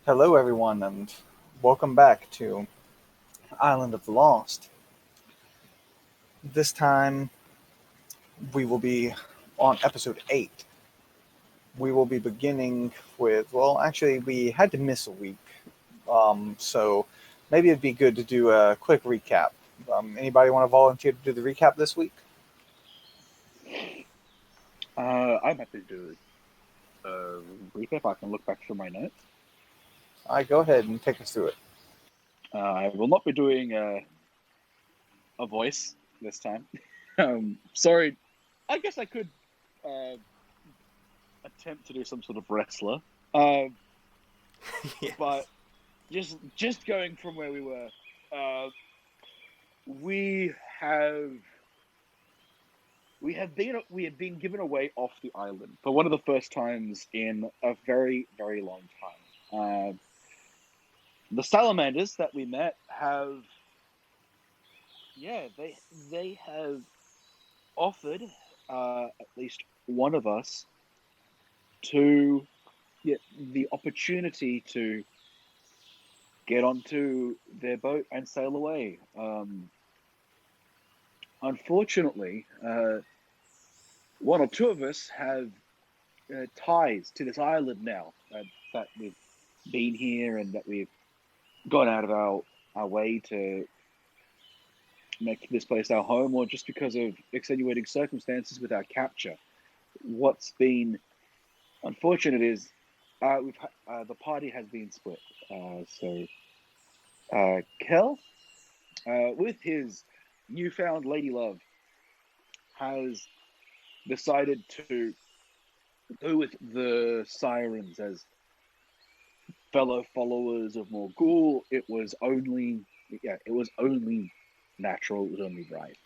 Hello, everyone, and welcome back to Island of the Lost. This time, we will be on episode 8. We will be beginning with, well, actually, we had to miss a week, so maybe it'd be good to do a quick recap. Anybody want to volunteer to do the recap this week? I'm happy to do a recap. I can look back through my notes. All right, go ahead and take us through it. I will not be doing a voice this time. Sorry, I guess I could uh, attempt to do some sort of wrestler, uh, Yes. but just going from where we were, uh, we have we have been given away off the island for one of the first times in a very very long time. The salamanders that we met have they have offered at least one of us to get the opportunity to get onto their boat and sail away. Unfortunately, one or two of us have ties to this island now, that we've been here and that we've gone out of our way to make this place our home, or just because of extenuating circumstances with our capture. What's been unfortunate is the party has been split. Kel, with his newfound lady love, has decided to go with the sirens as fellow followers of Morgul. It was only natural. It was only right.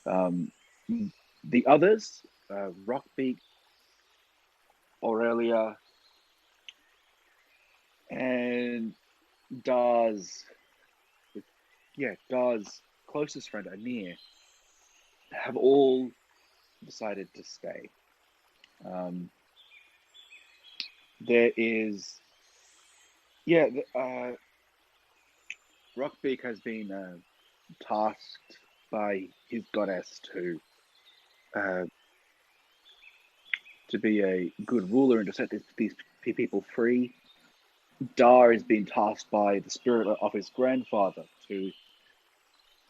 Um, the others, Rockbeak, Aurelia, and Dar's, Dar's closest friend, Anir, have all decided to stay. Um, there is, yeah, Rockbeak has been tasked by his goddess uh, to be a good ruler and to set these people free. Dar has been tasked by the spirit of his grandfather to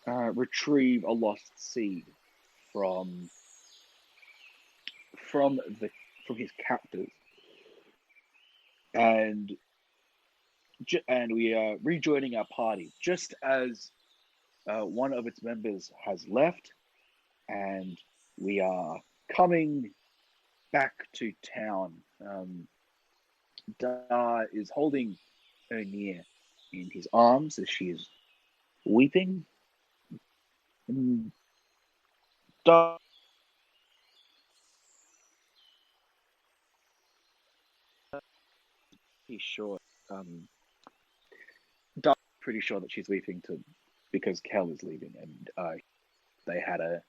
retrieve a lost seed from from the from his captors, and we are rejoining our party just as one of its members has left, and we are coming back to town. Da is holding Oneir in his arms as she is weeping. And Da is sure. Um, Da pretty sure that she's weeping because Kel is leaving, and they had a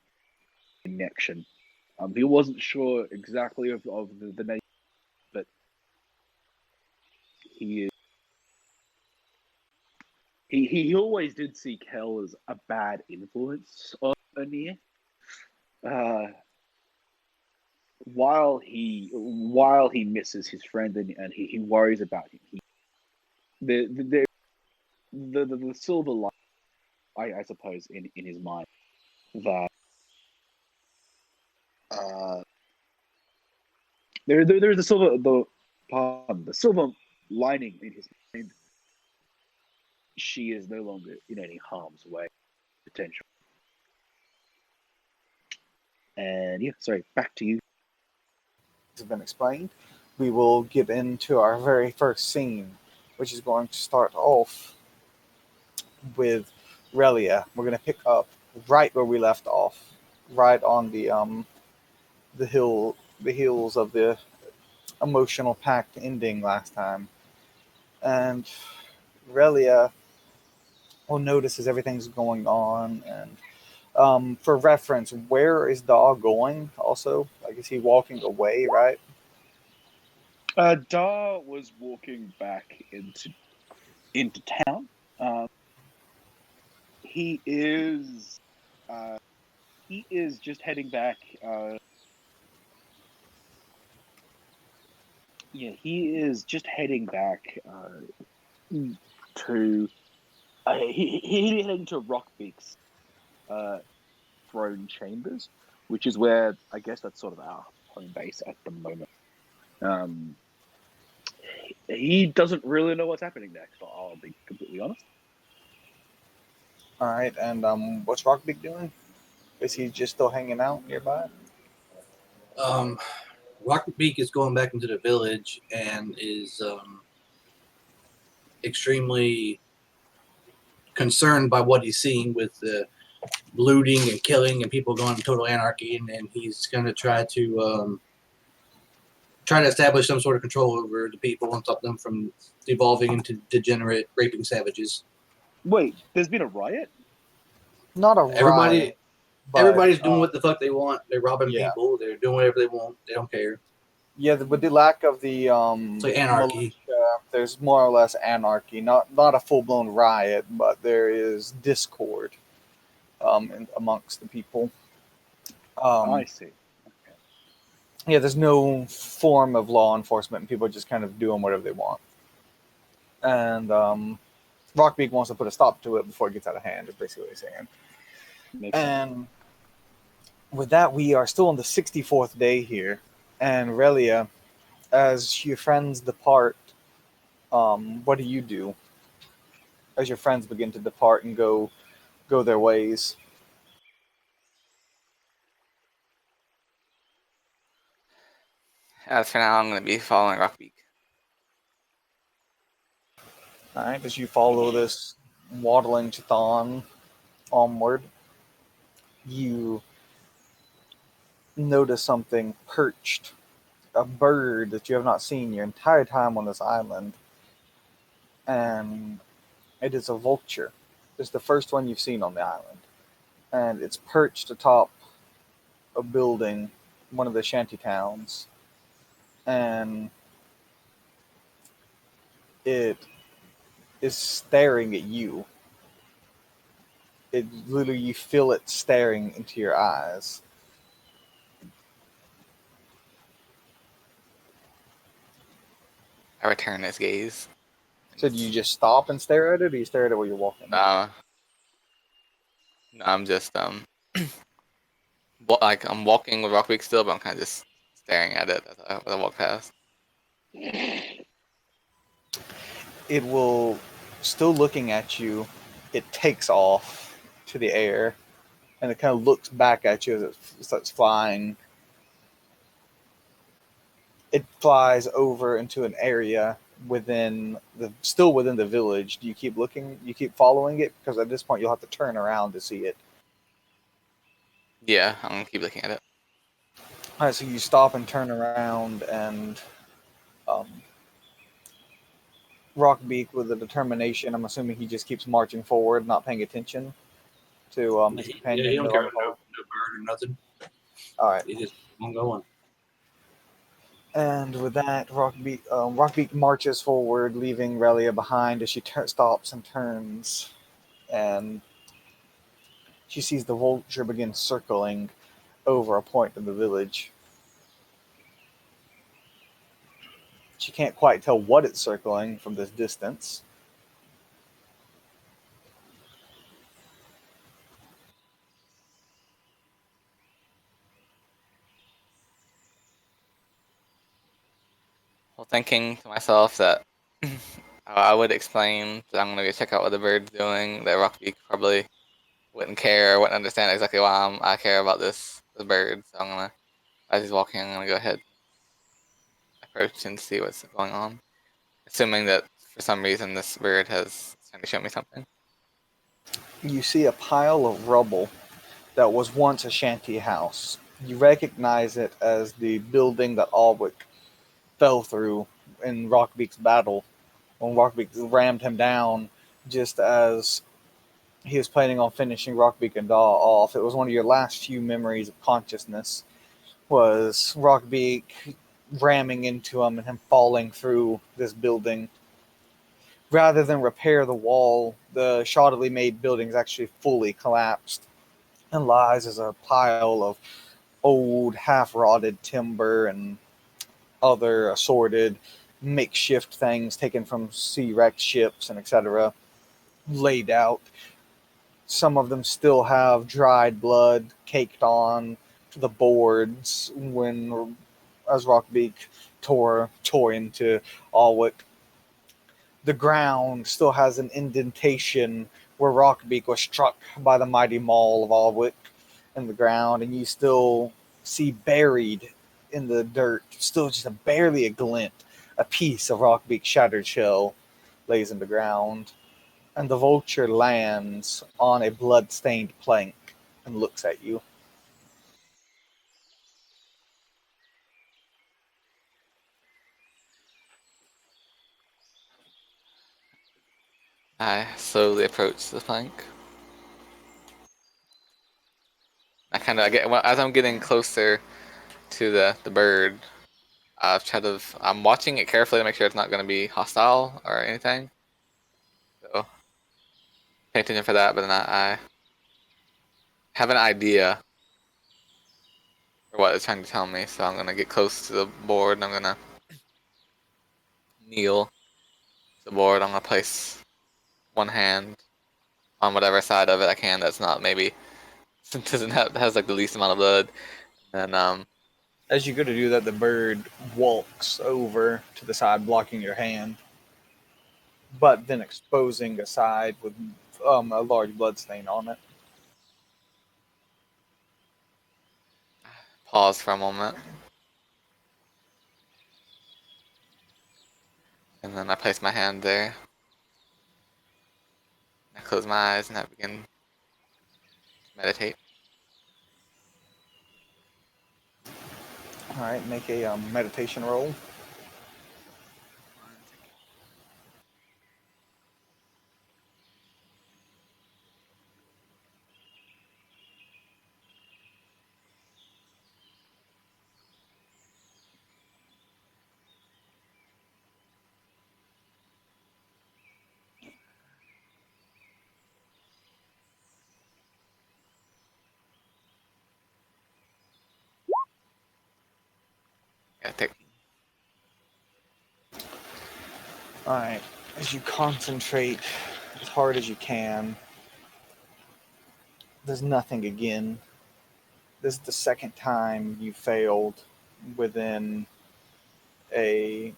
connection. He wasn't sure exactly of the name, but he is. He always did see Kel as a bad influence on Oneir. Uh, while he misses his friend, and he worries about him, the silver line, I suppose, in his mind, that uh, there's the silver lining in his mind. She is no longer in any harm's way potential. And yeah, sorry, back to you. Has been explained. We will get into our very first scene, which is going to start off with Relia. We're going to pick up right where we left off, right on the heels of the emotional pact ending last time. And Relia will notice as everything's going on. And for reference, where is Dog going? Also, like, is he walking away? Right? Dar was walking back into town. He is just heading back. He is just heading back to. He's heading to Rockbeak's throne chambers, which is where I guess that's sort of our home base at the moment. He doesn't really know what's happening next. I'll be completely honest. All right, and what's Rockbeak doing? Is he just still hanging out nearby? Rockbeak is going back into the village and is extremely concerned by what he's seeing with the looting and killing and people going total anarchy, and he's going to try to establish some sort of control over the people and stop them from devolving into degenerate raping savages. Wait, there's been a riot? Not a riot. Everybody's doing what the fuck they want. They're robbing Yeah. people. They're doing whatever they want. They don't care. Yeah, with the lack of the It's like anarchy. militia, there's more or less anarchy. Not a full blown riot, but there is discord amongst the people. I see. Okay. Yeah, there's no form of law enforcement, and people are just kind of doing whatever they want. And Rockbeak wants to put a stop to it before it gets out of hand, is basically what he's saying. Makes sense. And with that, we are still on the 64th day here. And Relia, as your friends depart, what do you do? As your friends begin to depart and go their ways. As for now, I'm going to be following Rockbeak. All right, as you follow this waddling Chthon onward, you notice something perched, a bird that you have not seen your entire time on this island, and it is a vulture. It's the first one you've seen on the island, and it's perched atop a building, one of the shanty towns, and it is staring at you. It literally, you feel it staring into your eyes. I return his gaze. So do you just stop and stare at it, or you stare at it while you're walking? No, I'm just I'm walking with Rockbeak still, but I'm kind of just staring at it as I walk past. It will, still looking at you, it takes off to the air, and it kind of looks back at you as it starts flying. It flies over into an area still within the village. Do you keep looking? You keep following it? Because at this point, you'll have to turn around to see it. Yeah, I'm going to keep looking at it. All right, so you stop and turn around, and Rockbeak, with a determination, I'm assuming he just keeps marching forward, not paying attention to his companion. Yeah, he don't care about no bird or nothing. All right. He just won't go on. And with that, Rockbeak marches forward, leaving Relia behind as she stops and turns. And she sees the vulture begin circling over a point in the village. She can't quite tell what it's circling from this distance. Well, thinking to myself that I would explain that I'm going to go check out what the bird's doing, that Rockbeak probably wouldn't care or wouldn't understand exactly why I care about this bird. So I'm going to, as he's walking, I'm going to go ahead, approach and see what's going on. Assuming that for some reason this bird is trying to show me something. You see a pile of rubble that was once a shanty house. You recognize it as the building that Alwick fell through in Rockbeak's battle, when Rockbeak rammed him down just as he was planning on finishing Rockbeak and Daw off. It was one of your last few memories of consciousness, was Rockbeak ramming into him and him falling through this building. Rather than repair the wall, the shoddily made building is actually fully collapsed and lies as a pile of old, half-rotted timber and other assorted makeshift things taken from sea-wrecked ships and etc. laid out. Some of them still have dried blood caked on to the boards when, as Rockbeak tore into Alwick. The ground still has an indentation where Rockbeak was struck by the mighty maul of Alwick in the ground, and you still see buried in the dirt, still just barely a glint, a piece of Rockbeak's shattered shell lays in the ground, and the vulture lands on a blood-stained plank and looks at you. I slowly approach the plank. I kind of get as I'm getting closer to the bird. I'm watching it carefully to make sure it's not going to be hostile or anything. So pay attention for that. But then I have an idea for what it's trying to tell me. So I'm going to get close to the board and I'm going to kneel to the board. I'm going to place one hand on whatever side of it I can that's not maybe has like the least amount of blood. And As you go to do that, the bird walks over to the side, blocking your hand, but then exposing a side with a large blood stain on it. pause for a moment. And then I place my hand there. I close my eyes and I begin to meditate. All right, make a meditation roll. Yeah, take. All right, as you concentrate as hard as you can, there's nothing again. This is the second time you failed within a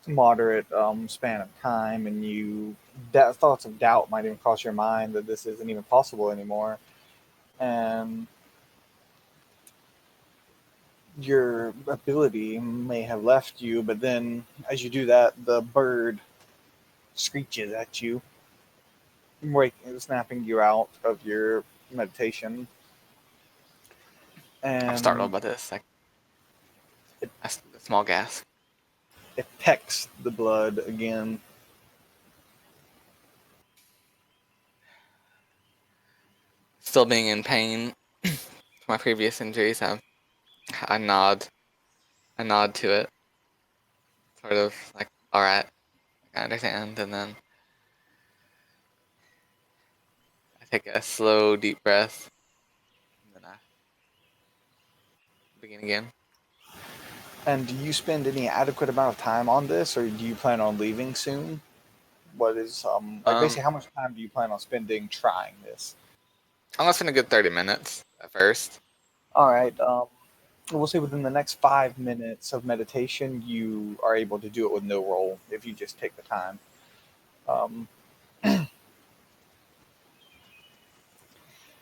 moderate span of time, and thoughts of doubt might even cross your mind that this isn't even possible anymore. And your ability may have left you, but then as you do that, the bird screeches at you, snapping you out of your meditation. And I'm startled by this. Like a small gasp. It pecks the blood again. Still being in pain from my previous injuries, I nod to it, sort of like, all right, I understand, and then I take a slow, deep breath, and then I begin again. And do you spend any adequate amount of time on this, or do you plan on leaving soon? What is basically how much time do you plan on spending trying this? I'm gonna spend a good 30 minutes at first. All right. We'll say within the next 5 minutes of meditation, you are able to do it with no roll if you just take the time.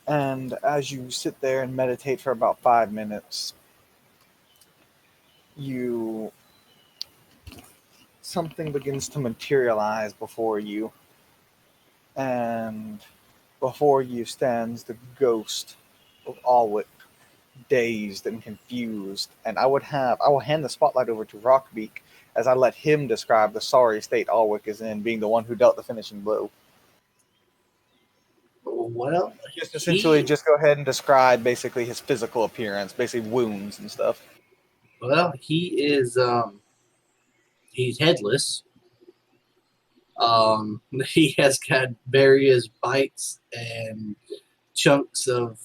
And as you sit there and meditate for about 5 minutes, something begins to materialize before you, and before you stands the ghost of Alwick, dazed and confused. And I will hand the spotlight over to Rockbeak as I let him describe the sorry state Alwick is in, being the one who dealt the finishing blow. Well, Just go ahead and describe basically his physical appearance, basically wounds and stuff. Well, he's headless. He has got various bites and chunks of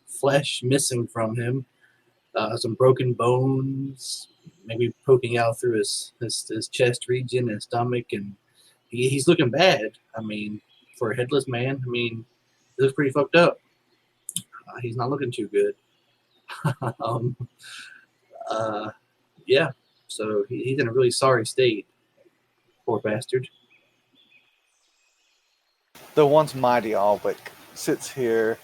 flesh missing from him. Some broken bones, maybe poking out through his chest region and stomach, and he's looking bad. I mean, for a headless man, I mean, he looks pretty fucked up. He's not looking too good. um, uh, yeah, so he's in a really sorry state. Poor bastard. The once mighty Alwick sits here,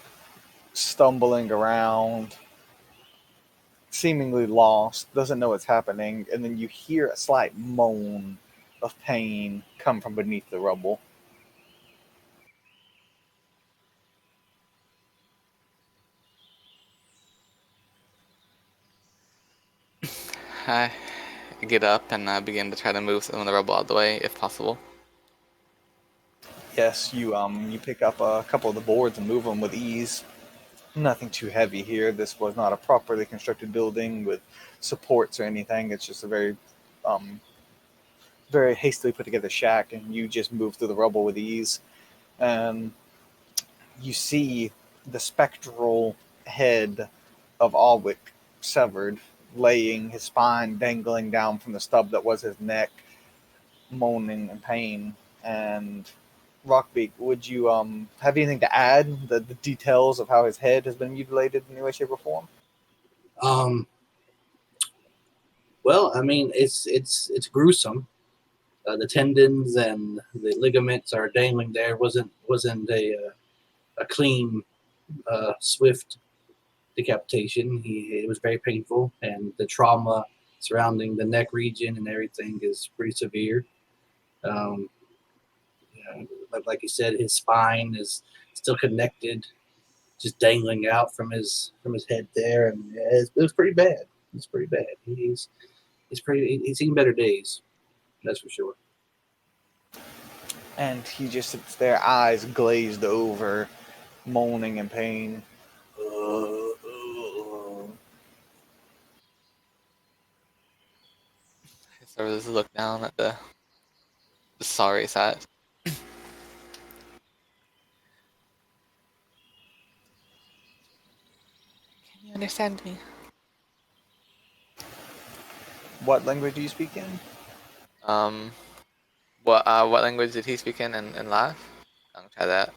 stumbling around, seemingly lost, doesn't know what's happening, and then you hear a slight moan of pain come from beneath the rubble. I get up and begin to try to move some of the rubble out of the way, if possible. Yes, you pick up a couple of the boards and move them with ease. Nothing too heavy here. This was not a properly constructed building with supports or anything. It's just a um, very hastily put together shack, and you just move through the rubble with ease. And you see the spectral head of Alwick severed, laying his spine dangling down from the stub that was his neck, moaning in pain. And Rockbeak, would you have anything to add? The details of how his head has been mutilated in any way, shape, or form? Um, well, I mean, it's gruesome. The tendons and the ligaments are dangling there. Wasn't a clean, swift decapitation. It was very painful, and the trauma surrounding the neck region and everything is pretty severe. Um, like you said, his spine is still connected, just dangling out from his head there, and it was pretty bad. It's pretty bad. He's seen better days, that's for sure. And he just sits there, eyes glazed over, moaning in pain. So there's a look down at the sorry side. Can you understand me? What language do you speak in? What language did he speak in live? I'm gonna try that.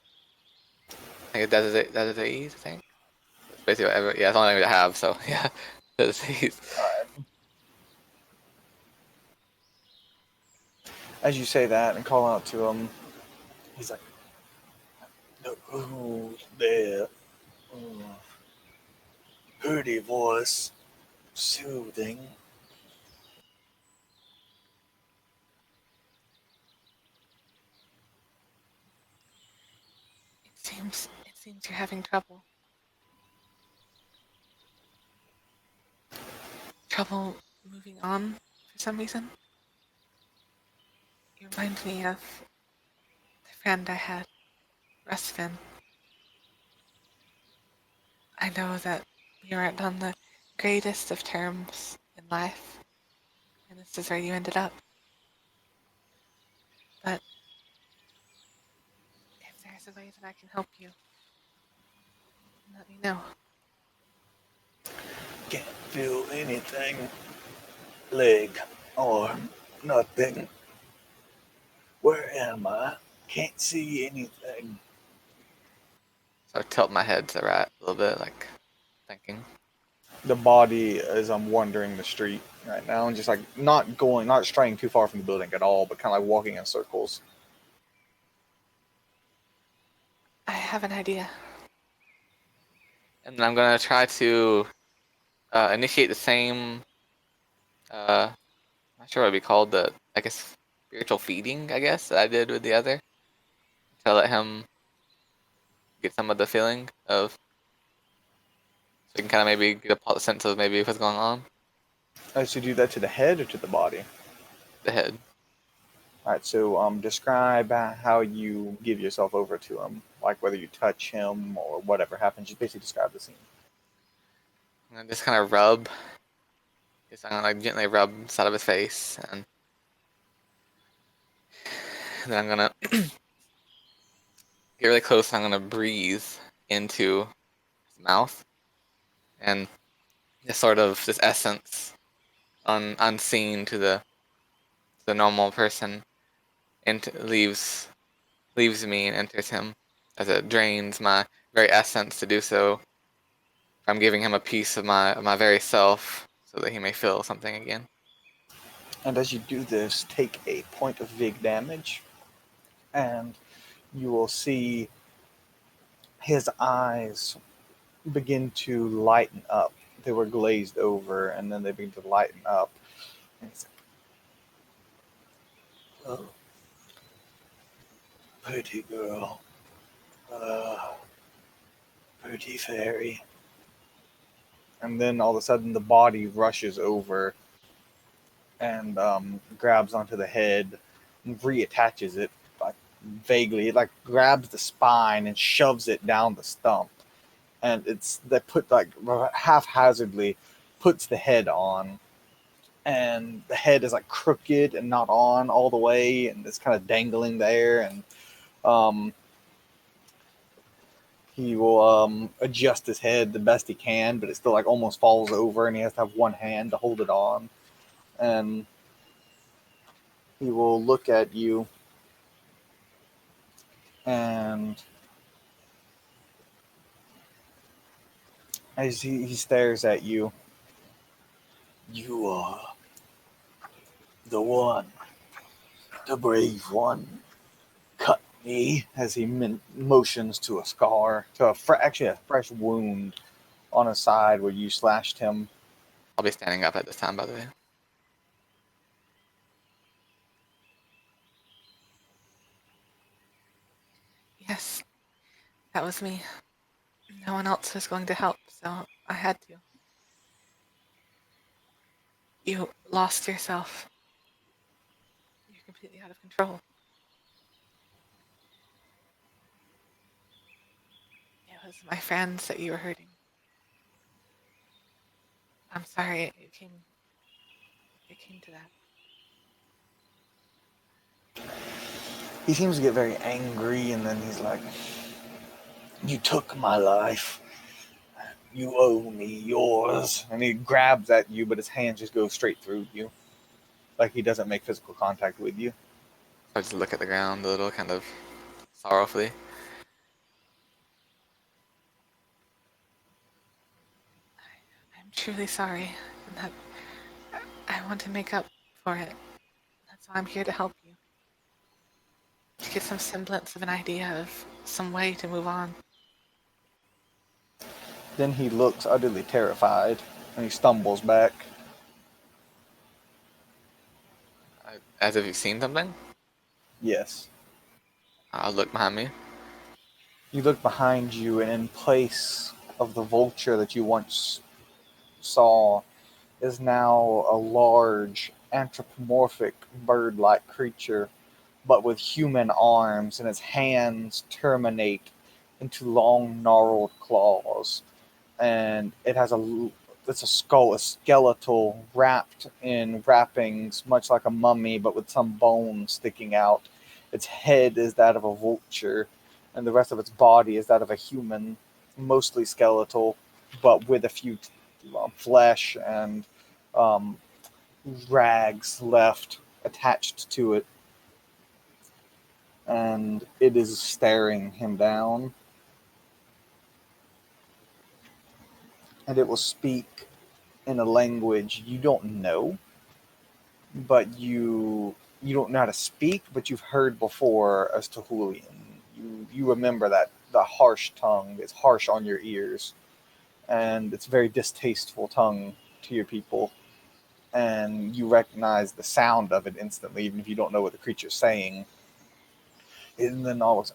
I think it's Desert, I think. That's basically whatever. Yeah, it's the only language I have. So yeah, Desert. As you say that and call out to him, he's like, "No, who's there? Pretty voice, soothing." It seems you're having trouble. Trouble moving on for some reason. You remind me of the friend I had, Rusvin. I know that we weren't on the greatest of terms in life, and this is where you ended up. But if there's a way that I can help you, let me know. Can't feel anything. Leg or nothing. Where am I? Can't see anything. So I tilt my head to the right a little bit, like thinking. The body is wandering the street right now and just like not straying too far from the building at all, but kind of like walking in circles. I have an idea. And then I'm gonna try to initiate the same. I'm not sure what it'd be called. I guess spiritual feeding. I guess that I did with the other to let him get some of the feeling of, so he can kind of maybe get a sense of maybe what's going on. I should do that to the head or to the body. The head. All right, so describe how you give yourself over to him, like whether you touch him or whatever happens. Just basically describe the scene. I'm gonna just kind of rub Just I'm gonna like gently rub the side of his face, and then I'm gonna get really close. And I'm gonna breathe into his mouth, and this sort of this essence, unseen to the normal person, leaves me and enters him, as it drains my very essence to do so. I'm giving him a piece of my very self, so that he may feel something again. And as you do this, take a point of Vig damage, and you will see his eyes begin to lighten up. They were glazed over, and then they begin to lighten up. And he's like, "Oh, pretty girl. Pretty fairy." And then all of a sudden, the body rushes over and grabs onto the head and reattaches it, like vaguely. It like grabs the spine and shoves it down the stump. And they put like haphazardly puts the head on, and the head is like crooked and not on all the way, and it's kind of dangling there. And he will adjust his head the best he can, but it still like almost falls over, and he has to have one hand to hold it on. And he will look at you, and as he stares at you, "You are the one, the brave one. Cut me," as he motions to a scar, to actually a fresh wound on his side where you slashed him. I'll be standing up at this time, by the way. Yes, that was me. No one else was going to help, so I had to. You lost yourself. You're completely out of control. It was my friends that you were hurting. I'm sorry it came to that. He seems to get very angry, and then he's like, "You took my life. You owe me yours." And he grabs at you, but his hand just goes straight through you. Like he doesn't make physical contact with you. I just look at the ground a little, kind of sorrowfully. I'm truly sorry, and that I want to make up for it. That's why I'm here to help you. To get some semblance of an idea of some way to move on. Then he looks utterly terrified, and he stumbles back. As if you've seen something? Yes. I'll look behind me. You look behind you, and in place of the vulture that you once saw is now a large, anthropomorphic, bird-like creature, but with human arms, and its hands terminate into long, gnarled claws. And it's a skull, a skeletal wrapped in wrappings, much like a mummy, but with some bones sticking out. Its head is that of a vulture, and the rest of its body is that of a human, mostly skeletal, but with a few flesh and rags left attached to it. And it is staring him down. And it will speak in a language you don't know, but you don't know how to speak, but you've heard before as Tehulian. You remember that the harsh tongue is harsh on your ears, and it's very distasteful tongue to your people. And you recognize the sound of it instantly, even if you don't know what the creature's saying. And then all of a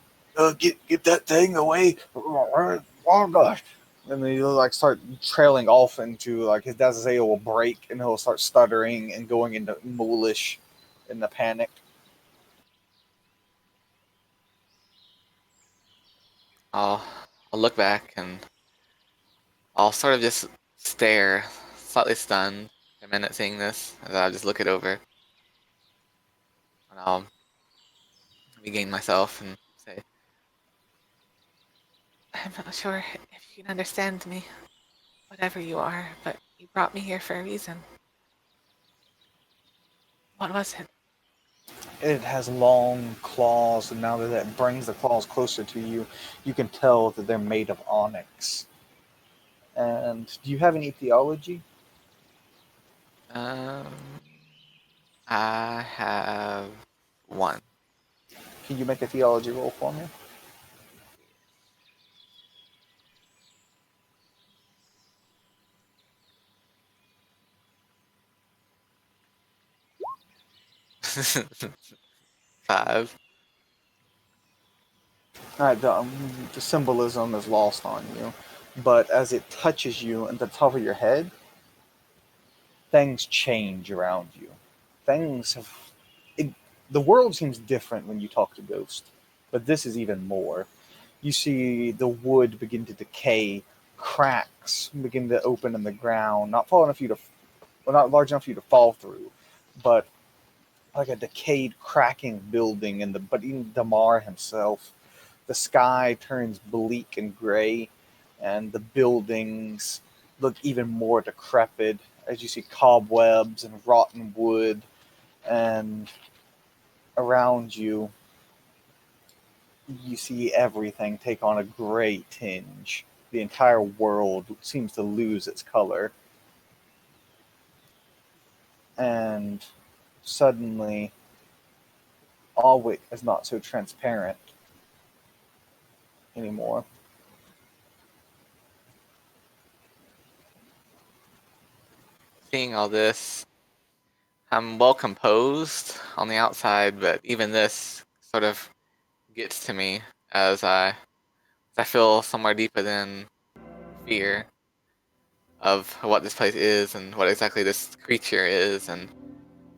sudden, get that thing away! Oh gosh! And then he'll like start trailing off into like his Dazazel will break, and he'll start stuttering and going into Moolish in the panic. I'll look back, and I'll sort of just stare, slightly stunned, a minute seeing this as I just look it over. And I'll regain myself and say, I'm not sure if you can understand me, whatever you are, but you brought me here for a reason. What was it? It has long claws, and now that it brings the claws closer to you, you can tell that they're made of onyx. And do you have any theology? um, I have one. Can you make a theology roll for me? Five. Alright, the symbolism is lost on you, but as it touches you at the top of your head, things change around you. Things have. It, the world seems different when you talk to ghosts, but this is even more. You see the wood begin to decay, cracks begin to open in the ground, not far enough for you to, well, not large enough for you to fall through, but like a decayed, cracking building, but even Damar himself. The sky turns bleak and gray, and the buildings look even more decrepit as you see cobwebs and rotten wood, and around you, you see everything take on a gray tinge. The entire world seems to lose its color. And suddenly, Alwick is not so transparent anymore. Seeing all this, I'm well composed on the outside, but even this sort of gets to me as I feel somewhere deeper than fear of what this place is and what exactly this creature is, and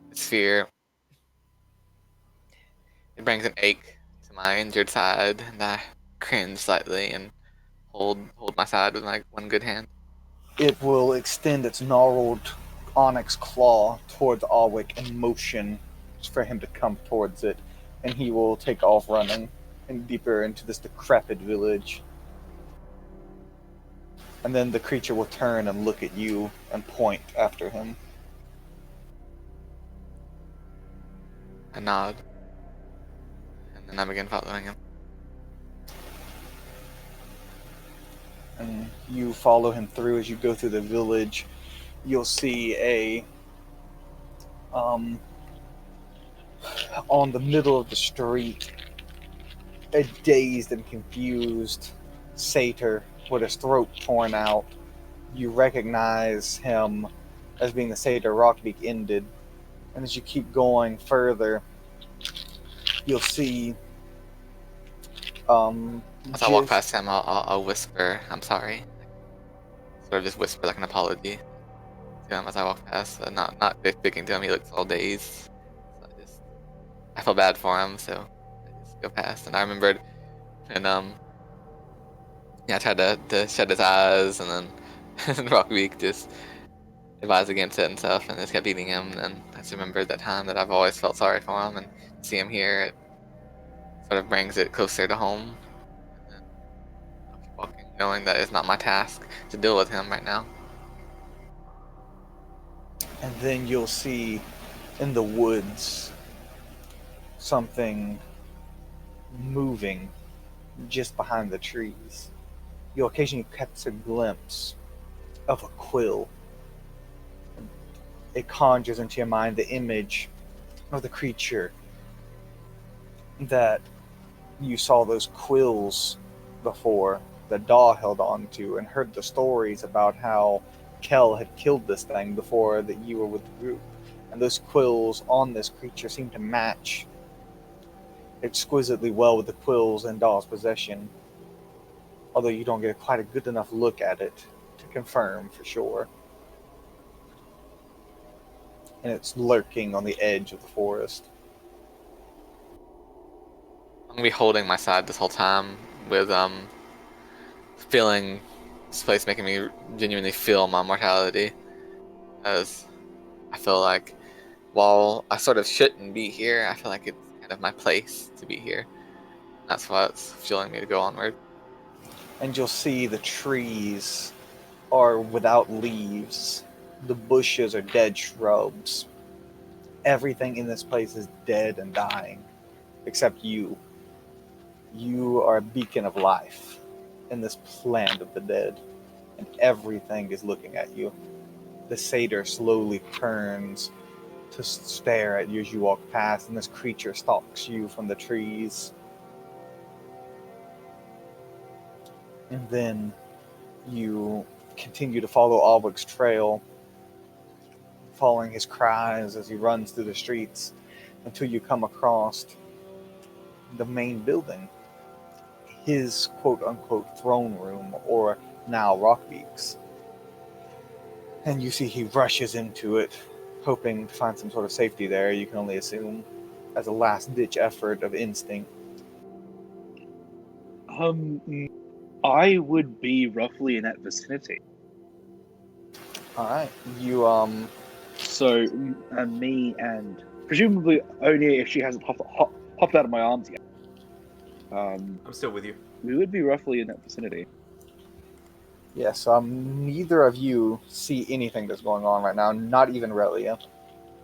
this fear. It brings an ache to my injured side, and I cringe slightly and hold my side with my one good hand. It will extend its gnarled onyx claw towards Alwick and motion for him to come towards it, and he will take off running and deeper into this decrepit village. And then the creature will turn and look at you and point after him. I nod, and then I begin following him. And you follow him through. As you go through the village, you'll see on the middle of the street, a dazed and confused satyr with his throat torn out. You recognize him as being the satyr Rockbeak ended. And as you keep going further, you'll see As I walk past him, I'll whisper, "I'm sorry." Sort of just whisper like an apology to him as I walk past. Not speaking to him. He looks all dazed. So I feel bad for him, so I just go past. And I remembered, and I tried to shut his eyes, and then Rockbeak just advised against it and stuff, and just kept beating him. And then I just remembered that time that I've always felt sorry for him, and to see him here, it sort of brings it closer to home. And then I'll keep walking, knowing that it's not my task to deal with him right now. And then you'll see in the woods something moving just behind the trees. You'll occasionally catch a glimpse of a quill. It conjures into your mind the image of the creature that you saw those quills before that Daw held on to, and heard the stories about how Kel had killed this thing before that you were with the group. And those quills on this creature seem to match exquisitely well with the quills in Daw's possession, although you don't get quite a good enough look at it to confirm for sure. And it's lurking on the edge of the forest. I'm gonna be holding my side this whole time with feeling this place making me genuinely feel my mortality, as I feel like while I sort of shouldn't be here, I feel like it's kind of my place to be here. That's why it's fueling me to go onward. And you'll see the trees are without leaves. The bushes are dead shrubs. Everything in this place is dead and dying, except you. You are a beacon of life in this land of the dead, and everything is looking at you. The satyr slowly turns to stare at you as you walk past, and this creature stalks you from the trees. And then you continue to follow Alwyg's trail, following his cries as he runs through the streets until you come across the main building, his quote-unquote throne room, or now Rockbeak's. And you see he rushes into it, hoping to find some sort of safety there, you can only assume, as a last-ditch effort of instinct. I would be roughly in that vicinity. Alright, you, So, me and presumably only if she hasn't hopped out of my arms yet. I'm still with you. We would be roughly in that vicinity. yes, neither of you see anything that's going on right now, not even Relia.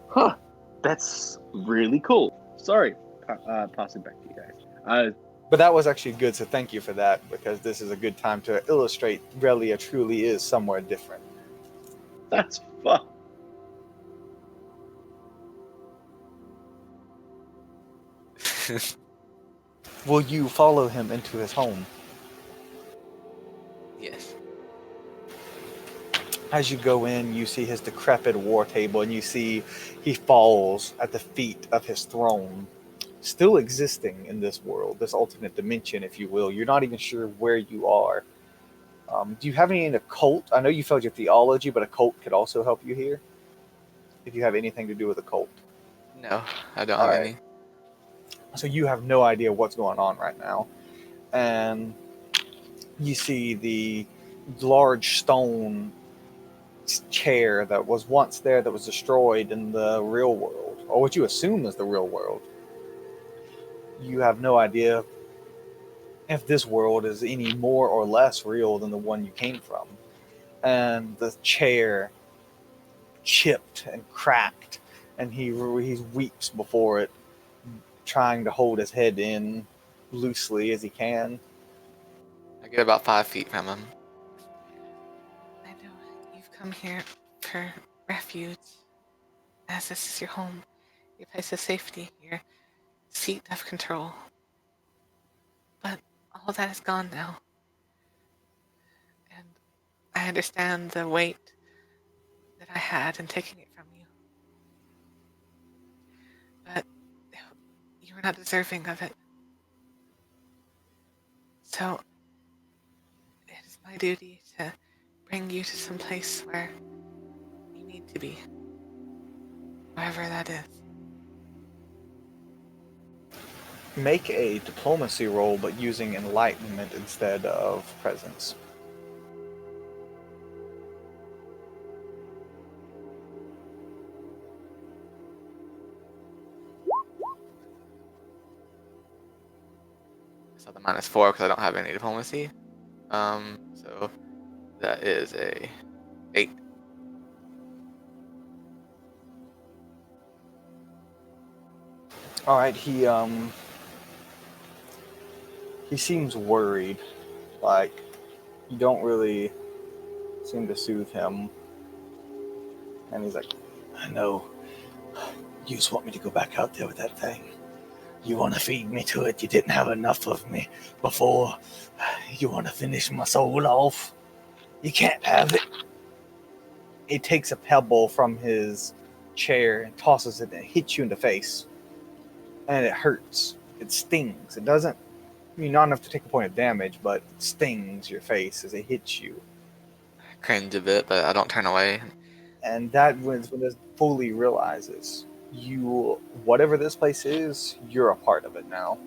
Huh. That's really cool. Sorry, passing back to you guys. But that was actually good, so thank you for that, because this is a good time to illustrate Relia truly is somewhere different. That's fun. Will you follow him into his home? Yes. As you go in, you see his decrepit war table, and you see he falls at the feet of his throne, still existing in this world, this alternate dimension, if you will. You're not even sure where you are. Do you have any in occult? I know you failed your theology, but occult could also help you here, if you have anything to do with occult. No, I don't All have right. any. So you have no idea what's going on right now. And you see the large stone chair that was once there that was destroyed in the real world, or what you assume is the real world. You have no idea if this world is any more or less real than the one you came from. And the chair chipped and cracked, and he weeps before it, trying to hold his head in loosely as he can. I get about 5 feet from him. I know you've come here for refuge, as this is your home, your place of safety, your seat of control. But all that is gone now. And I understand the weight that I had in taking it from you. But you were not deserving of it. So it is my duty to bring you to some place where you need to be. Wherever that is. Make a diplomacy roll, but using enlightenment instead of presence. So the -4 because I don't have any diplomacy. So that is a 8. All right, he seems worried. Like, you don't really seem to soothe him. And he's like, I know. You just want me to go back out there with that thing. You want to feed me to it. You didn't have enough of me before. You want to finish my soul off. You can't have it. He takes a pebble from his chair and tosses it and hits you in the face. And it hurts. It stings. It doesn't, not enough to take a point of damage, but it stings your face as it hits you. I cringe a bit, but I don't turn away. And that when it fully realizes you, whatever this place is, you're a part of it now.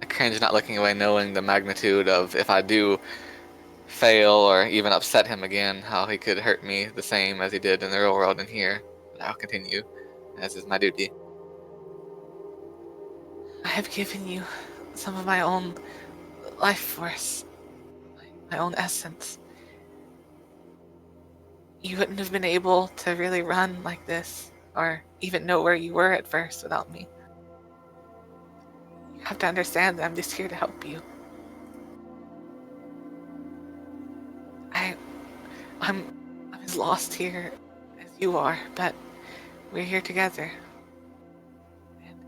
I cringe not looking away, knowing the magnitude of if I do fail or even upset him again, how he could hurt me the same as he did in the real world and here. But I'll continue, as is my duty. I have given you some of my own life force, my own essence. You wouldn't have been able to really run like this, or even know where you were at first without me. You have to understand that I'm just here to help you. I'm as lost here as you are, but we're here together. And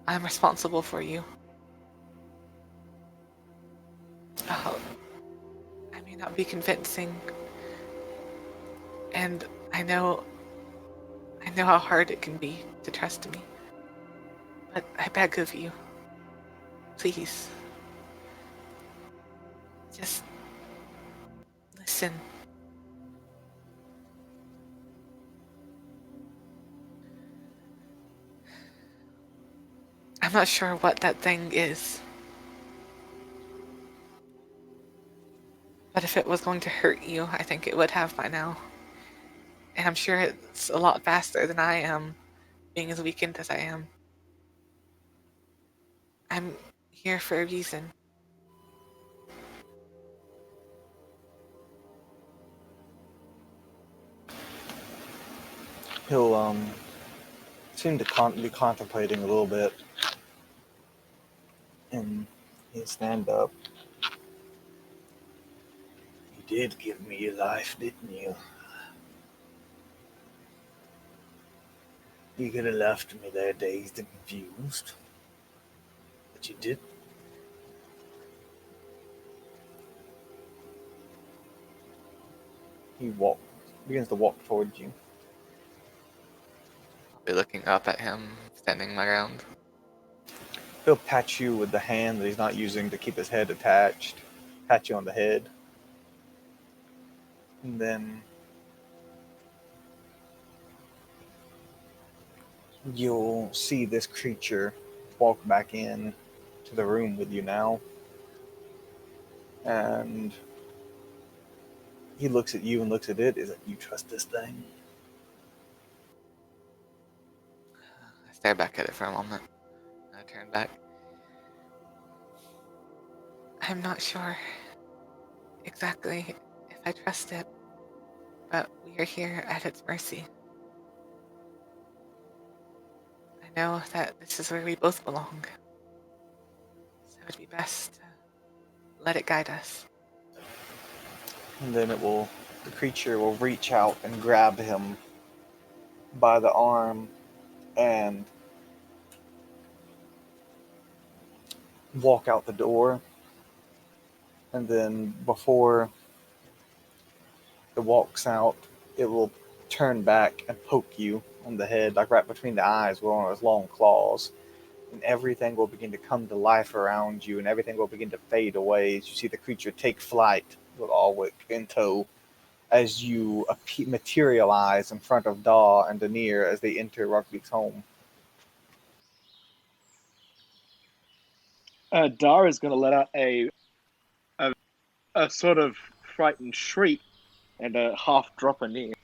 I'm responsible for you. Oh, I may not be convincing, and I know how hard it can be to trust me. But I beg of you, please, just listen. I'm not sure what that thing is. But if it was going to hurt you, I think it would have by now. And I'm sure it's a lot faster than I am, being as weakened as I am. I'm here for a reason. He'll seem to be contemplating a little bit, and he'll stand up. You did give me your life, didn't you? You could have left me there dazed and confused, but you did. He begins to walk towards you. I'll be looking up at him, standing my ground. He'll pat you with the hand that he's not using to keep his head attached. Pat you on the head. And then you'll see this creature walk back in to the room with you now. And he looks at you and looks at it. Is it you trust this thing? I stare back at it for a moment. I turn back. I'm not sure exactly if I trust it, but we are here at its mercy. I know that this is where we both belong, so it'd be best to let it guide us. And then the creature will reach out and grab him by the arm and walk out the door. And then before it walks out, it will turn back and poke you on the head, like right between the eyes with one of its long claws. And everything will begin to come to life around you, and everything will begin to fade away as you see the creature take flight with Alwick in tow, as you materialize in front of Daw and Denier as they enter Rugby's home. Dara's going to let out a sort of frightened shriek and a half drop a knee.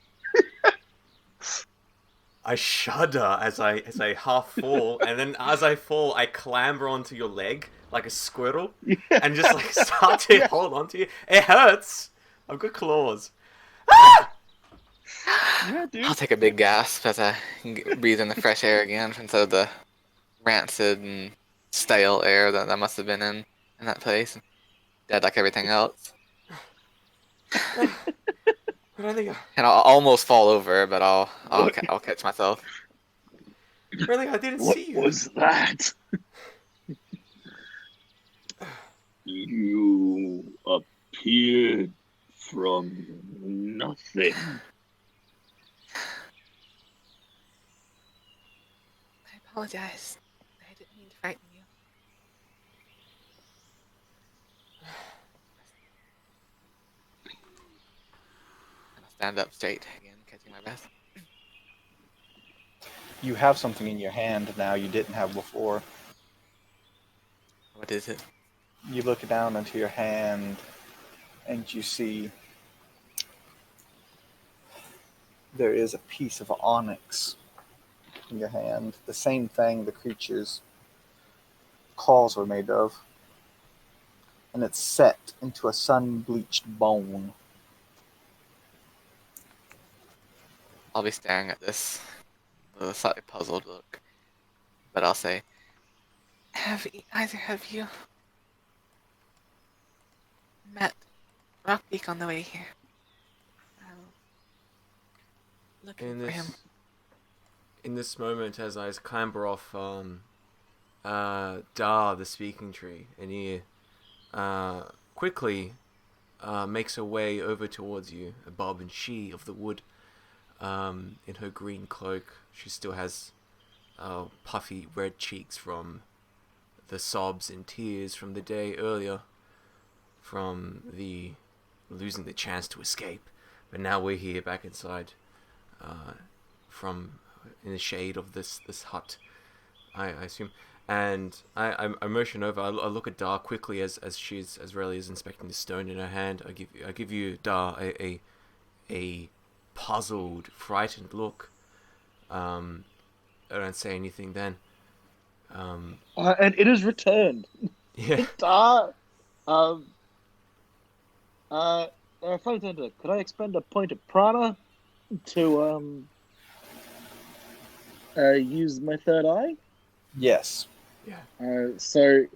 I shudder as I half fall, and then as I fall, I clamber onto your leg like a squirrel, and just like start to hold onto you. It hurts. I've got claws. Yeah, dude. I'll take a big gasp as I breathe in the fresh air again instead of the rancid and stale air that I must have been in that place. Dead like everything else. Really, And I'll almost fall over, but I'll catch myself. really, I didn't What see you. was that? You appeared from nothing. I apologize. I didn't mean to frighten you. And I'll stand up straight again, catching my breath. You have something in your hand now you didn't have before. What is it? You look down into your hand, and you see there is a piece of onyx in your hand, the same thing the creature's claws were made of, and it's set into a sun-bleached bone. I'll be staring at this with a slightly puzzled look, but I'll say, Have either of you met Rockbeak on the way here? Looking for him. In this moment, as I clamber off Dar, the speaking tree, and he quickly makes her way over towards you, Bob and she of the wood, in her green cloak. She still has puffy red cheeks from the sobs and tears from the day earlier, from the losing the chance to escape. But now we're here back inside, from in the shade of this hut, I assume. And I motion over. I look at Dar quickly as Relly is inspecting the stone in her hand. I give you Dar a puzzled, frightened look. I don't say anything then. And it is returned. Yeah. Flight attendant, could I expend a point of prana to use my third eye? Yes. So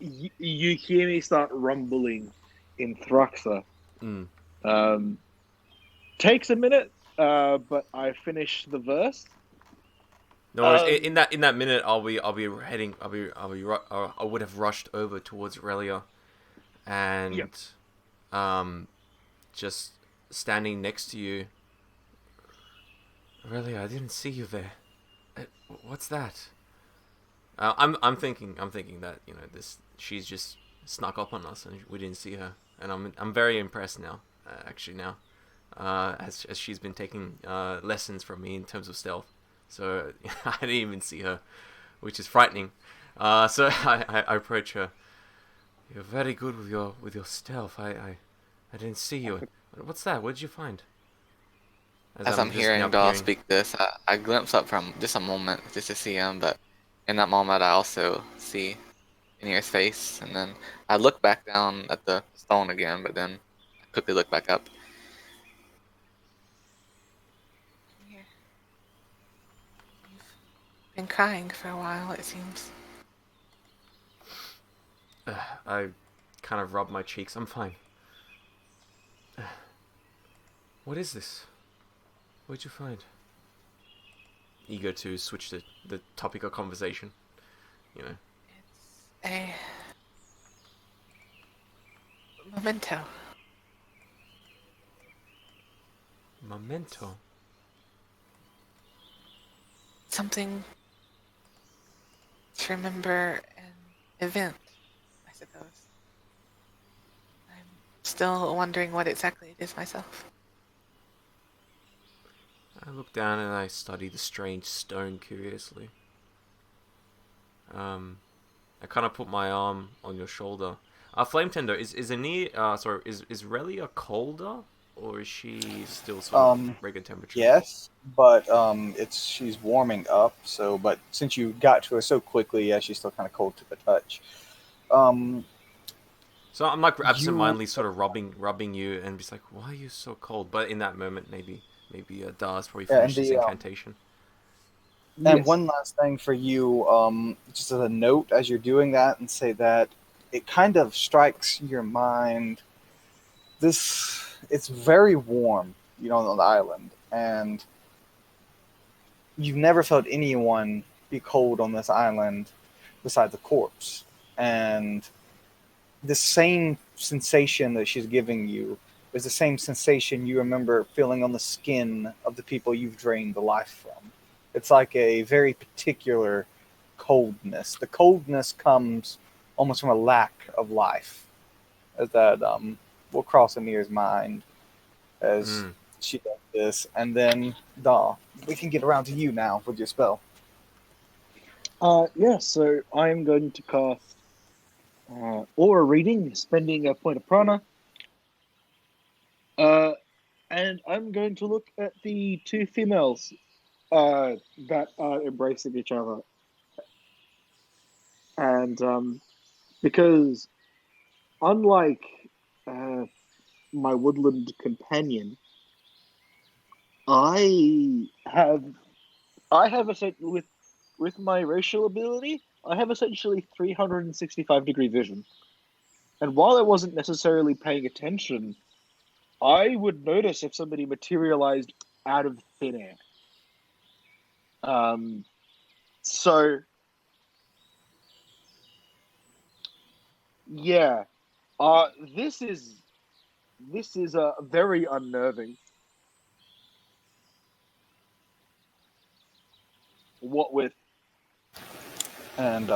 you hear me start rumbling in Thruxa. Takes a minute, but I finish the verse. No, in that minute, I would have rushed over towards Relia, and Yep. just standing next to you. Relia, I didn't see you there. What's that? I'm thinking that she's just snuck up on us and we didn't see her, and I'm very impressed now. Actually now, as she's been taking lessons from me in terms of stealth. So I didn't even see her, which is frightening. So I approach her. You're very good with your stealth. I didn't see you. What's that? What did you find? as I'm hearing Dahl speak this, I glimpse up from just a moment just to see him, but in that moment I also see Inir's face, and then I look back down at the stone again, but then I quickly look back up. Here. You've been crying for a while, it seems. I kind of rub my cheeks. I'm fine. What is this? What'd you find? Eager to switch the topic of conversation. You know. It's a memento. Memento? Something to remember an event, I suppose. I'm still wondering what exactly it is myself. I look down and I study the strange stone curiously. I kind of put my arm on your shoulder. Flame Tender, is Relia colder, or is she still sort of regular temperature? Yes, but she's warming up. So, but since you got to her so quickly, yeah, she's still kind of cold to the touch. So I'm like absentmindedly sort of rubbing you, and just like, why are you so cold? But in that moment, maybe Dar's probably finished his incantation. And Yes. one last thing for you, just as a note as you're doing that, and say that it kind of strikes your mind. It's very warm, on the island, and you've never felt anyone be cold on this island besides a corpse. And the same sensation that she's giving you is the same sensation you remember feeling on the skin of the people you've drained the life from. It's like a very particular coldness. The coldness comes almost from a lack of life. As that will cross Amir's mind as she does this. And then, Da, we can get around to you now with your spell. So I'm going to cast aura reading, spending a point of prana. And I'm going to look at the two females that are embracing each other. And because unlike my woodland companion, I have essentially with my racial ability, I have essentially 365-degree vision. And while I wasn't necessarily paying attention, I would notice if somebody materialized out of thin air. So yeah, this is very unnerving. What with And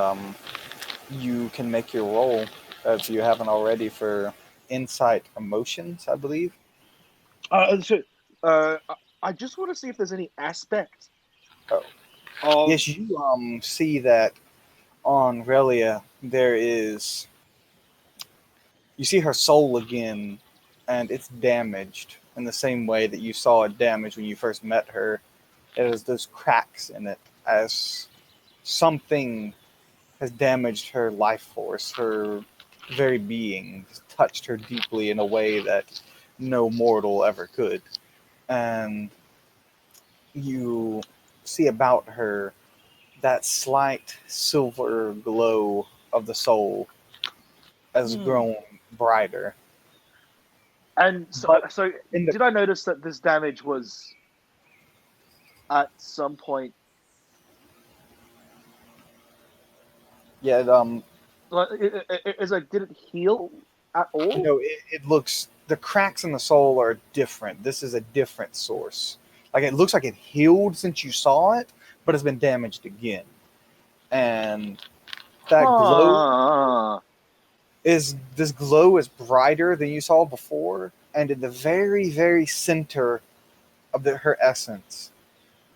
you can make your roll if you haven't already for insight emotions, I believe. I just want to see if there's any aspect. Oh. Of, Yes, you see that on Relia there is. You see her soul again, and it's damaged in the same way that you saw it damaged when you first met her. It has those cracks in it, as something has damaged her life force, her very being, touched her deeply in a way that no mortal ever could. And you see about her that slight silver glow of the soul has grown brighter. And so did I notice that this damage was at some point? Yeah, Did it heal at all? No, it looks, the cracks in the soul are different. This is a different source. Like, it looks like it healed since you saw it, but it's been damaged again. And that glow this glow is brighter than you saw before, and in the very, very center of her essence,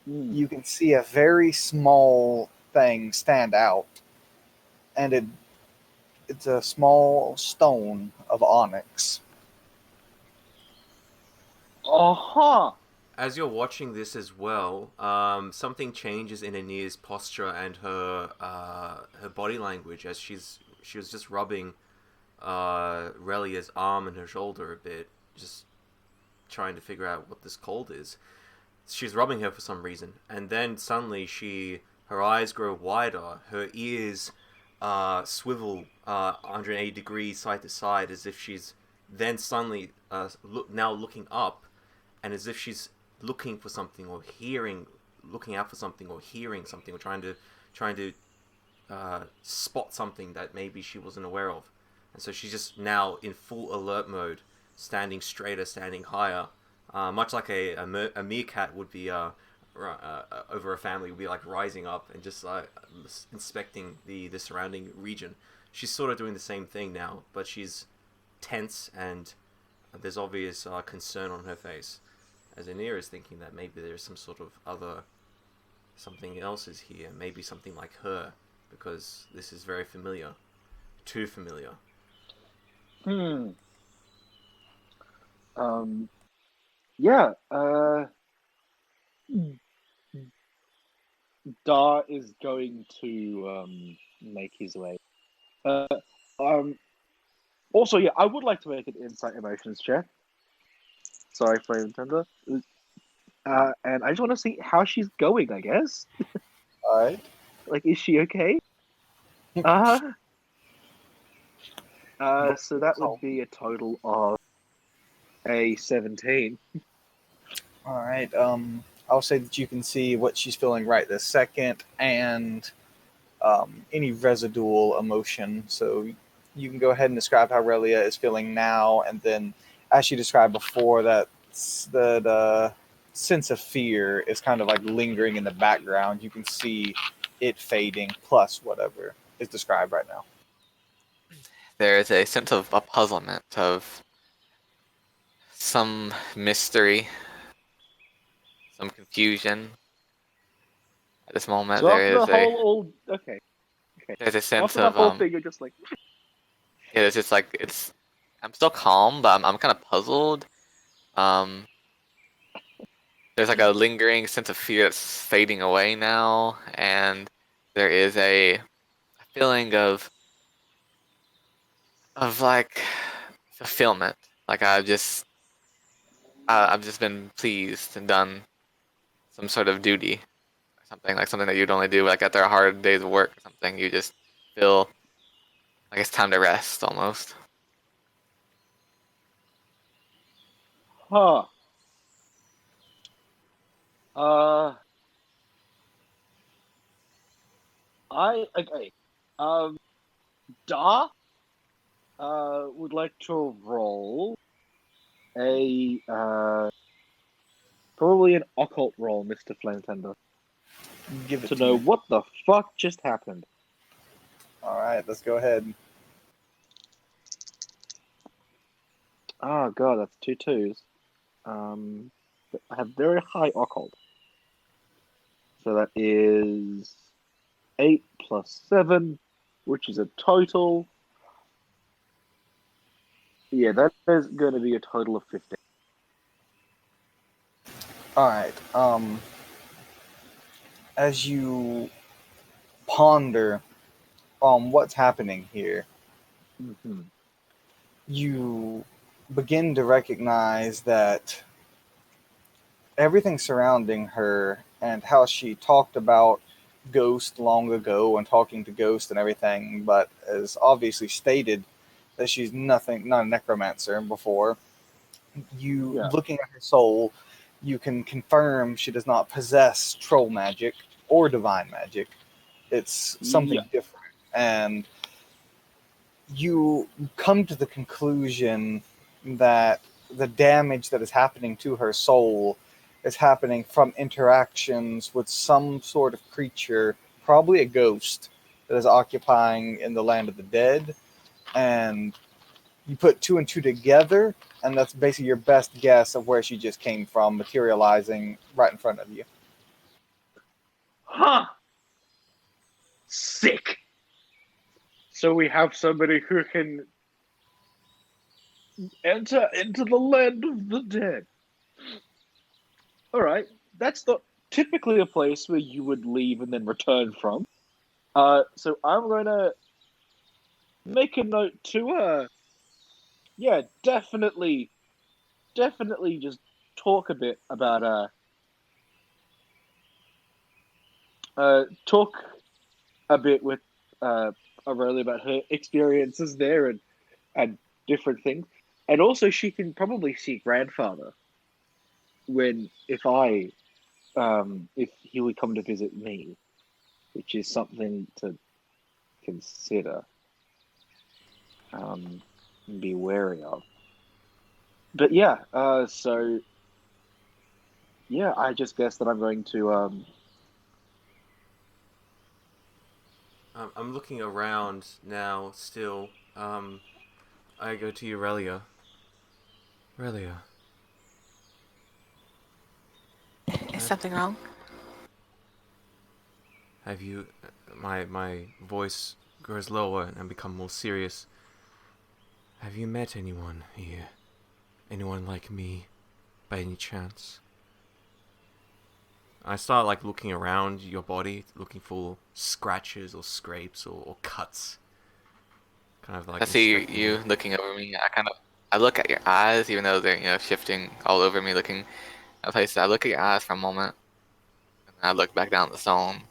you can see a very small thing stand out, and it's a small stone of onyx. As you're watching this as well, something changes in Anir's posture and her body language as she was just rubbing Relia's arm and her shoulder a bit, just trying to figure out what this cold is. She's rubbing her for some reason, and then suddenly her eyes grow wider, her ears swivel 180 degrees side to side, as if she's then suddenly now looking up, and as if she's looking for something or looking out for something or hearing something or trying to spot something that maybe she wasn't aware of. And so she's just now in full alert mode, standing straighter, standing higher, much like a meerkat would be over a family, would be like rising up and just inspecting the surrounding region. She's sort of doing the same thing now, but she's tense and there's obvious concern on her face, as Anir is thinking that maybe there's some sort of something else is here, maybe something like her, because this is very familiar, too familiar. Yeah. Dar is going to make his way. Also, yeah, I would like to make an insight emotions check. Sorry for Nintendo. And I just want to see how she's going, I guess. Alright. Like, is she okay? So that would be a total of a 17. Alright, I'll say that you can see what she's feeling right this second, and any residual emotion. So you can go ahead and describe how Relia is feeling now, and then, as she described before, that sense of fear is kind of like lingering in the background. You can see it fading, plus whatever is described right now. There is a sense of a puzzlement, of some mystery, some confusion. At this moment, So there after is the whole okay. there's a sense After the of whole thing, you're just like, Yeah, it's just like I'm still calm, but I'm kind of puzzled. Um, there's like a lingering sense of fear that's fading away now, and there is a feeling of like fulfillment. Like I've just been pleased and done some sort of duty, or something like something that you'd only do like after a hard day's work or something. You just feel like it's time to rest almost. Huh. Uh, okay. Da would like to roll a probably an occult roll, Mr. Flametender, Give it to to know me. what the fuck just happened. All right, let's go ahead. Oh god, that's 2 twos. I have very high occult. So that is 8 plus 7, which is a total. Yeah, that is going to be a total of 15. All right. As you ponder on what's happening here, Mm-hmm. you begin to recognize that everything surrounding her and how she talked about Ghost long ago and talking to Ghost and everything, but as obviously stated that she's nothing, not a necromancer before. You Yeah. looking at her soul, you can confirm she does not possess troll magic or divine magic. It's something Yeah. different, and you come to the conclusion that the damage that is happening to her soul is happening from interactions with some sort of creature, probably a ghost, that is occupying in the land of the dead. And you put two and two together, and that's basically your best guess of where she just came from, materializing right in front of you. Huh! Sick! So we have somebody who can enter into the land of the dead. Alright, that's not typically a place where you would leave and then return from. So I'm going to make a note to, yeah, definitely just talk a bit about, talk a bit with, Aurelia about her experiences there and different things. And also, she can probably see grandfather if he would come to visit me, which is something to consider, and be wary of. But yeah, so yeah, I just guess that I'm going to I'm looking around now still. I go to Aurelia. Aurelia, Is something wrong? have you... My voice grows lower and become more serious. Have you met anyone here? Anyone like me, by any chance? I start like looking around your body, looking for scratches or scrapes or cuts. Kind of like I see inspecting you looking over me. I look at your eyes, even though they're shifting all over me, looking at places. I look at your eyes for a moment, and I look back down at the stone.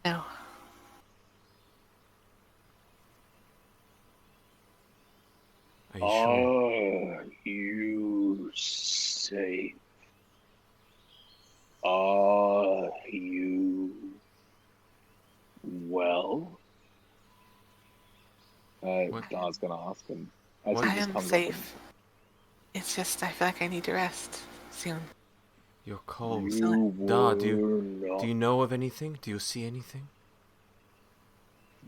No. Are you sure? Are you safe? Are you well? What? Da's gonna ask him as What? he I just am comes up and safe. It's just I feel like I need to rest soon. You're cold. you Da, were do not you know of anything? Do you see anything?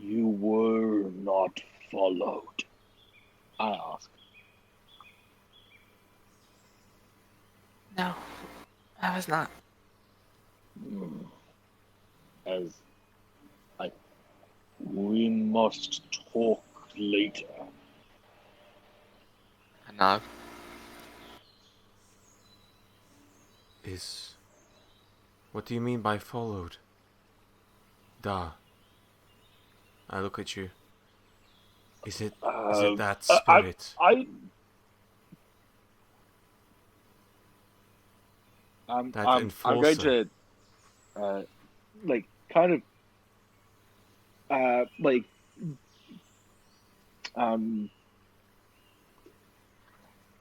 you were not followed. I ask. No, I was not. Hmm. As we must talk later. I nod. What do you mean by followed? Da. I look at you. Is it that spirit? I'm That going enforcer. to like kind of like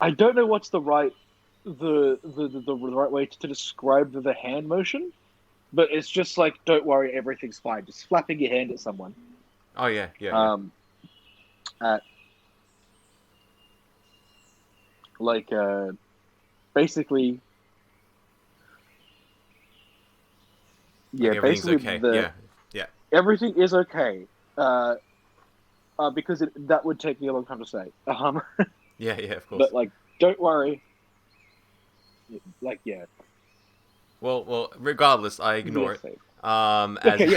I don't know what's the right right way to describe the hand motion, but it's just like, don't worry, everything's fine. Just flapping your hand at someone. Oh yeah. At like basically, yeah, Like everything's basically okay. Yeah. everything is okay. Because that would take me a long time to say. Yeah, of course. But like, don't worry. Like, yeah. Well, regardless, I ignore Yes, it. Okay,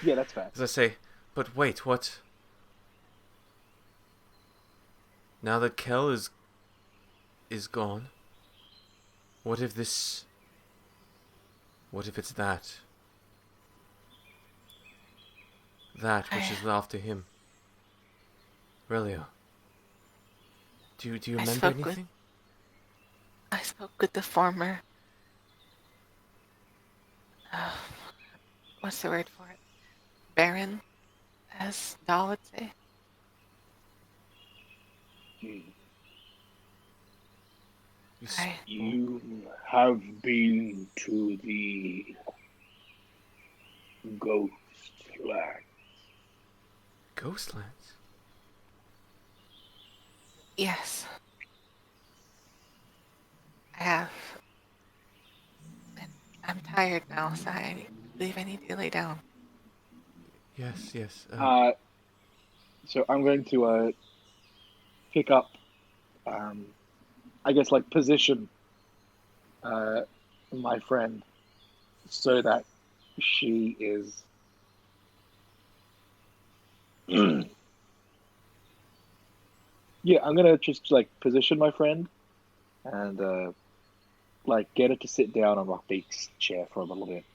yeah, that's fair. As I say, but wait, what? Now that Kel is gone, what if it's that? That which is after him. Relia. Do you remember anything? I spoke with the former. What's the word for it? Baron, as Dahl would say. You have been to the Ghostland. Ghostlands? Yes. I have. And I'm tired now, so I believe I need to lay down. Yes. So I'm going to pick up, I guess, like position my friend so that she is. Yeah, I'm gonna just like position my friend and like get her to sit down on Rockbeak's chair for a little bit.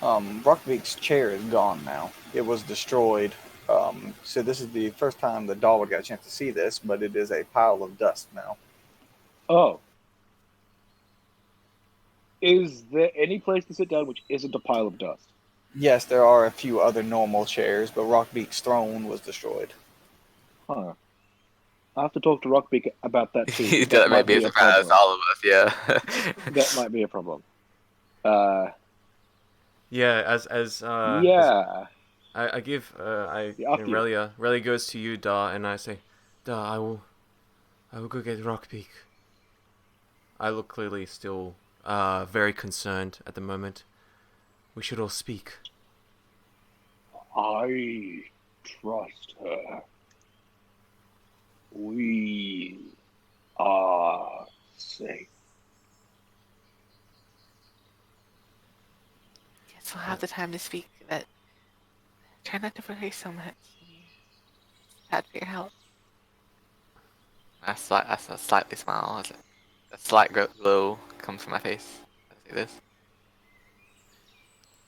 Rockbeak's chair is gone now. It was destroyed. So this is the first time that Dahlwood got a chance to see this, but it is a pile of dust now. Oh. Is there any place to sit down which isn't a pile of dust? Yes, there are a few other normal chairs, but Rockbeak's throne was destroyed. Huh. I'll have to talk to Rockbeak about that too. That might be a surprise to all of us, yeah. That might be a problem. Yeah, as Yeah. I give After you. Relia goes to you, Da, and I say, Da, I will go get Rockbeak. I look clearly still very concerned at the moment. We should all speak. I trust her. We are safe. Yes, we'll have the time to speak, but try not to worry so much. Glad for your help. I slightly smile as a slight glow comes from my face. I say this.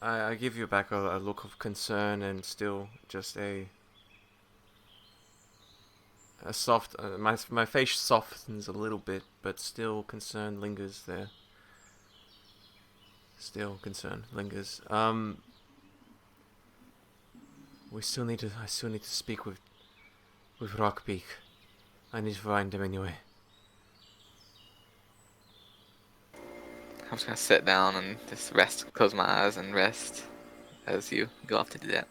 I give you back a look of concern and still just a soft. My face softens a little bit, but still concern lingers there. Still concern lingers. I still need to speak with Rockbeak. I need to find him anyway. I'm just gonna sit down and just rest, close my eyes and rest as you go off to do that.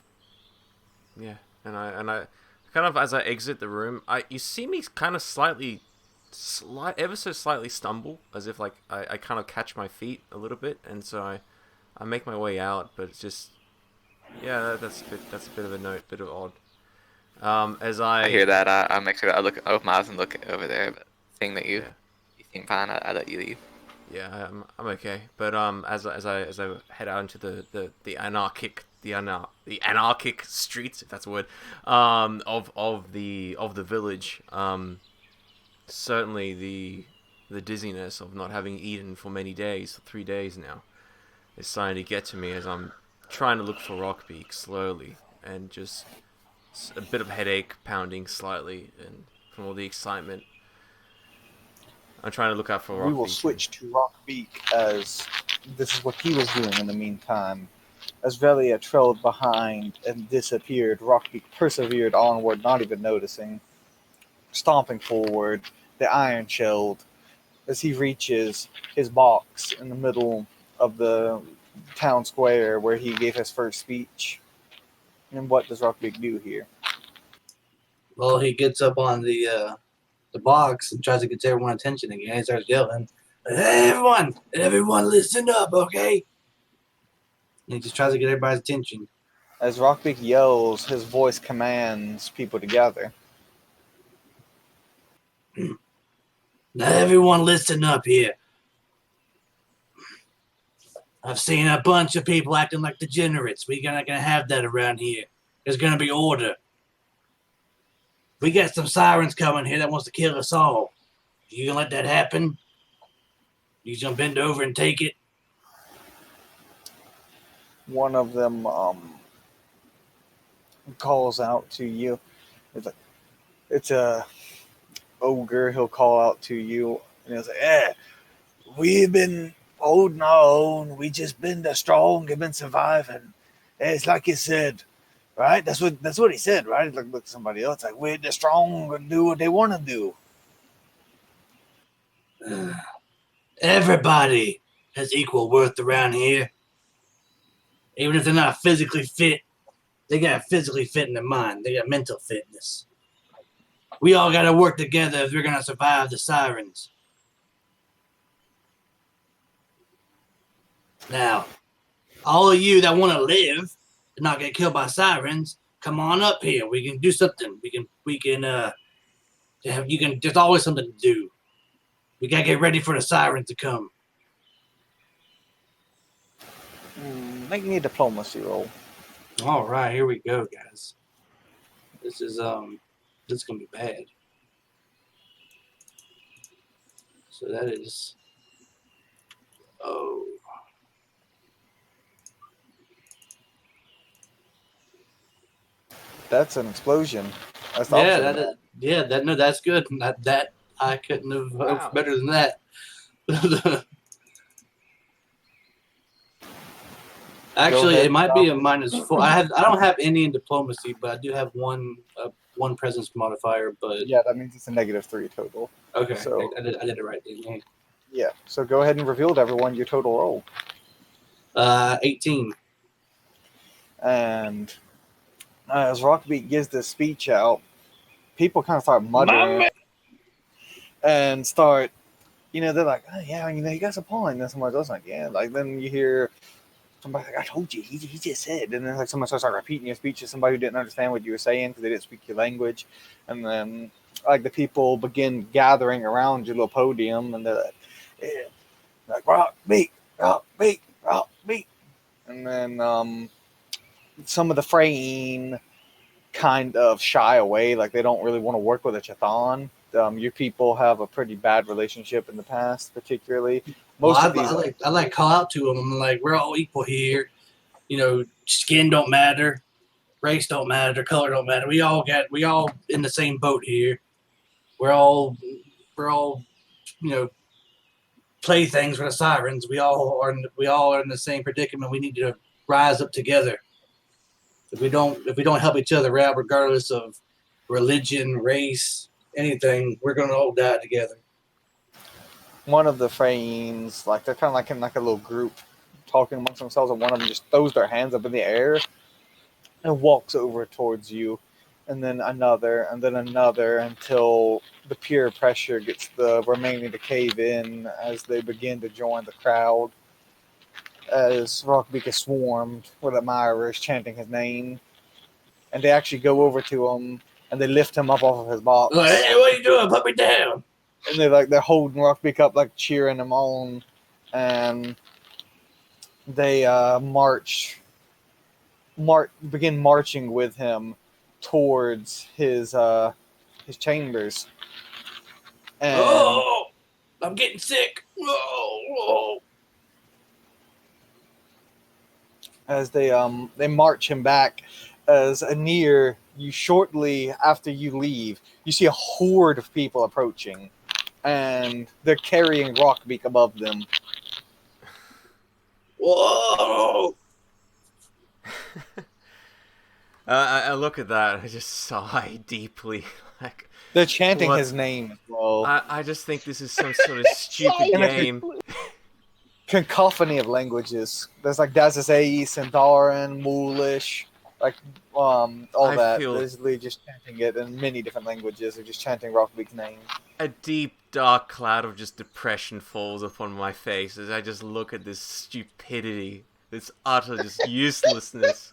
Yeah, and I kind of as I exit the room, you see me kind of ever so slightly stumble, as if like I kind of catch my feet a little bit, and so I make my way out, but it's just that's a bit of a note, bit of odd. As I hear that, I make sure that I open my eyes and look over there, but seeing that you seem fine, I let you leave. Yeah, I'm okay. But as I head out into the anarchic the anarchic streets, if that's a word, of the village. Certainly the dizziness of not having eaten for many days, for 3 days now, is starting to get to me as I'm trying to look for Rockbeak slowly, and just a bit of headache pounding slightly, and from all the excitement, I'm trying to look out for Rockbeak. We will switch to Rockbeak as this is what he was doing in the meantime. As Velia trailed behind and disappeared, Rockbeak persevered onward, not even noticing, stomping forward, the iron shelled, as he reaches his box in the middle of the town square where he gave his first speech. And what does Rockbeak do here? Well, he gets up on the box and tries to get everyone's attention again. He starts yelling, "Hey, everyone listen up, okay?" And he just tries to get everybody's attention. As Rockbeak yells, his voice commands people to gather. Now, everyone listen up here. I've seen a bunch of people acting like degenerates. We're not going to have that around here. There's going to be order. We got some sirens coming here that wants to kill us all. You going to let that happen? You just going to bend over and take it? One of them calls out to you. It's a ogre. He'll call out to you, and he'll say, we've been holding our own. We just been strong and been surviving. It's like you said, right? That's what he said, right? Look at somebody else. Like, we're the strong and do what they want to do. Everybody has equal worth around here. Even if they're not physically fit, they got physically fit in their mind. They got mental fitness. We all got to work together if we're going to survive the sirens. Now, all of you that want to live and not get killed by sirens, come on up here. We can do something. There's always something to do. We got to get ready for the sirens to come. Make me a diplomacy roll. All right, here we go, guys. This is gonna be bad. So that is, That's an explosion. That's the yeah, opposite. that's good. That I couldn't have hoped better than that. Actually, it might be a -4. I don't have any in diplomacy, but I do have one presence modifier. But Yeah, that means it's a -3 total. okay, So- I did it right, didn't I? Yeah, so go ahead and reveal to everyone your total roll. 18. And as Rockbeak gives this speech out, people kind of start muttering and start, they're like, oh, yeah, he got some point. And then somebody else like, yeah. Like, then you hear somebody like, I told you, he just said. And then like someone starts repeating your speech to somebody who didn't understand what you were saying because they didn't speak your language. And then like the people begin gathering around your little podium, and they're like, yeah, like Rockbeak. And then some of the Frayne kind of shy away, like they don't really want to work with a Chthon. Your people have a pretty bad relationship in the past, particularly. I like call out to them. I'm like, we're all equal here. Skin don't matter, race don't matter, color don't matter. We all in the same boat here. We're all playthings for the sirens. We all are in the same predicament. We need to rise up together. If we don't help each other out, regardless of religion, race, anything, we're gonna all die together. One of the Fraynes, like they're kind of like in like a little group talking amongst themselves, and one of them just throws their hands up in the air and walks over towards you, and then another, until the peer pressure gets the remaining to cave in as they begin to join the crowd. As Rockbeak is swarmed with admirers chanting his name, and they actually go over to him and they lift him up off of his box. Like, hey, what are you doing? Put me down. And they're holding Rockbeak up, like cheering him on, and they march begin marching with him towards his chambers. And Oh, I'm getting sick. Oh. as they march him back, as near you shortly after you leave, you see a horde of people approaching, and they're carrying Rockbeak above them. Whoa! I look at that and I just sigh deeply. Like, They're chanting what? his name as well. I just think this is some sort of stupid game. Cacophony of languages. There's like Dazazai, Sindarin, Moolish, like all I that. feel- They're literally just chanting it in many different languages. They're just chanting Rockbeak's name. A deep, dark cloud of just depression falls upon my face as I just look at this stupidity, this utter just uselessness.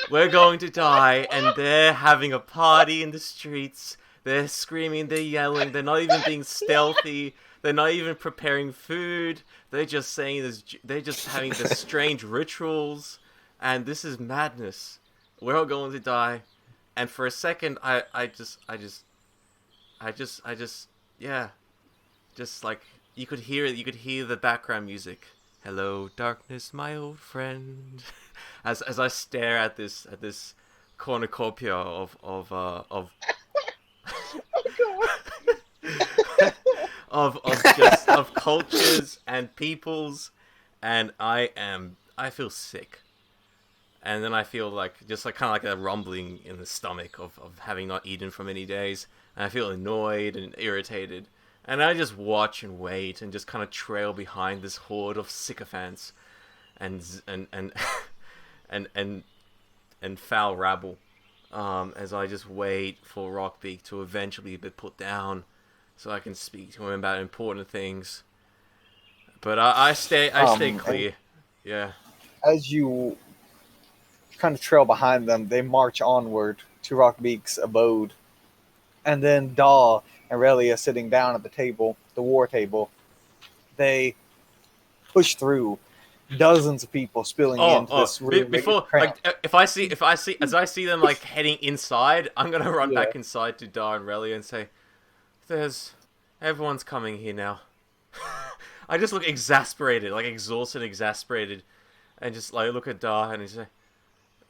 We're going to die, and they're having a party in the streets. They're screaming, they're yelling, they're not even being stealthy. They're not even preparing food. They're just saying this. They're just having this strange rituals, and this is madness. We're all going to die, and for a second, yeah, just like you could hear it. You could hear the background music. Hello, darkness, my old friend. As I stare at this cornucopia of of cultures and peoples, and I feel sick, and then I feel like just like kind of like a rumbling in the stomach of having not eaten for many days, and I feel annoyed and irritated, and I just watch and wait and just kind of trail behind this horde of sycophants and foul rabble, as I just wait for Rockbeak to eventually be put down, so I can speak to him about important things. But I stay clear. Yeah. As you kind of trail behind them, they march onward to Rockbeak's abode. And then Daw and Relia sitting down at the table, the war table, they push through dozens of people spilling into this room. Before, like, if I see them like heading inside, I'm gonna run back inside to Daw and Relia and say, everyone's coming here now. I just look exasperated, like exhausted, exasperated, and just like look at Daw and say,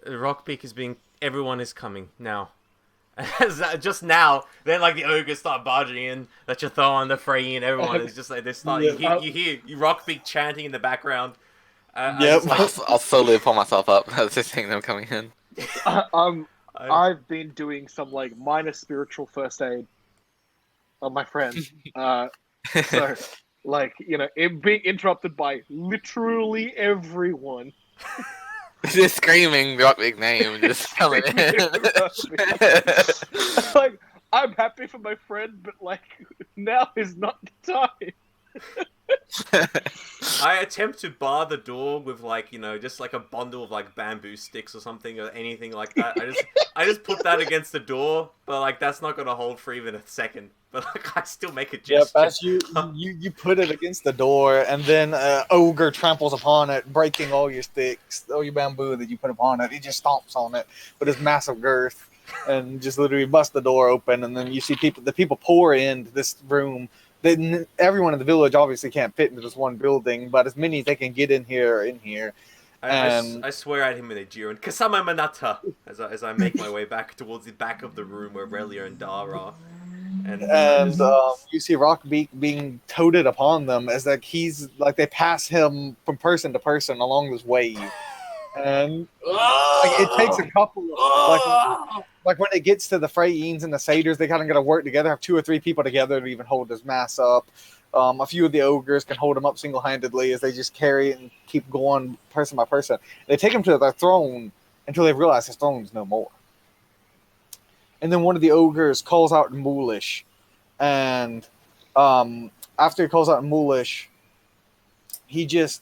Rockbeak everyone is coming now. Just now, then like the ogres start barging in, the Chthon, the Freyin, everyone is just like they start. You hear Rockbeak chanting in the background. I'll slowly pull myself up as I seeing them coming in. I've been doing some like minor spiritual first aid on my friend. So like, being interrupted by literally everyone. Just screaming Rockbeak's name and just coming in. Like, I'm happy for my friend, but like now is not the time. I attempt to bar the door with like, just like a bundle of like bamboo sticks or something or anything like that. I just put that against the door, but like that's not gonna hold for even a second. But like I still make a gesture. Yep, as you put it against the door, and then ogre tramples upon it, breaking all your sticks, all your bamboo that you put upon it. He just stomps on it with his massive girth, and just literally busts the door open. And then you see the people pour into this room. Everyone in the village obviously can't fit into this one building, but as many as they can get in here are in here. I swear at him in Aegean, Kasama Manata, as I make my way back towards the back of the room where Relia and Daw are. And you see Rockbeak being toted upon them as like they pass him from person to person along this wave. And like, it takes a couple of like when it gets to the Freyines and the Satyrs, they kind of got to work together, have 2 or 3 people together to even hold this mass up. A few of the ogres can hold him up single-handedly as they just carry it and keep going person by person. They take him to their throne until they realize his throne's no more. And then one of the ogres calls out in Moolish, and after he calls out in Moolish, he just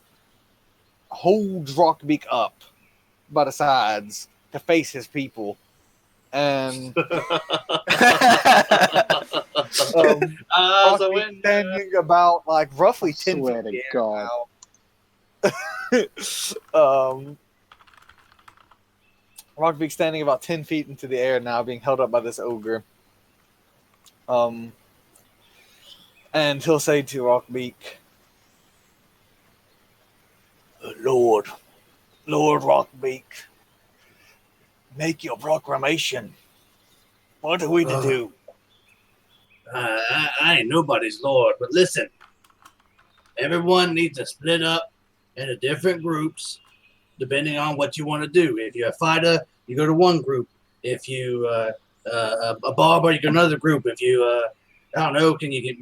holds Rockbeak up by the sides to face his people. And Rockbeak standing about like roughly 10 Swear feet to God. now. Rockbeak standing about 10 feet into the air now, being held up by this ogre. And he'll say to Rockbeak, Lord Rockbeak, make your proclamation. What are we to do? I ain't nobody's lord, but listen. Everyone needs to split up into different groups, depending on what you want to do. If you're a fighter, you go to one group. If you a barber, you go to another group. If you I don't know, can you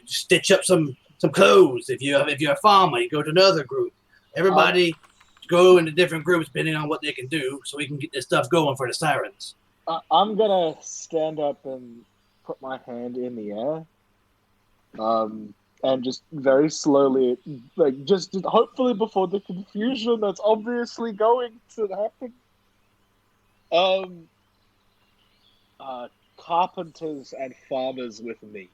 stitch up some clothes? If you're a farmer, you go to another group. Everybody go into different groups depending on what they can do, so we can get this stuff going for the sirens. I'm gonna stand up and put my hand in the air, and just very slowly, like just hopefully before the confusion that's obviously going to happen. Carpenters and farmers with me.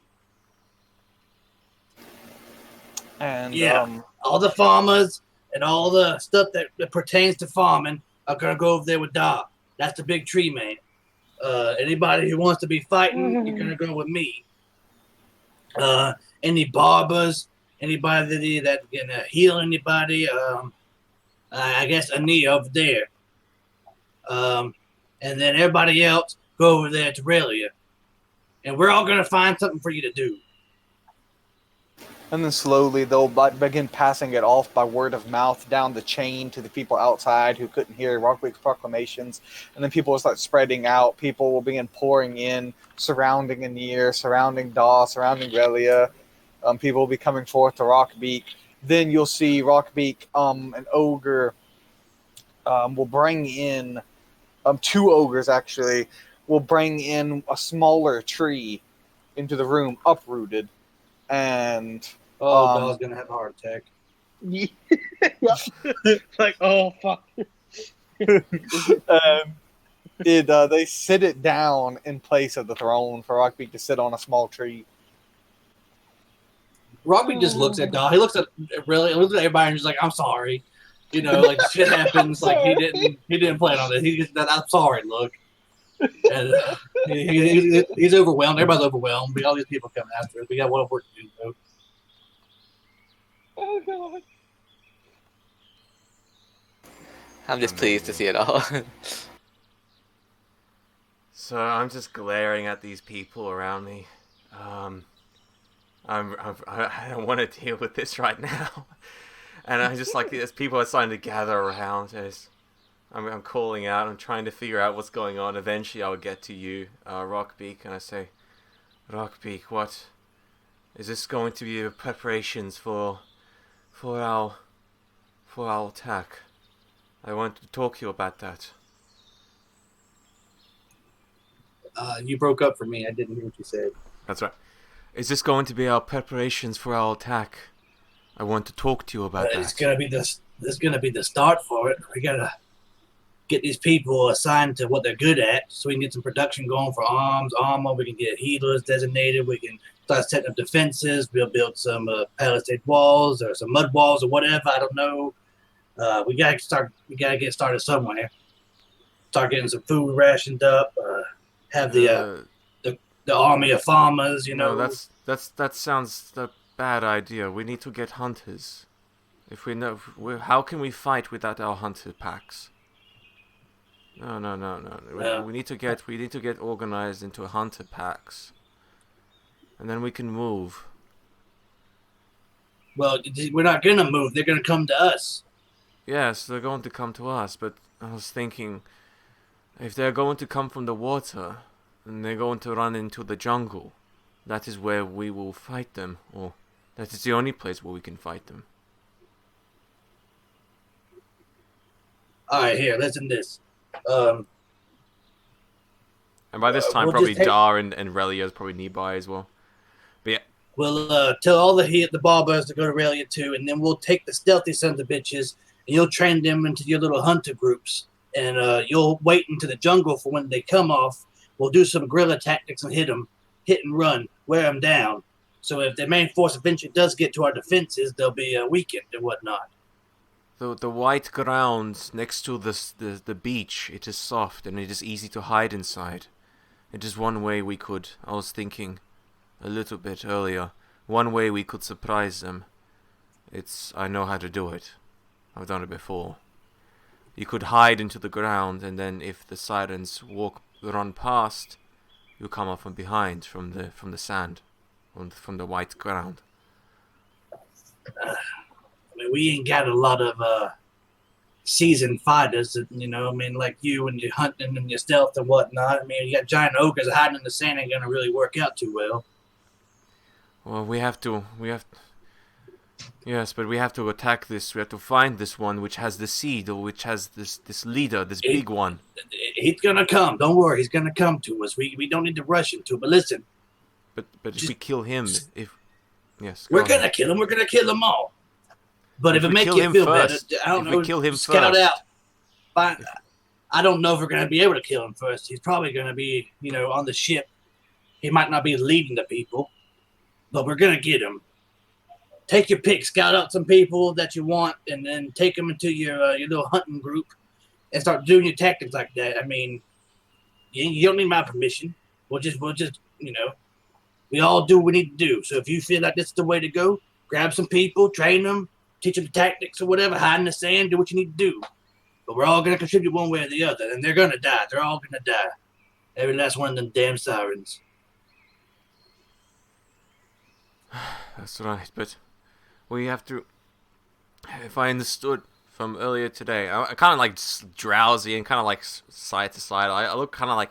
And Yeah. All the farmers and all the stuff that pertains to farming are gonna go over there with Da. That's the big tree man. Anybody who wants to be fighting, you're gonna go with me. Any barbers, anybody that can heal anybody. I guess Ania over there. And then everybody else go over there to Relia. And we're all gonna find something for you to do. And then slowly they'll begin passing it off by word of mouth down the chain to the people outside who couldn't hear Rockbeak's proclamations. And then people will start spreading out. People will begin pouring in, surrounding Anir, surrounding Daw, surrounding Relia. People will be coming forth to Rockbeak. Then you'll see Rockbeak, an ogre, will bring in, two ogres actually, will bring in a smaller tree into the room, uprooted. And Daw's gonna have a heart attack. Like, oh fuck. They sit it down in place of the throne for Rockbeak to sit on a small tree. Robbie just looks at Daw. He looks at everybody and just like, I'm sorry. You know, like shit happens. Like he didn't plan on it. He just that I'm sorry look. And he's overwhelmed. Everybody's overwhelmed. We got all these people coming after us. We got one work to do though. Oh god. I'm just pleased to see it all. So I'm just glaring at these people around me. I don't want to deal with this right now. And I just like as people are starting to gather around, I'm calling out. I'm trying to figure out what's going on. Eventually, I'll get to you, Rockbeak, and I say, Rockbeak, what is this going to be? Preparations for our attack. I want to talk to you about that. You broke up for me. I didn't hear what you said. That's right. Is this going to be our preparations for our attack? I want to talk to you about that. It's gonna be the start for it. We gotta get these people assigned to what they're good at, so we can get some production going for armor. We can get healers designated. We can start setting up defenses. We'll build some palisade walls or some mud walls or whatever. I don't know. We gotta get started somewhere. Start getting some food rationed up. Have the army of farmers. You know, that sounds a bad idea. We need to get hunters. How can we fight without our hunter packs? No. We need to get organized into hunter packs, and then we can move. Well, we're not gonna move. They're gonna come to us. Yes, they're going to come to us. But I was thinking, if they're going to come from the water, and they're going to run into the jungle, that is where we will fight them, or that is the only place where we can fight them. All right, here, listen to this. And by this time, we'll probably Dar and Relia is probably nearby as well. But yeah. We'll tell all the barbers to go to Relia too, and then we'll take the stealthy sons of bitches, and you'll train them into your little hunter groups, and you'll wait into the jungle for when they come off. We'll do some guerrilla tactics and hit and run, wear them down. So if the main force eventually does get to our defenses, they'll be weakened and whatnot. The white ground next to the beach, it is soft and it is easy to hide inside. It is one way we could, I was thinking a little bit earlier, one way we could surprise them. I know how to do it. I've done it before. You could hide into the ground, and then if the sirens run past, you come up from behind, from the sand, from the white ground. I mean, we ain't got a lot of seasoned fighters, like you and your hunting and your stealth and whatnot. I mean, you got giant ogres hiding in the sand ain't gonna really work out too well. Well, yes, but we have to attack this. We have to find this one which has the seed, or which has this leader, this big one. He's gonna come. Don't worry, he's gonna come to us. We don't need to rush into it. But listen. But if we kill him, we're gonna kill him. We're gonna kill them all. But if it makes you feel better, I don't know. We kill him scout first. out. Fine. I don't know if we're gonna be able to kill him first. He's probably gonna be, on the ship. He might not be leading the people, but we're gonna get him. Take your pick, scout out some people that you want, and then take them into your little hunting group and start doing your tactics like that. I mean, you don't need my permission. We'll just, we all do what we need to do. So if you feel like this is the way to go, grab some people, train them, teach them the tactics or whatever, hide in the sand, do what you need to do. But we're all going to contribute one way or the other, and they're going to die. They're all going to die. Every last one of them damn sirens. That's right, but we have to. If I understood from earlier today, I'm kind of like drowsy and kind of like side to side. I look kind of like,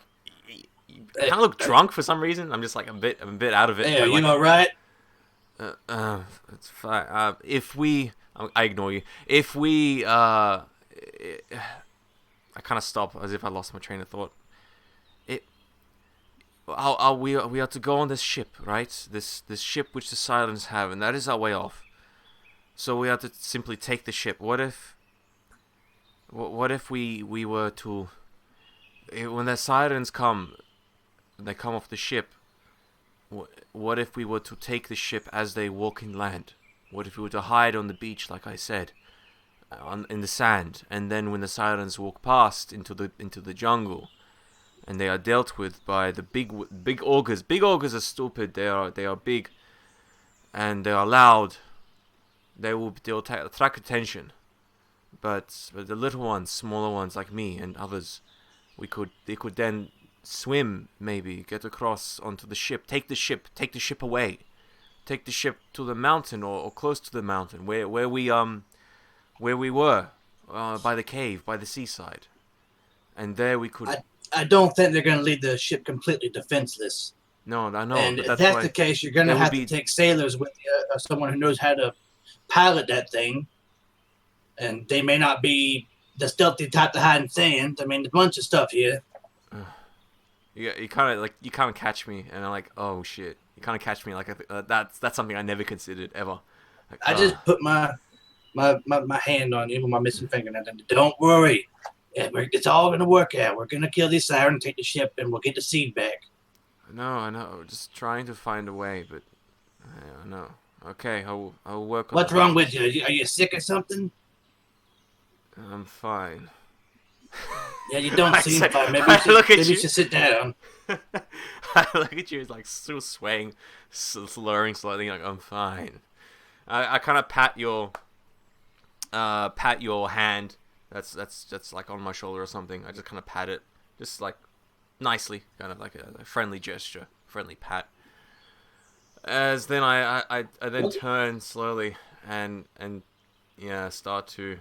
I kind of look drunk for some reason. I'm just like I'm a bit out of it. Hey, are you all right? It's fine. I ignore you. If we, I kind of stop as if I lost my train of thought. We are to go on this ship, right? This ship which the Sirens have, and that is our way off. So we have to simply take the ship. What if we were to, when the Sirens come, they come off the ship. What if we were to take the ship as they walk in land? What if we were to hide on the beach, like I said, in the sand, and then when the Sirens walk past into the jungle, and they are dealt with by the big ogres. Big ogres are stupid. They are big, and they are loud. They'll attract attention, but the little ones, smaller ones like me and others, they could then swim, maybe get across onto the ship, take the ship away, take the ship to the mountain or close to the mountain where we were by the cave, by the seaside, and there we could. I don't think they're going to leave the ship completely defenseless. No, I know. And if that's the case, you're going to have to take sailors with you, someone who knows how to pilot that thing. And they may not be the stealthy type to hide in sand. I mean, there's a bunch of stuff here. You kind of catch me, and I'm like, oh shit. You kind of catch me like that's something I never considered ever. Like, I just put my hand on you with my missing finger, and don't worry. Yeah, it's all going to work out. We're going to kill these sirens, take the ship, and we'll get the seed back. I know. Just trying to find a way, but I know. Okay, I'll work on. What's wrong with you? Are you sick or something? I'm fine. Yeah, you don't seem fine. Maybe you should sit down. I look at you, it's like still swaying, slurring slightly, like I'm fine. I kind of pat your hand. That's like on my shoulder or something. I just kind of pat it, just like nicely, kind of like a friendly gesture, friendly pat. As then I then turn slowly and start to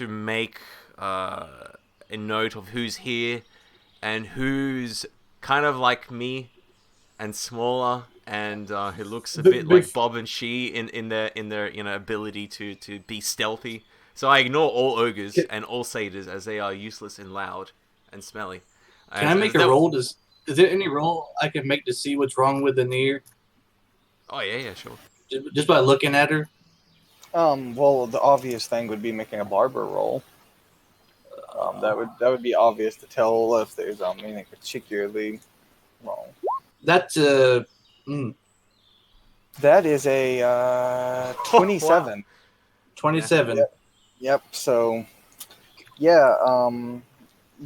make a note of who's here and who's kind of like me and smaller and who looks a bit like Bob and She in their ability to be stealthy. So I ignore all ogres and all satyrs as they are useless and loud and smelly. Can I make a roll? Is there any roll I can make to see what's wrong with the Near? Oh yeah, sure. Just by looking at her? Well, the obvious thing would be making a barber roll. That would be obvious to tell if there's anything particularly wrong. That's That is a 27. Wow. 27. Yep. So, yeah.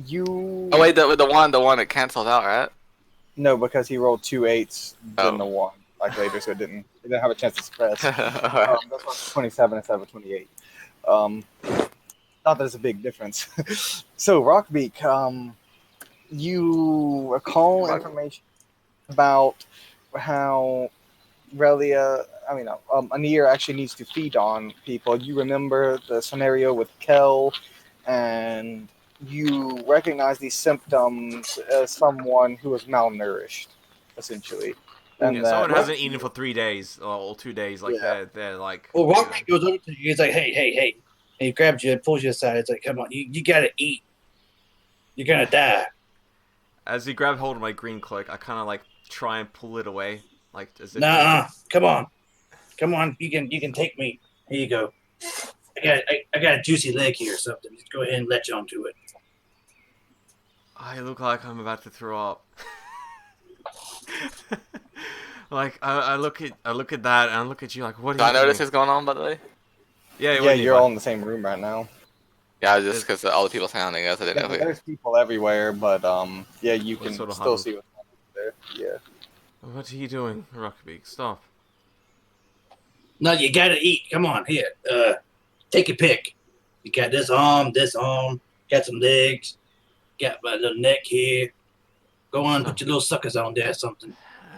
You. Oh wait, the one that canceled out, right? No, because he rolled 2 8s, then Oh. the one like later, so it didn't have a chance to suppress. Alright. That's why it's 27 instead of 28. Um, not that it's a big difference. So, Rockbeak, you recall information about how Relia, Anir actually needs to feed on people. You remember the scenario with Kel, and you recognize these symptoms as someone who is malnourished, essentially. And Yeah, that, someone hasn't eaten for 3 days or 2 days. Like Yeah. they're like. Well, Rockman goes over to you. He's like, hey. And he grabs you and pulls you aside. It's like, come on, you got to eat. You're going to die. As he grabbed hold of my green cloak, I kind of like try and pull it away, like as if. Nah, come on. Come on, you can take me. Here you go. I got a juicy leg here or something. Just go ahead and latch onto it. I look like I'm about to throw up. Like I look at that and I look at you like, what Do are I you know this doing? is going on, by the way? yeah, you're all in the same room right now. Yeah, just because all the people surrounding us, I didn't know who. There's people everywhere, but yeah, you We're can sort of still huddled. see what's going on there. Yeah. What are you doing, Rockbeak? Stop. No, you gotta eat. Come on, here. Take your pick. You got this arm, got some legs, got my little neck here. Go on, put your little suckers on there or something.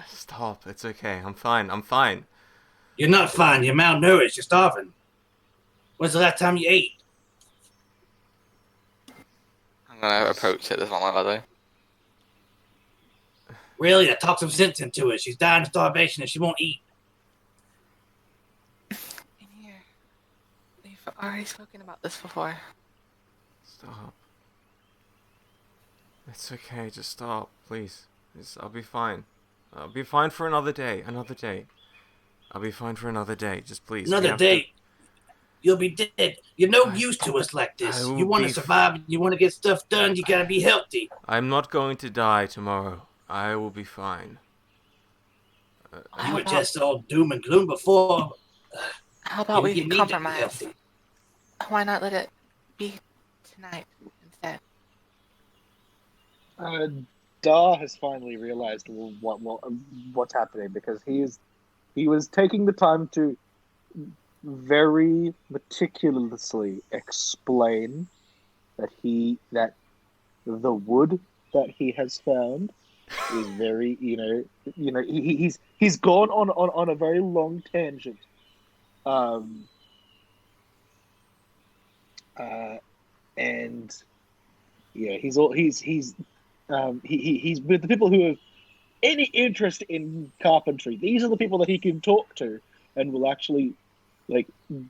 Stop. It's okay. I'm fine. You're not fine. You're malnourished. You're starving. When's the last time you ate? I'm gonna approach it this one, by the way. Really? I talked some sense into it. She's dying of starvation and she won't eat. In here. We've already spoken about this before. Stop. It's okay. Just stop, please. I'll be fine. I'll be fine for another day. I'll be fine for another day. Just please. Another day. You'll be dead. You're no use to us like this. You want to survive. You want to get stuff done. You gotta be healthy. I'm not going to die tomorrow. I will be fine. You were just all doom and gloom before. How about we need to be compromise? healthy. Why not let it be tonight instead? Dar has finally realized what's happening, because he was taking the time to very meticulously explain that the wood that he has found is very he's gone on a very long tangent, and yeah, he's with the people who have any interest in carpentry. These are the people that he can talk to and will actually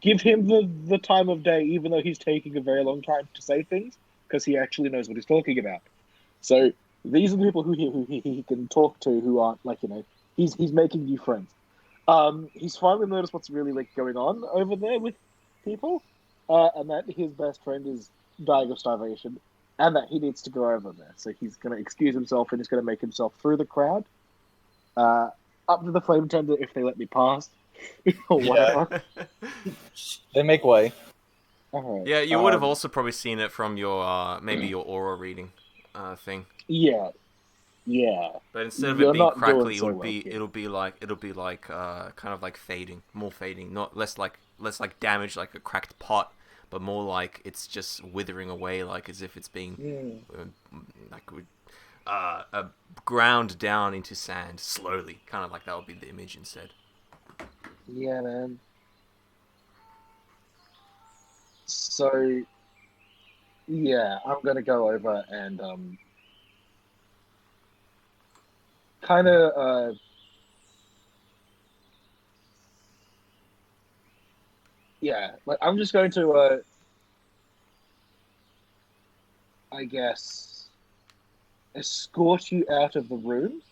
give him the time of day, even though he's taking a very long time to say things, because he actually knows what he's talking about. So these are the people who he can talk to, who aren't he's making new friends. He's finally noticed what's really going on over there with people, and that his best friend is dying of starvation, and that he needs to go over there. So he's going to excuse himself and he's going to make himself through the crowd, up to the flame tender if they let me pass. Or whatever. They make way. All right. Yeah, you would have also probably seen it from your maybe your aura reading thing. Yeah. But instead of You're it being not doing crackly, so it'll be like kind of like fading, more fading, not less like damage like a cracked pot, but more like it's just withering away, like as if it's being ground down into sand slowly, kind of like that would be the image instead. Yeah, man. So, yeah, I'm gonna go over and kind of I'm just going to I guess escort you out of the room.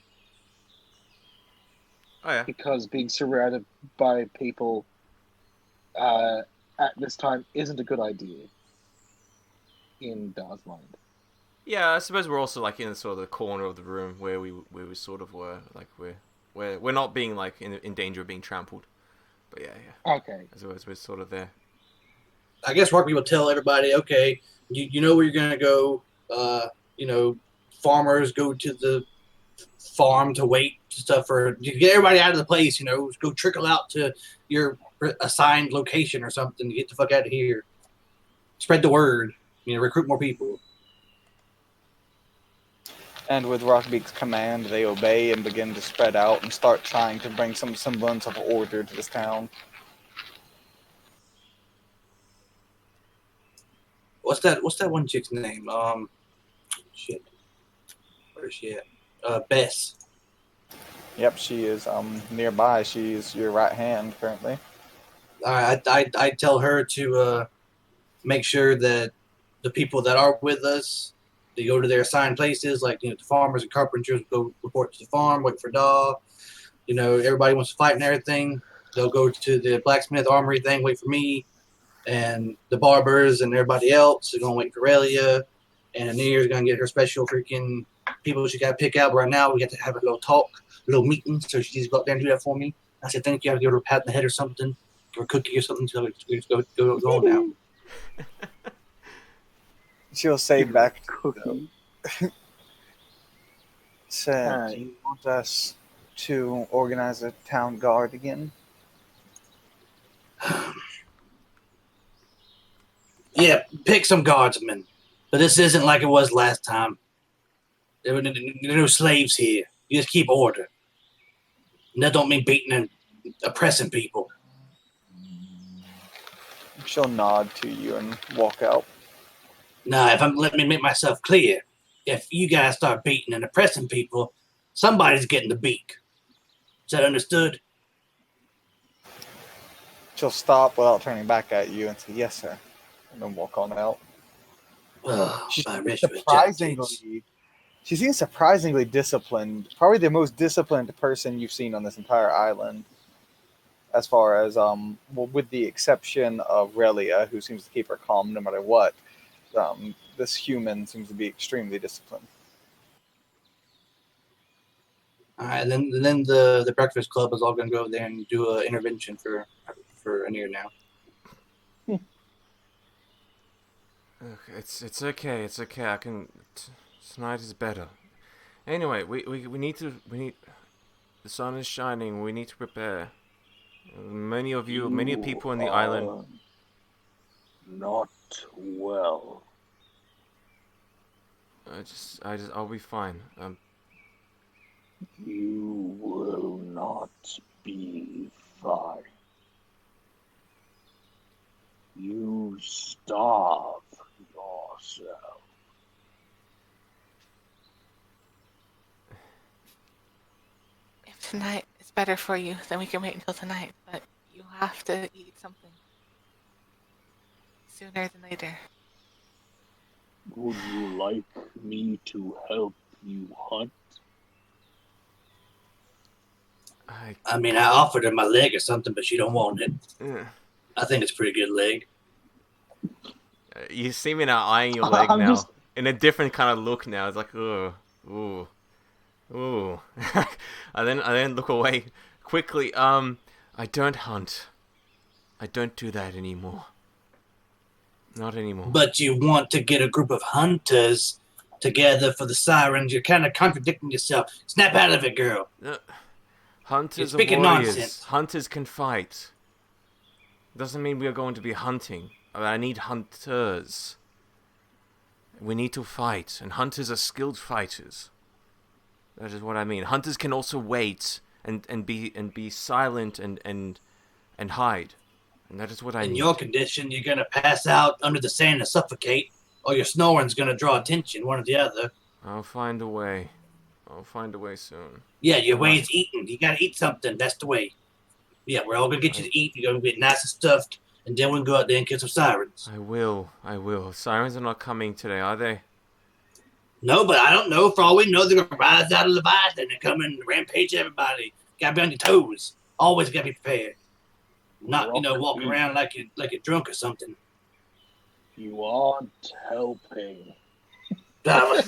Oh yeah. Because being surrounded by people at this time isn't a good idea in Dar's mind. Yeah, I suppose we're also like in sort of the corner of the room where we sort of were, like we're not being like in danger of being trampled. But yeah. Okay. As always, we're sort of there. I guess Rockby will tell everybody, okay, you know where you're gonna go. Farmers go to the farm to wait stuff for you get everybody out of the place. Go trickle out to your assigned location or something to get the fuck out of here. Spread the word. Recruit more people. And with Rockbeak's command, they obey and begin to spread out and start trying to bring some semblance of order to this town. What's that one chick's name? Shit. Where is she at? Bess. Yep, she is nearby. She is your right hand currently. I tell her to make sure that the people that are with us, they go to their assigned places, like the farmers and carpenters go report to the farm, wait for Daw. Everybody wants to fight and everything. They'll go to the blacksmith armory thing, wait for me, and the barbers and everybody else are gonna wait for Relia, and Anir's gonna get her special freaking people she gotta pick out. Right now, we got to have a little talk, a little meeting, so she needs to go out there and do that for me. I said, thank you. I'll give her a pat on the head or something, or a cookie or something. So we just go on now. She'll say back to Cookie. said, "Do you want us to organize a town guard again?" Yeah, pick some guardsmen. But this isn't like it was last time. There were no slaves here. You just keep order. And that don't mean beating and oppressing people. She'll nod to you and walk out. Now, let me make myself clear. If you guys start beating and oppressing people, somebody's getting the beak. Is that understood? She'll stop without turning back at you and say, "Yes, sir," and then walk on out. She seems surprisingly disciplined. Probably the most disciplined person you've seen on this entire island. As far as with the exception of Relia, who seems to keep her calm no matter what. This human seems to be extremely disciplined. All right, then the Breakfast Club is all going to go there and do an intervention for Anir now. Okay, it's okay. It's okay. I can. Tonight is better. Anyway, we need. The sun is shining. We need to prepare. Many people in the island. Not well. I'll be fine. You will not be fine. You starve yourself. If tonight is better for you, then we can wait until tonight. But you have to eat something sooner than later. Would you like me to help you hunt? I mean, I offered her my leg or something, but she don't want it. Yeah. I think it's a pretty good leg. You see me now eyeing your leg I'm now. just- In a different kind of look now. It's like, ooh. and then look away quickly. I don't hunt. I don't do that anymore. Not anymore. But you want to get a group of hunters together for the sirens. You're kind of contradicting yourself. Snap out of it, girl. Hunters You're are speaking warriors. nonsense. Hunters can fight. Doesn't mean we are going to be hunting. I need hunters. We need to fight, and hunters are skilled fighters. That is what I mean. Hunters can also wait and be silent and hide. And that is what I In need. your condition, you're going to pass out under the sand and suffocate, or your snoring's going to draw attention, one or the other. I'll find a way. I'll find a way soon. Yeah, your way is eating. You got to eat something. That's the way. Yeah, we're all going to get you to eat. You're going to get nice and stuffed, and then we can go out there and kill some sirens. I will. Sirens are not coming today, are they? No, but I don't know. For all we know, they're going to rise out of Leviathan and come and rampage everybody. Got to be on your toes. Always got to be prepared. Not, walking around like you're drunk or something. You aren't helping. I'm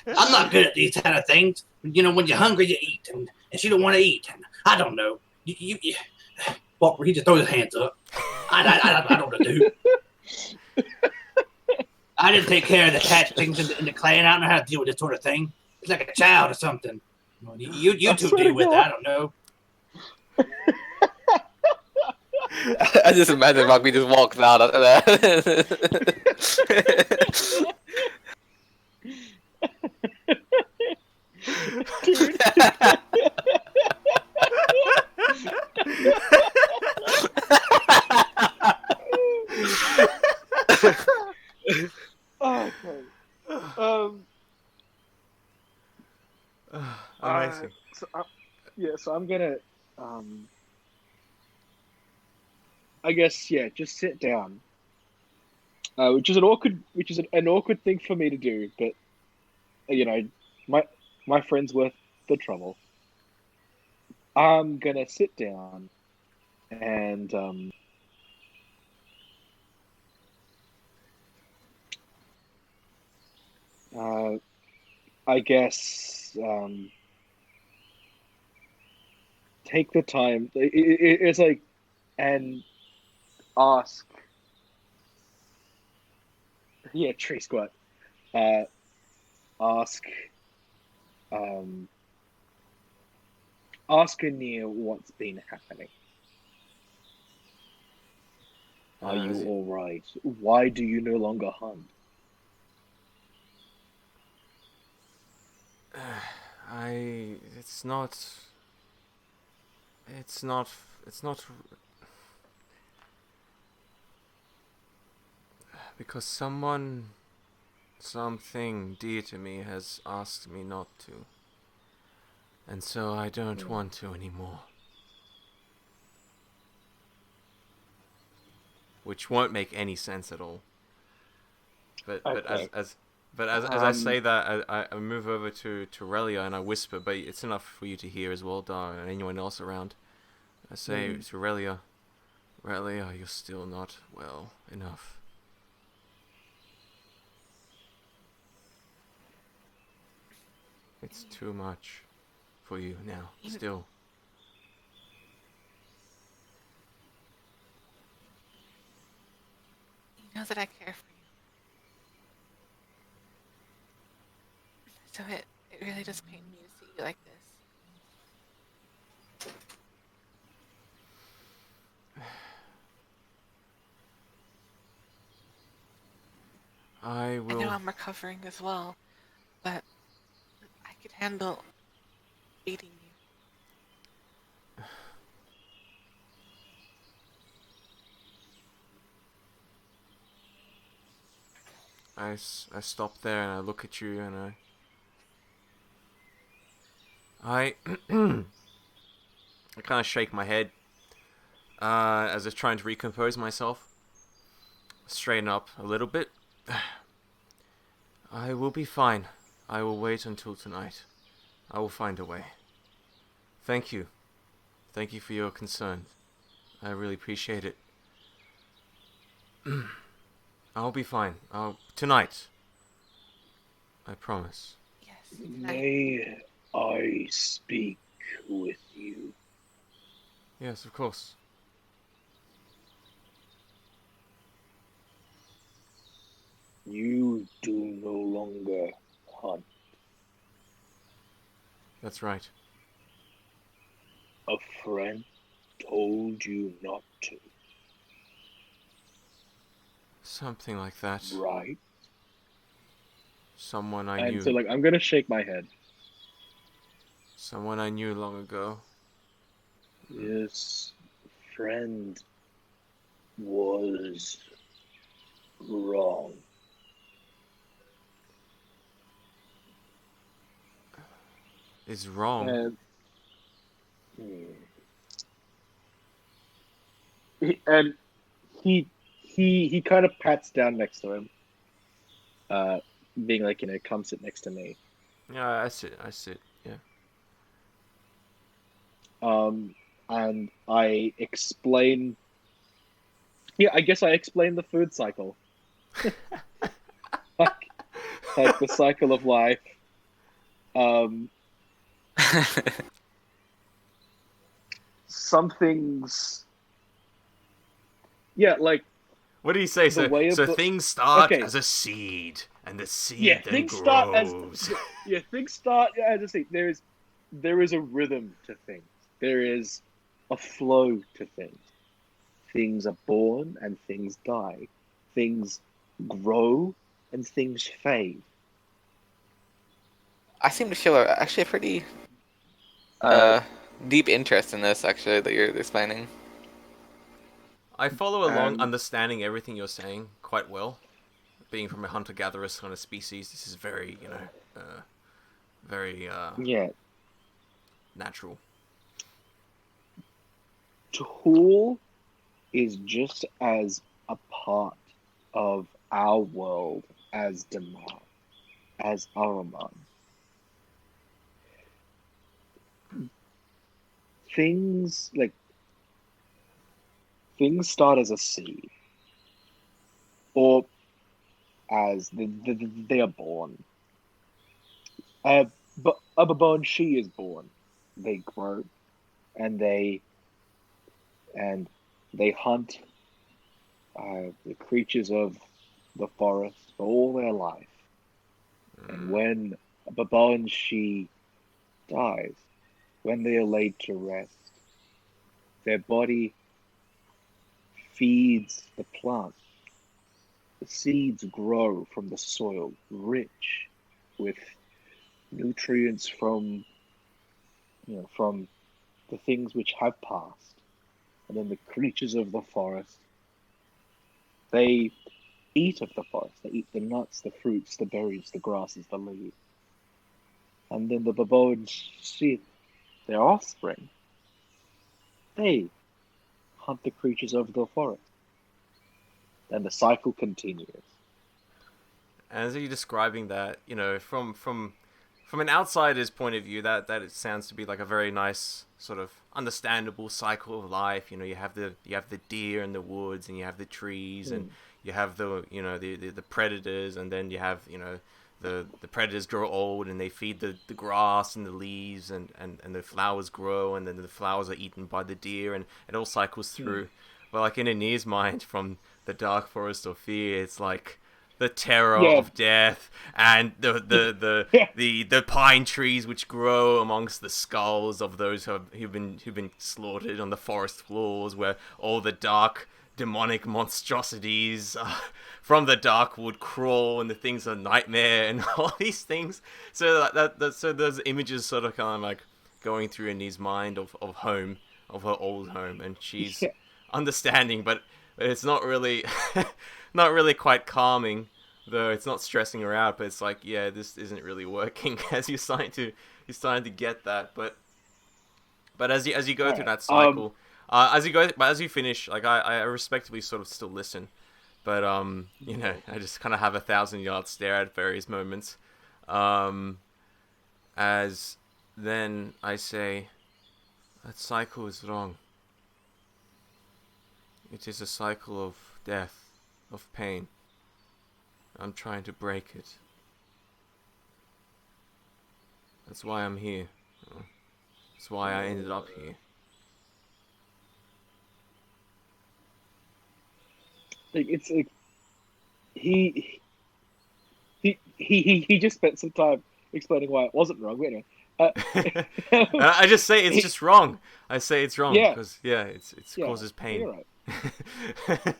not good at these kind of things. When you're hungry, you eat, and she don't want to eat. And I don't know. Walker, he just throws his hands up. I don't know what to do. I didn't take care of the catch things in the clan. I don't know how to deal with this sort of thing. It's like a child or something. You I two swear deal to with it. God. I don't know. I just imagine Rugby just walks out after that. Dude. Okay. Amazing. So I'm gonna, I guess, just sit down. Which is an awkward thing for me to do, but my my friend's worth the trouble. I'm gonna sit down and I guess take the time. It's like and ask. Yeah, tree squat. Ask. Um, Ask Anir what's been happening. Are you all right? Why do you no longer hunt? It's not. It's not. It's not. Because something dear to me has asked me not to. And so I don't want to anymore. Which won't make any sense at all. But Okay. as I say that, I move over to Relia and I whisper, but it's enough for you to hear as well, Dar, and anyone else around. I say to Relia, you're still not well enough. It's too much for you now, still. You know that I care for you. So it really does pain me to see you like this. I will. I know I'm recovering as well, but I could handle beating you. I stop there and I look at you and I kind of shake my head as if trying to recompose myself. Straighten up a little bit. I will be fine. I will wait until tonight. I will find a way. Thank you. Thank you for your concern. I really appreciate it. I'll be fine. Tonight. I promise. Yes, tonight. May I speak with you? Yes, of course. You do no longer hunt. That's right. A friend told you not to, Something like that. right? Someone I And knew. so, like, I'm gonna shake my head. Someone I knew long ago. This friend was wrong. Is wrong. And and he kind of pats down next to him, being like, come sit next to me. Yeah, I sit. Yeah. And I explain. Yeah, I guess I explained the food cycle, like the cycle of life. Some things. Yeah, like What do you say? The way So of the- things start Okay. as a seed, and the seed Yeah, then things grows. start as things start as a seed. There is a rhythm to things. There is a flow to things. Things are born and things die. Things grow and things fade. I seem to feel actually a pretty Uh, deep interest in this, actually, that you're explaining. I follow along, and understanding everything you're saying quite well. Being from a hunter-gatherer kind of species, this is very, very yeah, natural. Tool is just as a part of our world as Damar, as Araman. Things like things start as a seed, or as they are born. But a Babanshi is born. They grow, and and they hunt the creatures of the forest for all their life. And when a Babanshi dies, when they are laid to rest, their body feeds the plant. The seeds grow from the soil, rich with nutrients from from the things which have passed. And then the creatures of the forest, they eat of the forest. They eat the nuts, the fruits, the berries, the grasses, the leaves. And then the baboons see their offspring. They hunt the creatures of the forest. And the cycle continues. As you're describing that, from an outsider's point of view, that it sounds to be like a very nice sort of understandable cycle of life. You have the deer in the woods, and you have the trees, and you have the predators, and then you have the predators grow old and they feed the grass and the leaves, and the flowers grow, and then the flowers are eaten by the deer, and it all cycles through. But like in Anir's mind, from the dark forest of fear, it's like the terror of death, and the pine trees which grow amongst the skulls of those who've been slaughtered on the forest floors, where all the dark demonic monstrosities from the dark wood crawl, and the things are nightmare, and all these things. So so those images sort of kind of like going through Annie's mind of home, of her old home, and she's understanding, but it's not really not really quite calming, though. It's not stressing her out, but it's like, yeah, this isn't really working. As you're starting to get that, but as you go through that cycle, as you finish, like I respectively sort of still listen, but I just kind of have 1,000-yard stare at various moments, as then I say, that cycle is wrong. It is a cycle of death, of pain. I'm trying to break it. That's why I'm here. That's why I ended up here. It's like he just spent some time explaining why it wasn't wrong. But anyway, I just say it's just wrong. I say it's wrong because it causes pain. You're right.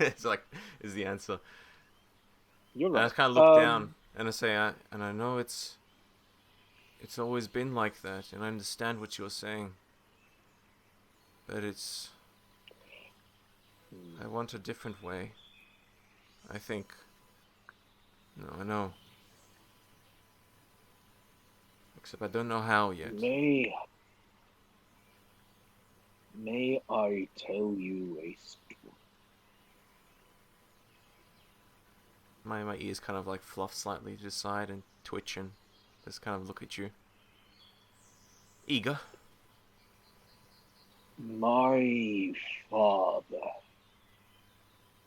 It's like is the answer. You're right. And I kind of look down and I say, and I know it's always been like that, and I understand what you're saying, but I want a different way. I think. No, I know. Except I don't know how yet. May I tell you a story? My ears kind of like fluff slightly to the side and twitch and just kind of look at you. Eager. My father.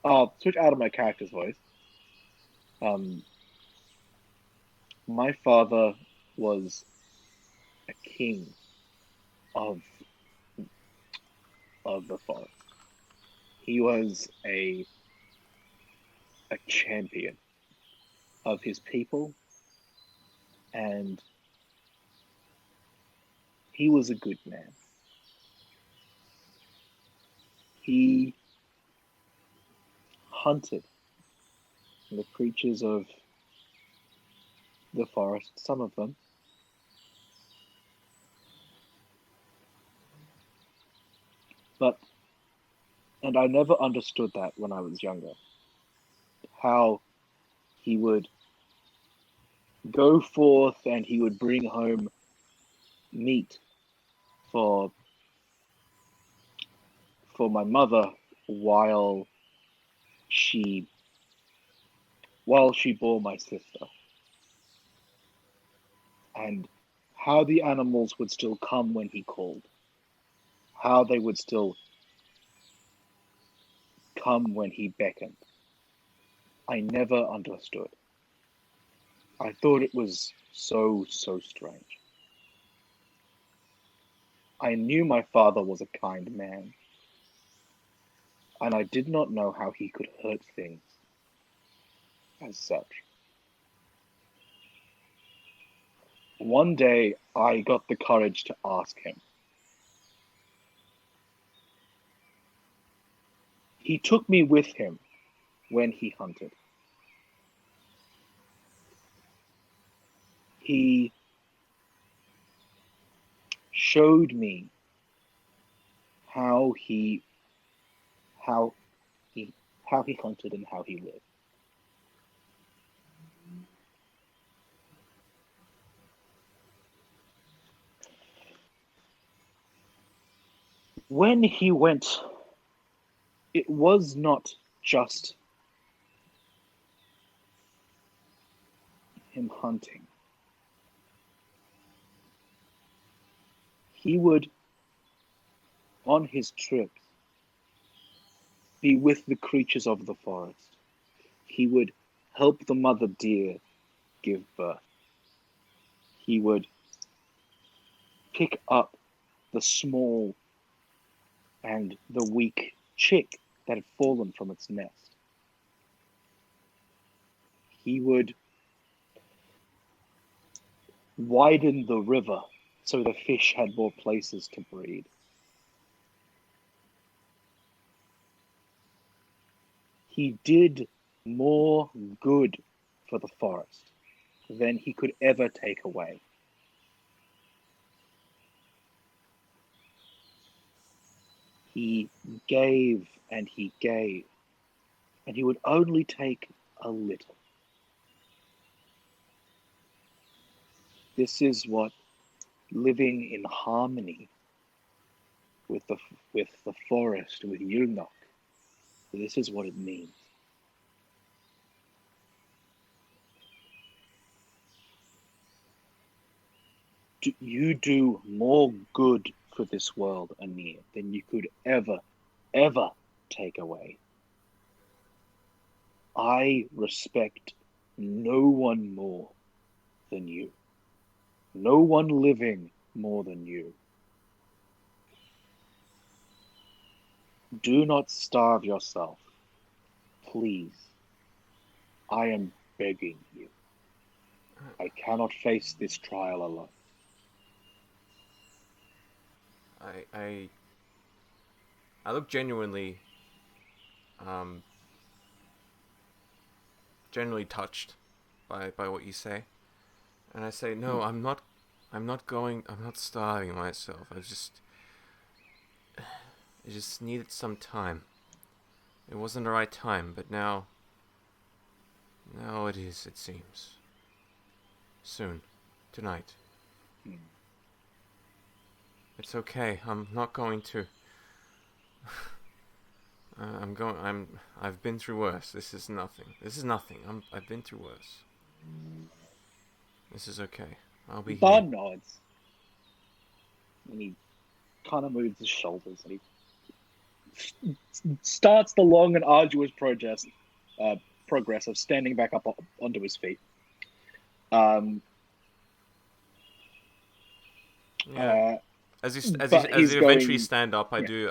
I'll switch out of my character's voice. My father was a king of the forest. He was a a champion of his people, and he was a good man. He hunted the creatures of the forest, some of them. And I never understood that when I was younger. How he would go forth and he would bring home meat for my mother while she bore my sister, and how the animals would still come when he called, how they would still come when he beckoned. I never understood. I thought it was so strange. I knew my father was a kind man, and I did not know how he could hurt things as such. One day, I got the courage to ask him. He took me with him when he hunted. He showed me how he hunted and how he lived. When he went, it was not just him hunting. He would, on his trips, be with the creatures of the forest. He would help the mother deer give birth. He would pick up the small and the weak chick that had fallen from its nest. He would widen the river so the fish had more places to breed. He did more good for the forest than he could ever take away. He gave and he gave, and he would only take a little. This is what living in harmony with the forest, with Yunok, this is what it means. You do more good for this world, Anir, than you could ever take away. I respect no one more than you. No one living more than you. Do not starve yourself. Please. I am begging you. I cannot face this trial alone. I look genuinely touched by what you say, and I say, no, I'm not starving myself. I just needed some time. It wasn't the right time, but now it is, it seems. Soon. Tonight. It's okay. I'm not going to. I've been through worse. This is nothing. I've been through worse. This is okay. I'll be Bard here. nods. And he kind of moves his shoulders and he starts the long and arduous progress of standing back up onto his feet. Yeah. As you eventually stand up, I do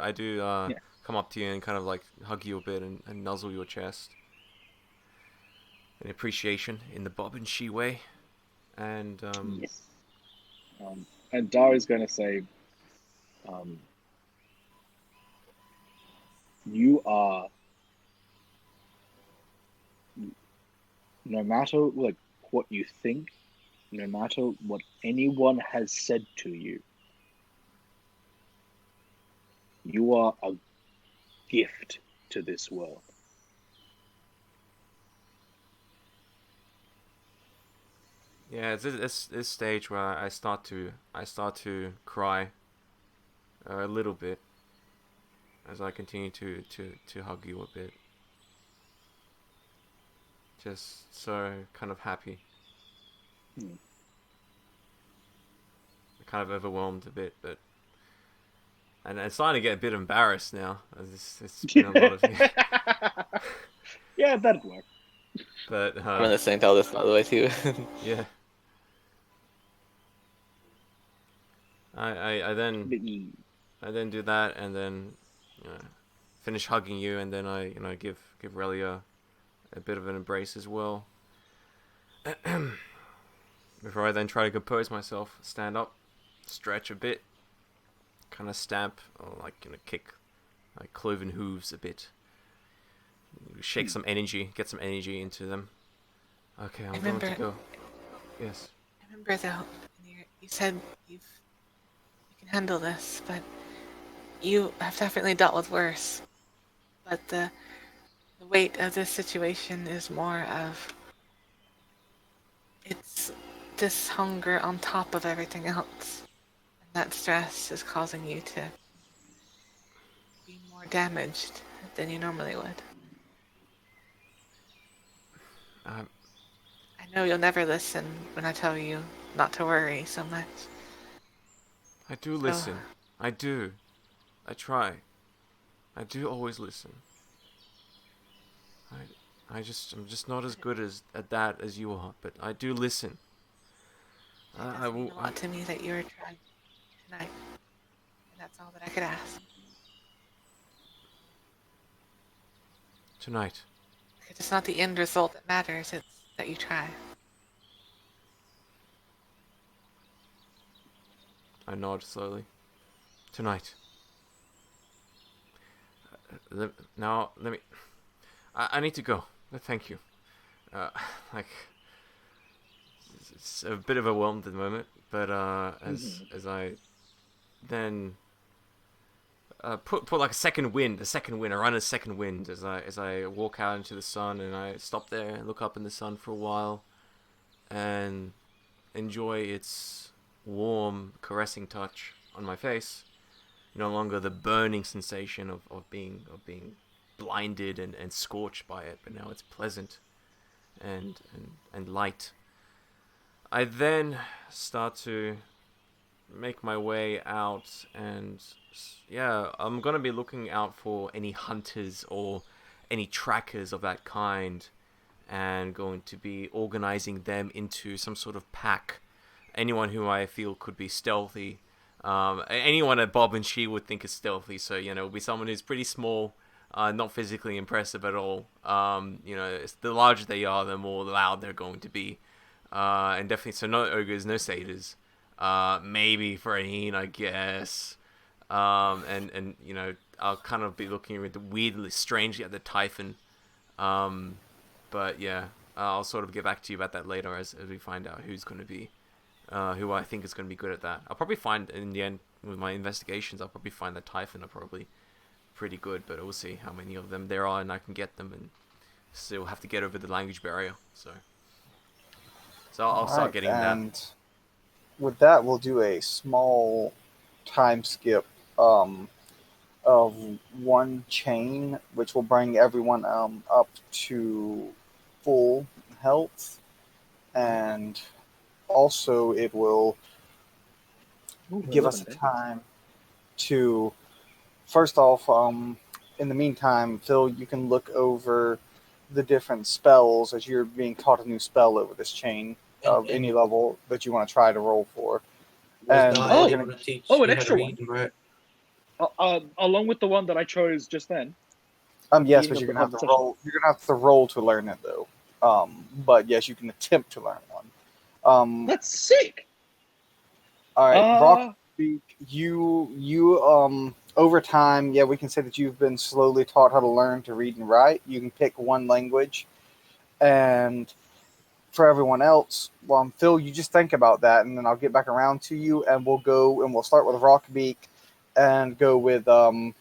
come up to you and kind of like hug you a bit and nuzzle your chest. an appreciation in the Bob and She way. And Yes. And Dari's going to say, you are, no matter like what you think, no matter what anyone has said to you, you are a gift to this world. yeah, it's this stage where I start to cry a little bit as I continue to hug you a bit. Just so kind of happy. Kind of overwhelmed a bit, but and I'm starting to get a bit embarrassed now. It's been a lot of Yeah, that'd work. but I'm listening to all this, by the way, too. yeah. I then do that, and then finish hugging you, and then I give Relia a bit of an embrace as well. Before I then try to compose myself, stand up, stretch a bit, kind of stamp, or kick like cloven hooves a bit, shake some energy, get some energy into them. Okay, I'm going to go. Yes. I remember though, you said you can handle this, but you have definitely dealt with worse. But the weight of this situation is more of, it's this hunger on top of everything else. And that stress is causing you to be more damaged than you normally would. I know you'll never listen when I tell you not to worry so much. I do listen. I do. I try. I do always listen. I'm just not as good at that as you are, but I do listen. It means a lot to me that you were trying tonight, and that's all that I could ask. Tonight. It's not the end result that matters; it's that you try. I nod slowly. Tonight. Now let me. I need to go. Thank you. It's a bit overwhelmed at the moment, but as I then put like a second wind. I run a second wind as I walk out into the sun, and I stop there and look up in the sun for a while, and enjoy its warm, caressing touch on my face. No longer the burning sensation of being blinded and scorched by it, but now it's pleasant and light. I then start to make my way out, and yeah, I'm gonna be looking out for any hunters or any trackers of that kind, and going to be organizing them into some sort of pack. Anyone who I feel could be stealthy, anyone that Bob and She would think is stealthy. So it'll be someone who's pretty small, not physically impressive at all. The larger they are, the more loud they're going to be. And definitely, so no ogres, no satyrs. Maybe Fraheen, I guess. And I'll kind of be looking weirdly, strangely at the Typhon. But yeah, I'll sort of get back to you about that later as we find out who's going to be, who I think is going to be good at that. I'll probably find, in the end, with my investigations, I'll probably find that Typhon are probably pretty good, but we'll see how many of them there are and I can get them, and still have to get over the language barrier. So I'll start getting that. And with that, we'll do a small time skip of one chain, which will bring everyone up to full health, and also it will give us time to, first off, in the meantime, Phil, you can look over the different spells as you're being taught a new spell over this chain of any level that you want to try to roll for. And an extra one. Along with the one that I chose just then. Yes, but you're gonna have to roll. You're gonna have to roll to learn it, though. But yes, you can attempt to learn one. That's sick. All right, Uh, Rockbeak, you over time, yeah, we can say that you've been slowly taught how to learn to read and write. You can pick one language, and for everyone else, Phil, you just think about that, and then I'll get back around to you, and we'll start with Rockbeak, and go with a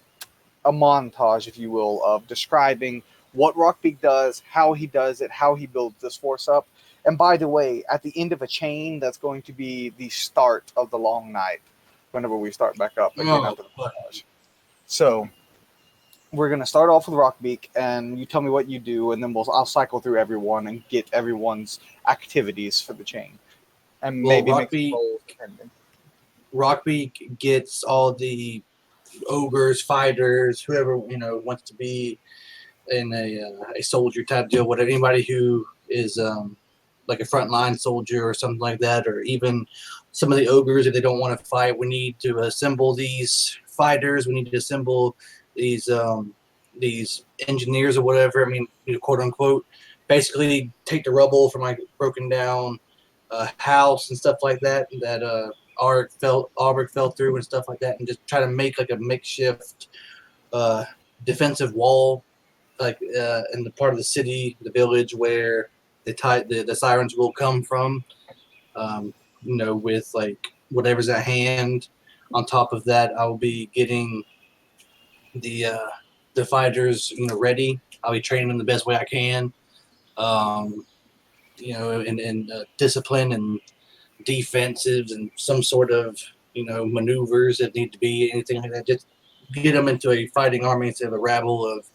montage, if you will, of describing what Rockbeak does, how he does it, how he builds this force up. And by the way, at the end of a chain, that's going to be the start of the long night whenever we start back up again Oh, after the montage. So we're going to start off with Rockbeak, and you tell me what you do, and then I'll cycle through everyone and get everyone's activities for the chain. And Well, maybe make some Rockbeak- rolls depending. Rockbeak gets all the ogres, fighters, whoever wants to be in a soldier type deal. Whatever, anybody who is like a frontline soldier or something like that, or even some of the ogres if they don't want to fight. We need to assemble these fighters. We need to assemble these engineers or whatever. I mean, quote unquote. Basically, take the rubble from like broken down house and stuff like that Aubrek fell through and stuff like that, and just try to make like a makeshift defensive wall, like in the part of the city, the village where the sirens will come from. With like whatever's at hand. On top of that, I will be getting the fighters, ready. I'll be training them the best way I can. In discipline and defensives and some sort of maneuvers that need to be anything like that. Just get them into a fighting army instead of a rabble of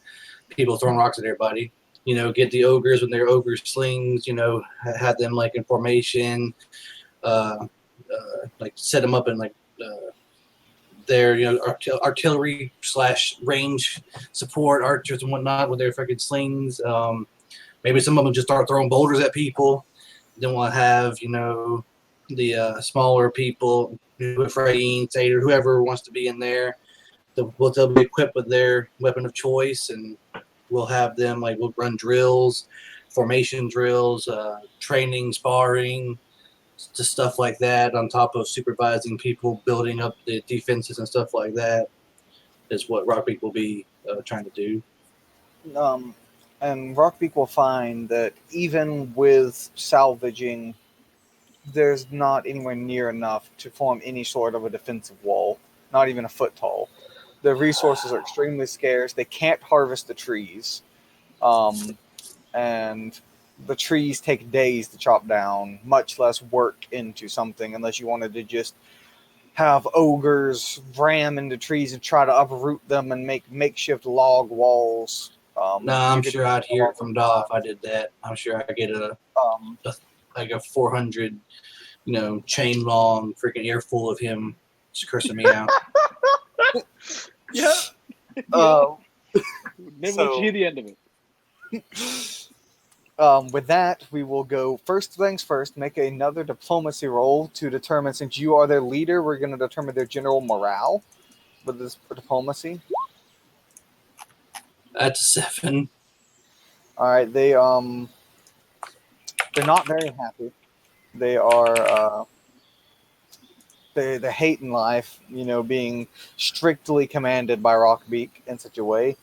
people throwing rocks at everybody. Get the ogres with their ogre slings. Have them like in formation. Like set them up in like their artillery / range support archers and whatnot with their freaking slings. Maybe some of them just start throwing boulders at people. Then we'll have the smaller people, Efrain, Seder, whoever wants to be in there. They'll be equipped with their weapon of choice, and we'll have them we'll run drills, formation drills, training, sparring, just stuff like that. On top of supervising people, building up the defenses and stuff like that, is what Rockbeak will be trying to do. And Rockbeak will find that even with salvaging, there's not anywhere near enough to form any sort of a defensive wall, not even a foot tall. The resources are extremely scarce. They can't harvest the trees. And the trees take days to chop down, much less work into something, unless you wanted to just have ogres ram into trees and try to uproot them and make makeshift log walls. I'm sure I'd hear it from Daw if I did that. I'm sure I'd get a 400, chain long freaking earful of him just cursing me out. Yeah. Never So- let you hear the end of it. With that, we will go first things first, make another diplomacy roll to determine, since you are their leader, we're going to determine their general morale with this diplomacy. That's 7. All right, they're not very happy. They are they hating life, being strictly commanded by Rockbeak in such a way.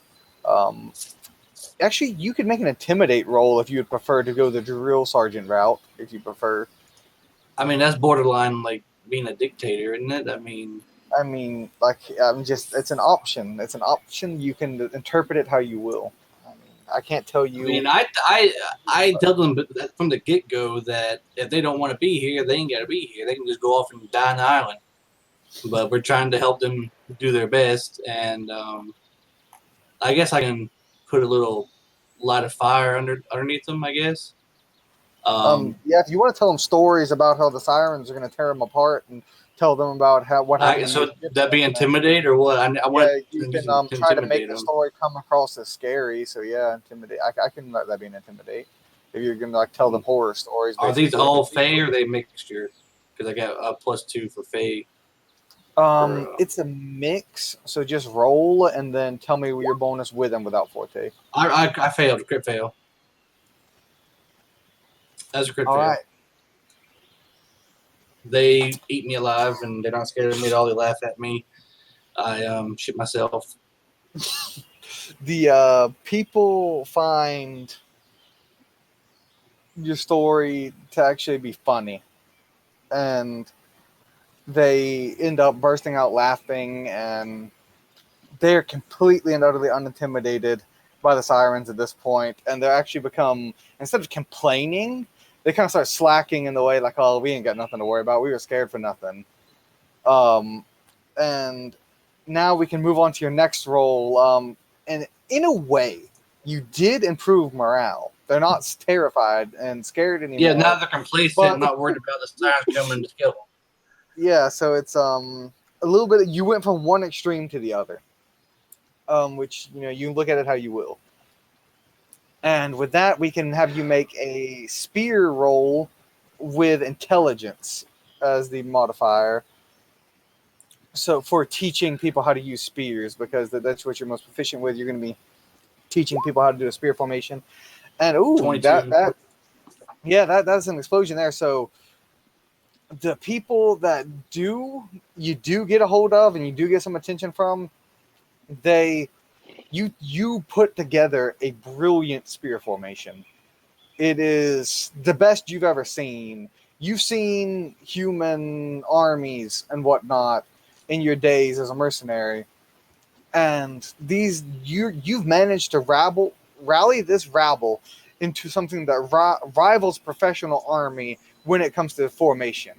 Actually, you could make an intimidate roll if you would prefer to go the drill sergeant route, if you prefer. I mean, that's borderline like being a dictator, isn't it? I mean, it's an option. It's an option. You can interpret it how you will. I can't tell you. I tell them from the get go that if they don't want to be here, they ain't got to be here. They can just go off and die on the island. But we're trying to help them do their best, and I guess I can put a little light of fire underneath them. I guess. If you want to tell them stories about how the sirens are going to tear them apart and tell them about what happened. So that be intimidate or what? I want you can try to make the story come across as scary. So yeah, intimidate. I can let that be an intimidate. If you're going to tell them horror stories. Are these all Fae or are they mixture? Because I got a +2 for Fae. It's a mix. So just roll and then tell me your bonus with and without forte. I failed. Crit fail. That's a crit All fail. right. They eat me alive, and they're not scared of me at all. They laugh at me. I shit myself. The people find your story to actually be funny, and they end up bursting out laughing, and they're completely and utterly unintimidated by the sirens at this point, and they actually become, instead of complaining, they kind of start slacking in the way like, oh, we ain't got nothing to worry about, we were scared for nothing. And now we can move on to your next role. And in a way, you did improve morale. They're not terrified and scared anymore. Yeah, now they're complacent, But- not worried about the sirens coming to kill them. Yeah, so it's a little bit. You went from one extreme to the other, which you look at it how you will. And with that, we can have you make a spear roll with intelligence as the modifier. So for teaching people how to use spears, because that's what you're most proficient with, you're going to be teaching people how to do a spear formation. And ooh, 22. that's an explosion there. So the people that you do get a hold of and you do get some attention from, you put together a brilliant spear formation. It is the best you've ever seen. You've seen human armies and whatnot in your days as a mercenary, and you've managed to rally this rabble into something that rivals professional army when it comes to formation.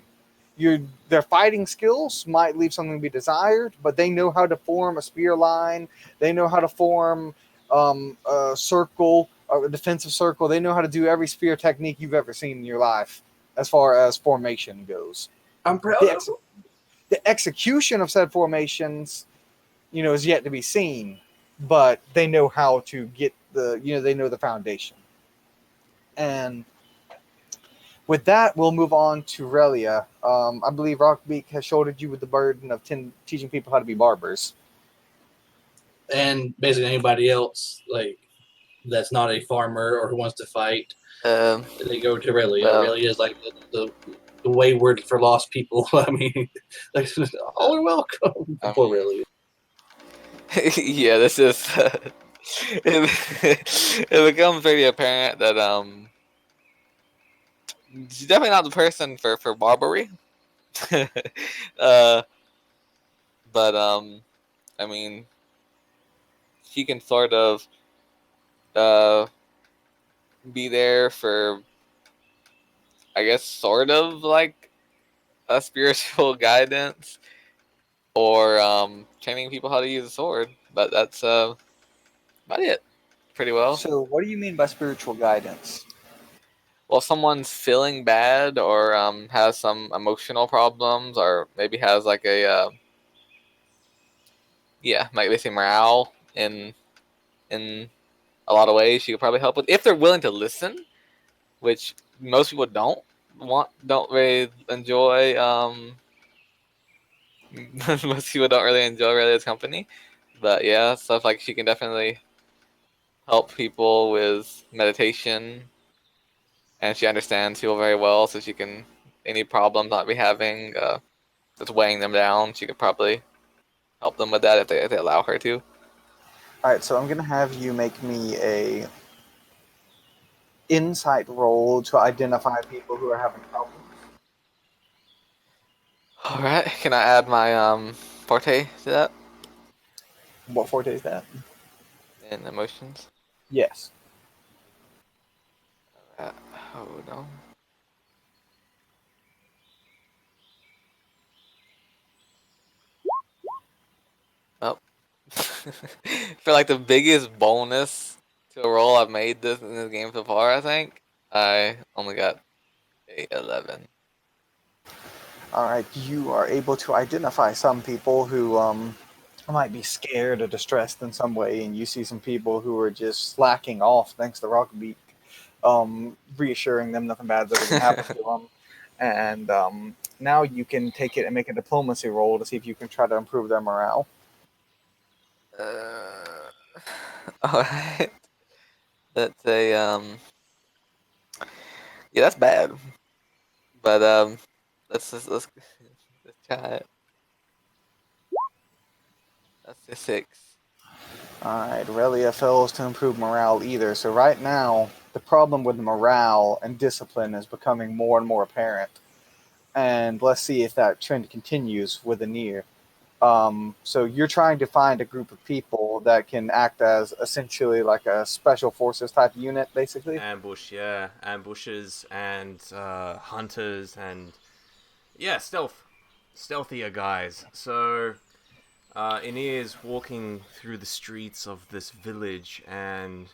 Their fighting skills might leave something to be desired, but they know how to form a spear line. They know how to form a circle, a defensive circle. They know how to do every spear technique you've ever seen in your life as far as formation goes. I'm proud The, of them. the execution of said formations, is yet to be seen, but they know how to get they know the foundation. And with that, we'll move on to Relia. I believe Rockbeak has shouldered you with the burden of teaching people how to be barbers. And basically anybody else like that's not a farmer or who wants to fight, they go to Aurelia. Well. Aurelia is like the wayward for lost people. I mean, like, all are welcome. Poor Aurelia. Yeah, this is. It becomes very apparent that she's definitely not the person for Barbary. But I mean, she can sort of be there for, I guess, sort of like a spiritual guidance or training people how to use a sword. But that's about it, pretty well. So, what do you mean by spiritual guidance? Well, if someone's feeling bad or has some emotional problems or maybe has like a like basically morale in a lot of ways, she could probably help with if they're willing to listen, which most people don't really enjoy. Most people don't really enjoy Relia's company, but yeah, stuff like she can definitely help people with meditation, and she understands people very well, so she can any problems not be having that's weighing them down. She could probably help them with that if they allow her to. All right, so I'm going to have you make me a insight roll to identify people who are having problems. All right, can I add my forte to that What forte is that? in emotions? Yes. Hold on. Oh. For like the biggest bonus to a roll I've made in this game so far, I think I only got a 11. All right, you are able to identify some people who might be scared or distressed in some way, and you see some people who are just slacking off thanks to Rockbeak, reassuring them nothing bad's ever going to happen to them. And now you can take it and make a diplomacy roll to see if you can try to improve their morale. All right. That's a Yeah, that's bad. But let's let's try it. That's a 6. Alright, Relia fails to improve morale either. So right now, the problem with morale and discipline is becoming more and more apparent. And let's see if that trend continues with Anir. So you're trying to find a group of people that can act as essentially like a special forces type unit, basically. Ambush, yeah, ambushes and hunters and yeah, stealthier guys. So Ine is walking through the streets of this village, and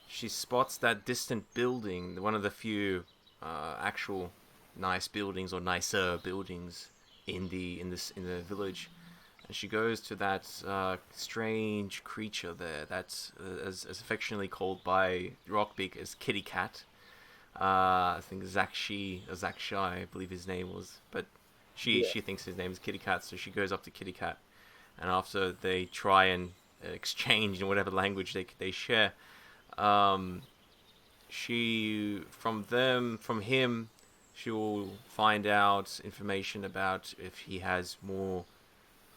she spots that distant building, one of the few actual nice buildings or nicer buildings in the village. And she goes to that strange creature there that's as affectionately called by Rockbeak as Kitty Cat. I think Zakshi, I believe his name was, but Yeah. she thinks his name is Kitty Cat, so she goes up to Kitty Cat, and after they try and exchange in whatever language they share, um, from him, she will find out information about if he has more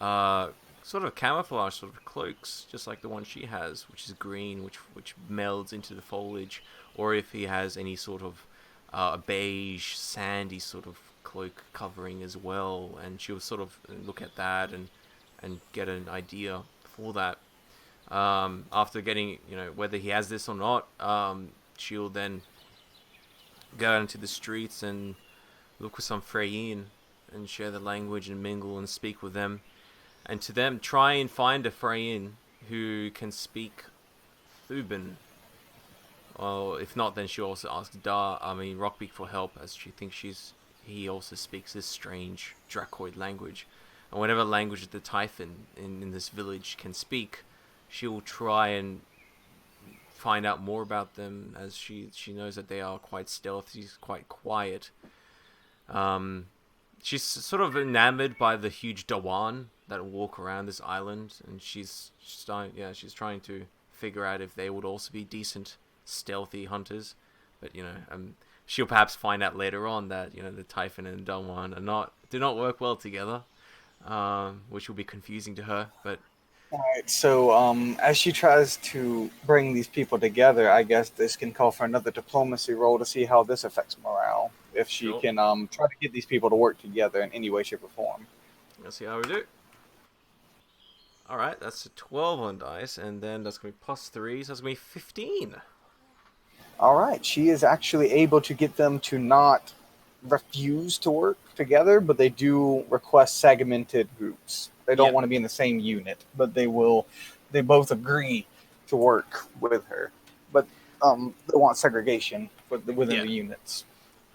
uh, sort of camouflage sort of cloaks, just like the one she has, which is green, which melds into the foliage, or if he has any sort of beige, sandy sort of cloak covering as well, and she'll sort of look at that and get an idea for that. After getting, whether he has this or not, she'll then go out into the streets and look for some Freyin and share the language and mingle and speak with them, and to them try and find a Freyin who can speak Thuban. Or if not, then she also asks Rockbeak for help, as she thinks he also speaks this strange Dracoid language. And whatever language the Typhon in this village can speak, she will try and find out more about them, as she knows that they are quite stealthy, quite quiet. She's sort of enamored by the huge Dawan that walk around this island, and she's trying to figure out if they would also be decent, stealthy hunters. But she'll perhaps find out later on that the Typhon and the Dawan do not work well together, which will be confusing to her. But Alright, so as she tries to bring these people together, I guess this can call for another diplomacy roll to see how this affects morale. If she Sure. can try to get these people to work together in any way, shape, or form. let's see how we do. Alright, that's a 12 on dice, and then that's going to be +3, so that's going to be 15. Alright, she is actually able to get them to not refuse to work together, but they do request segmented groups. They don't Yep. want to be in the same unit, but they both agree to work with her. But they want segregation within Yeah. the units.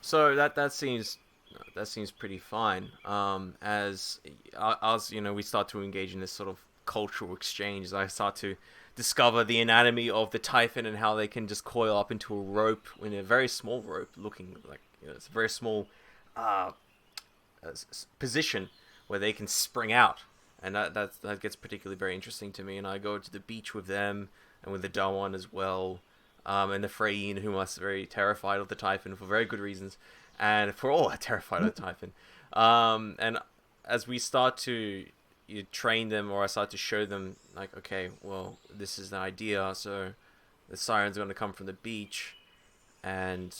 So that seems pretty fine. As we start to engage in this sort of cultural exchange, as I start to discover the anatomy of the Typhon and how they can just coil up into a rope, in a very small rope, looking like it's a very small position where they can spring out, and that gets particularly very interesting to me. And I go to the beach with them and with the Dawan as well. And the Freyin, who are very terrified of the Typhon for very good reasons, and for all are terrified of the Typhon. And as we start to train them, or I start to show them, like, okay, well, this is the idea. So the sirens are going to come from the beach, and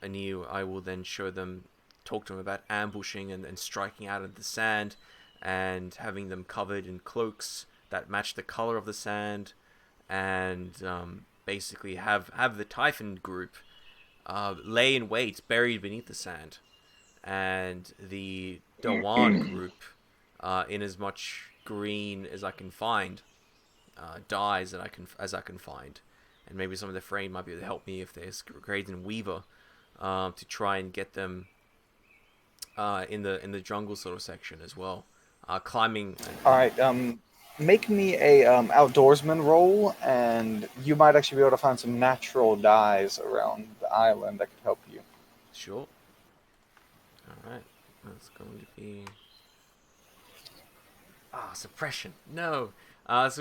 I will then show them, talk to them about ambushing and striking out of the sand, and having them covered in cloaks that match the color of the sand, and basically have the Typhon group lay in wait, buried beneath the sand, and the Dawan group, in as much green as I can find, dyes that I can find, and maybe some of the frame might be able to help me if there's Graydon Weaver, to try and get them in the jungle sort of section as well, climbing. Alright, make me a outdoorsman roll, and you might actually be able to find some natural dyes around the island that could help you. Sure. All right, that's going to be suppression. No, that's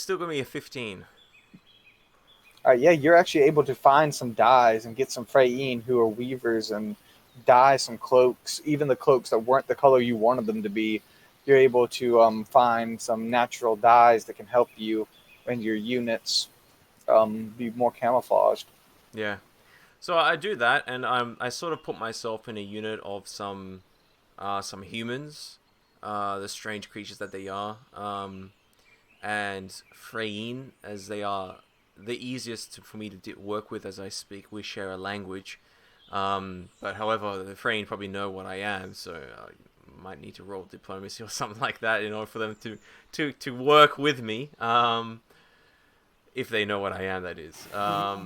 still gonna be a 15. Yeah, you're actually able to find some dyes and get some Freyine who are weavers and dye some cloaks, even the cloaks that weren't the color you wanted them to be. You're able to find some natural dyes that can help you and your units be more camouflaged. Yeah. So I do that, and I sort of put myself in a unit of some humans, the strange creatures that they are, and Freyine, as they are the easiest for me to work with as I speak. We share a language, but however, the Freyine probably know what I am, so I might need to roll diplomacy or something like that in order for them to work with me. If they know what I am, that is. Yeah,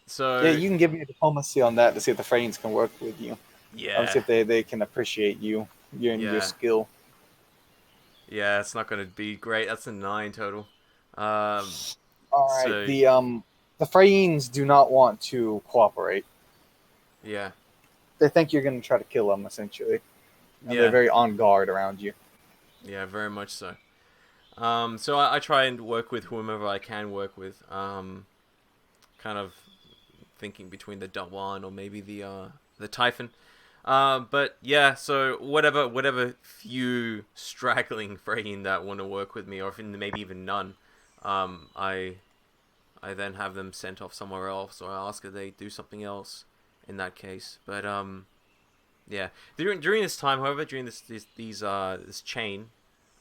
So you can give me a diplomacy on that to see if the Freynes can work with you. See yeah, if they can appreciate you, your yeah. skill. Yeah, it's not going to be great. That's a 9 total. Um, All right. so The Freynes do not want to cooperate. yeah, They think you're going to try to kill them, essentially, and they're yeah, very on guard around you. yeah, very much so. So I try and work with whomever I can work with. Kind of thinking between the Dawan or maybe the Typhon. But yeah, so whatever few straggling Freyne that want to work with me, or if maybe even none, I then have them sent off somewhere else, or I ask if they do something else in that case. But yeah. During this time, however, during this chain,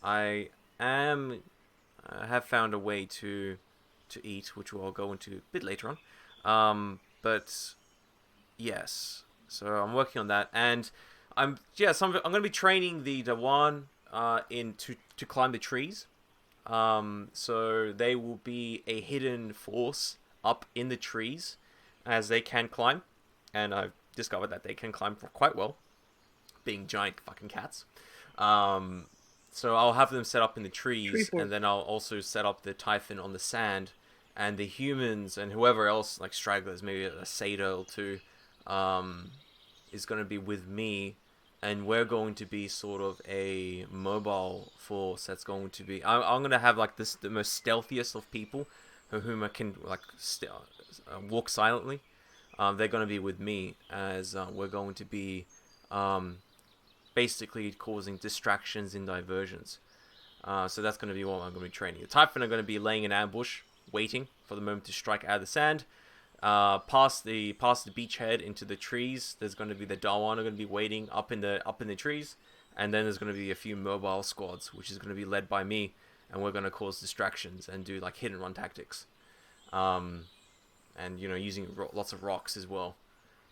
I am have found a way to eat, which we'll go into a bit later on. But yes, so I'm working on that, and I'm going to be training the Dawan in to climb the trees. So they will be a hidden force up in the trees, as they can climb, and I've discovered that they can climb quite well, being giant fucking cats. Um, so I'll have them set up in the Tree trees, fort. and then I'll also set up the Typhon on the sand, and the humans and whoever else, like stragglers, maybe a satyr or two, um, is going to be with me, and we're going to be sort of a mobile force that's going to be. I'm going to have like the most stealthiest of people, whom I can like walk silently. They're going to be with me, as we're going to be um, basically causing distractions and diversions. So that's going to be what I'm going to be training. The Typhon are going to be laying an ambush, waiting for the moment to strike out of the sand. Past the beachhead into the trees, there's going to be the Dawan are going to be waiting up in the trees, and then there's going to be a few mobile squads, which is going to be led by me, and we're going to cause distractions and do like hit and run tactics, and using lots of rocks as well.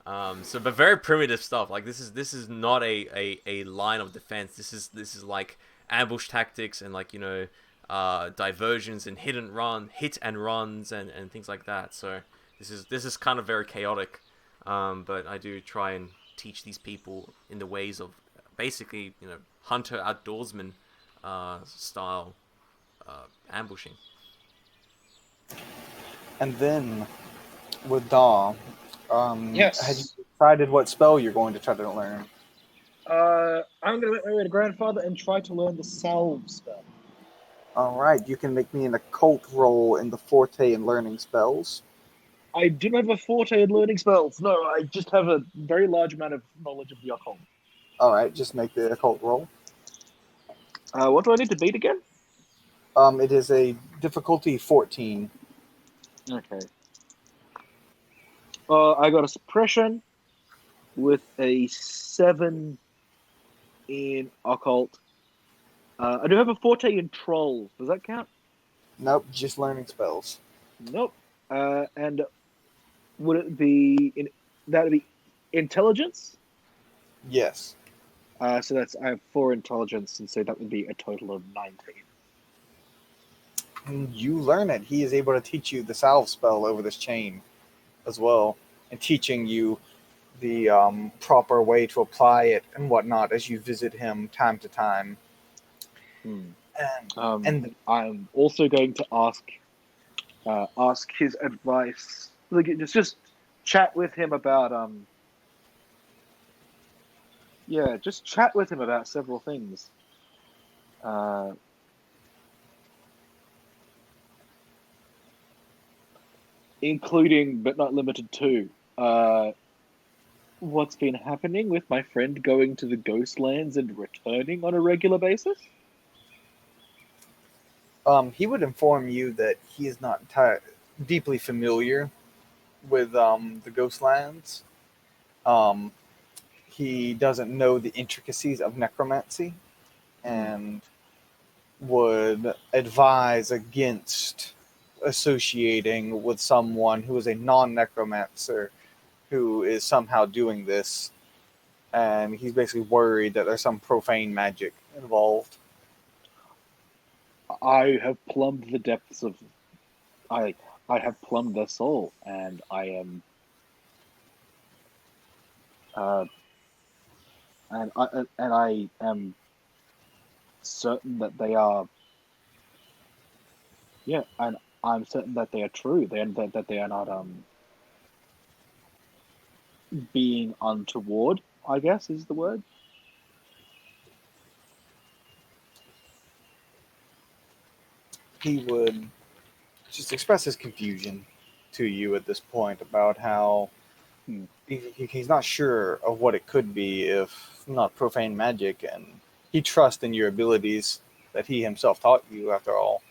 But very primitive stuff. Like this is not a line of defense. This is like ambush tactics and like diversions and hit and runs and things like that. So this is kind of very chaotic. But I do try and teach these people in the ways of basically hunter outdoorsman style ambushing. And then with Daw, had you Yes. decided what spell you're going to try to learn? I'm going to make my way to grandfather and try to learn the salve spell. All right, you can make me an occult roll in the forte in learning spells. I do not have a forte in learning spells. No, I just have a very large amount of knowledge of the occult. All right, just make the occult roll. What do I need to beat again? It is a difficulty 14. Okay. I got a suppression with a 7 in occult. I do have a forte in trolls. Does that count? Nope, just learning spells. Nope. And would it be that would be intelligence? Yes. So that's I have 4 intelligence, and so that would be a total of 19. And you learn it. He is able to teach you the salve spell over this chain as well, and teaching you the proper way to apply it and whatnot as you visit him time to time. And I'm also going to ask his advice. Like, just chat with him about just chat with him about several things. including but not limited to what's been happening with my friend going to the Ghostlands and returning on a regular basis. He would inform you that he is not deeply familiar with the Ghostlands. Um, he doesn't know the intricacies of necromancy and would advise against associating with someone who is a non-necromancer who is somehow doing this. And he's basically worried that there's some profane magic involved. I have plumbed the depths of. I have plumbed their soul, and I am. And I am certain that they are. Yeah, and I'm certain that they are true. That they are not being untoward, I guess is the word. He would just express his confusion to you at this point about how he's not sure of what it could be if not profane magic, and he trusts in your abilities that he himself taught you, after all.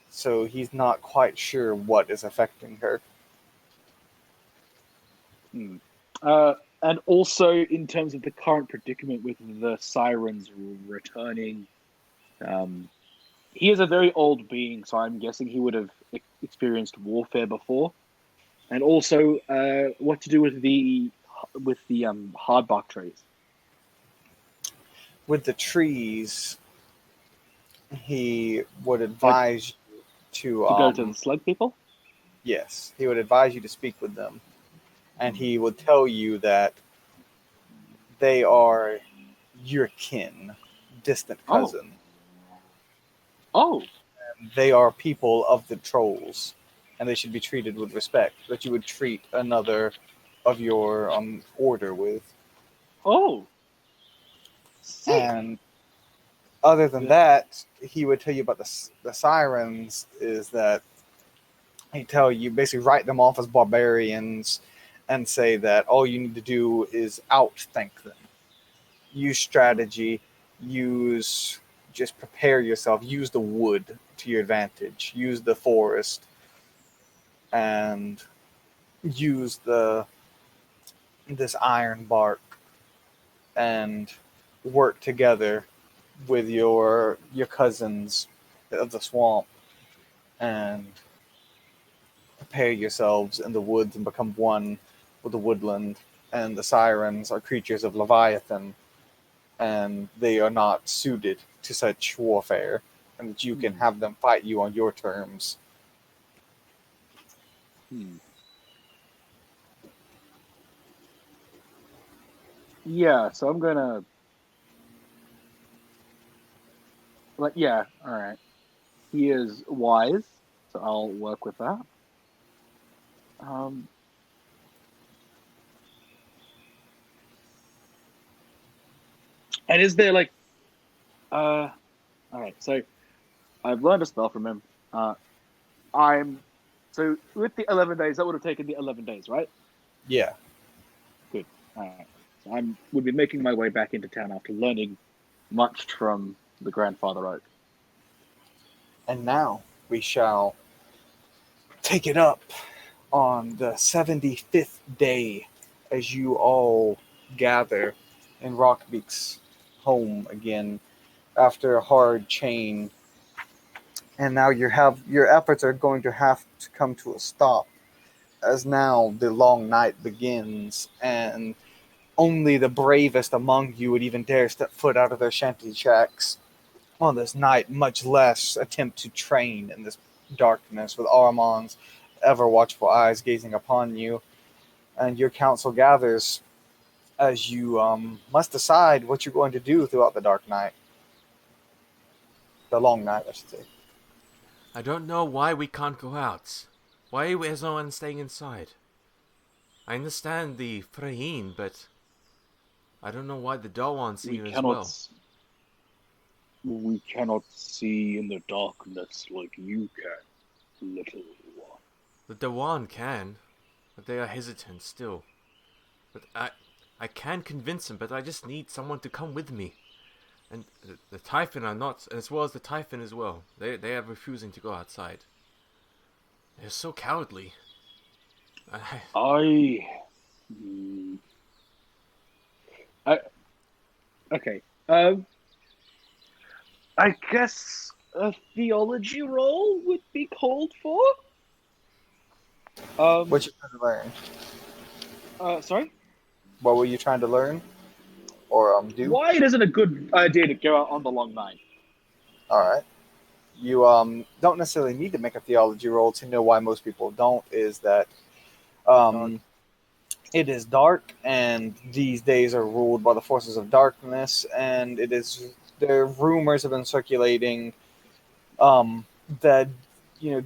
So he's not quite sure what is affecting her. And also, in terms of the current predicament with the sirens returning, he is a very old being, so I'm guessing he would have experienced warfare before. And also, what to do with the hardbark trees? With the trees, he would advise you To go to the slug people? Yes, he would advise you to speak with them. And he would tell you that they are your kin, distant cousin. Oh. They are people of the trolls, and they should be treated with respect that you would treat another of your order with. Oh. Sick. And other than that, he would tell you about the sirens, is that he'd tell you, basically write them off as barbarians and say that all you need to do is outthink them. Use strategy, just prepare yourself, use the wood to your advantage, use the forest, and use this iron bark, and work together with your cousins of the swamp, and prepare yourselves in the woods and become one with the woodland. And the sirens are creatures of Leviathan, and they are not suited to such warfare, and that you can have them fight you on your terms. Yeah, so I'm gonna. But yeah, all right. He is wise, so I'll work with that. And is there like, all right. So I've learned a spell from him. So with the 11 days, that would have taken the 11 days, right? Yeah. Good. All right. So would be making my way back into town after learning much from the grandfather oak. And now we shall take it up on the 75th day as you all gather in Rockbeak's home again after a hard chain. And now your efforts are going to have to come to a stop, as now the long night begins, and only the bravest among you would even dare step foot out of their shanty shacks on this night, much less attempt to train in this darkness with Armand's ever watchful eyes gazing upon you. And your council gathers as you must decide what you're going to do throughout the dark night. The long night, I should say. I don't know why we can't go out. Why is no one staying inside? I understand the Freyhin, but I don't know why the Dawan see you as well. We cannot see in the darkness like you can, little The Dewan can, but they are hesitant still. But I can convince them, but I just need someone to come with me. And the Typhon are not, as well as the Typhon as well. They are refusing to go outside. They're so cowardly. I. Hmm. I. Okay. I guess a theology role would be called for. What you trying to learn? Sorry. What were you trying to learn or do? Why isn't it a good idea to go out on the long night? All right. You don't necessarily need to make a theology roll to know why most people don't. Is that it is dark, and these days are ruled by the forces of darkness, and there rumors have been circulating that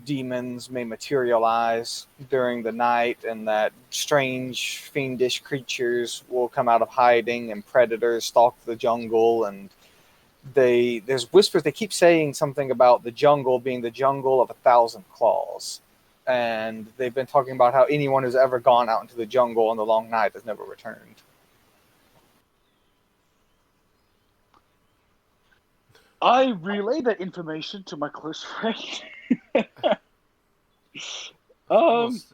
demons may materialize during the night, and that strange fiendish creatures will come out of hiding, and predators stalk the jungle, and there's whispers. They keep saying something about the jungle being the jungle of 1,000 claws, and they've been talking about how anyone who's ever gone out into the jungle on the long night has never returned. I relay that information to my close friend. Of course,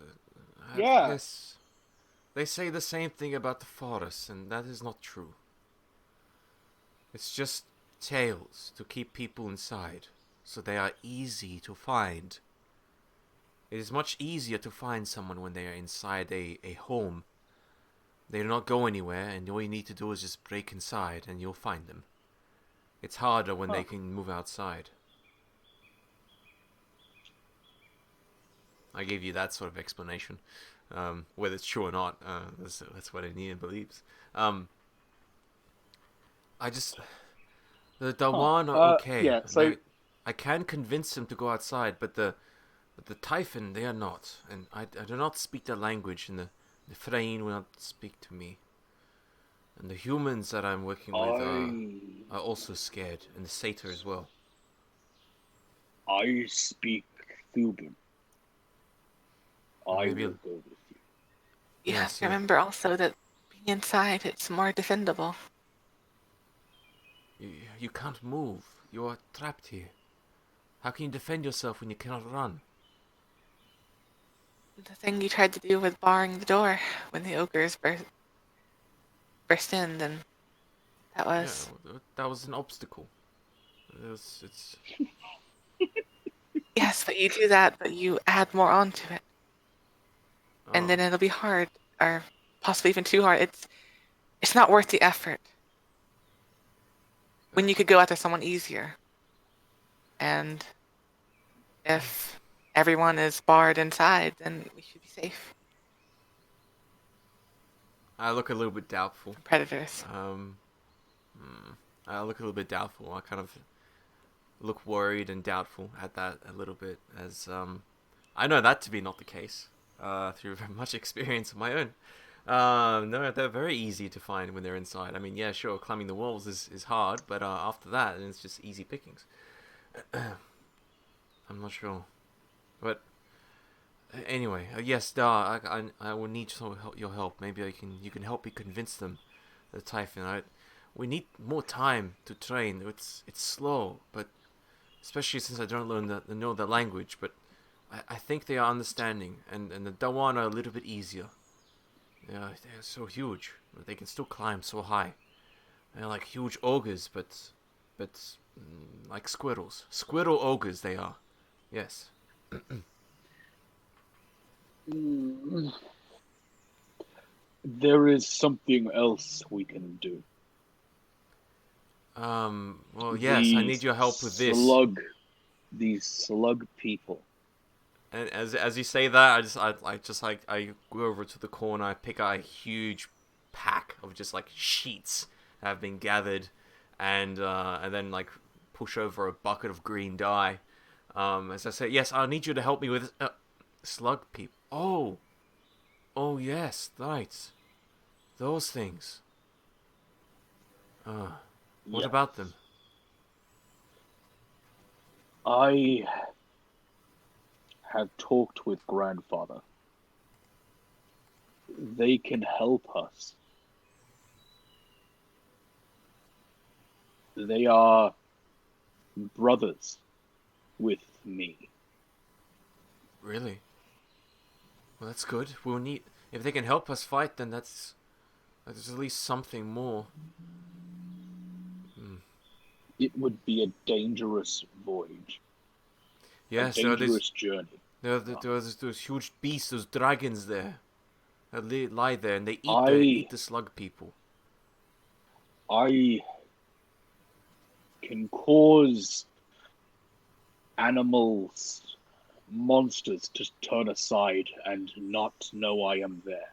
yeah. Yes, they say the same thing about the forest, and that is not true. It's just tales to keep people inside, so they are easy to find. It is much easier to find someone when they are inside a home. They do not go anywhere, and all you need to do is just break inside, and you'll find them. It's harder when they can move outside. I gave you that sort of explanation. Whether it's true or not, that's what Aenean believes. The Dawan are okay. Yeah, so I can convince them to go outside, but the Typhon, they are not. And I do not speak their language, and the Freyne will not speak to me. And the humans that I'm working with are also scared, and the Satyr as well. I speak Thuban. I Maybe will go with you. You Yeah, have to so- remember also that being inside, it's more defendable. You can't move. You are trapped here. How can you defend yourself when you cannot run? The thing you tried to do with barring the door when the ogres burst in, then that was... Yeah, that was an obstacle. It's Yes, but you do that, but you add more onto it. And then it'll be hard, or possibly even too hard. It's not worth the effort. When you could go after someone easier. And if everyone is barred inside, then we should be safe I look a little bit doubtful. from predators. I look a little bit doubtful. I kind of look worried and doubtful at that a little bit, as I know that to be not the case through much experience of my own. No, they're very easy to find when they're inside. I mean, yeah, sure, climbing the walls is hard, but after that, it's just easy pickings. I'm not sure, but anyway, yes, Dar, I will need your help. Maybe you can help me convince them, the Typhon. We need more time to train. It's slow, but especially since I don't know the language. But I think they are understanding, and the Dawan are a little bit easier. They're so huge, but they can still climb so high. They're like huge ogres, but like squirrels. Squirrel ogres they are. Yes. There is something else we can do. Well, yes, I need your help with this. These slug people. And as you say that, I go over to the corner. I pick out a huge pack of just like sheets that have been gathered, and then like push over a bucket of green dye. As I say, yes, I need you to help me with slug people. Oh yes, right, those things. What Yeah. about them? I have talked with Grandfather. They can help us. They are brothers with me. Really? Well, that's good. We'll need... If they can help us fight, then that's at least something more. It would be a dangerous voyage. Yes, a there are dangerous journey. those huge beasts, those dragons there. That lie there, and they eat the slug people. I can cause animals, monsters to turn aside and not know I am there.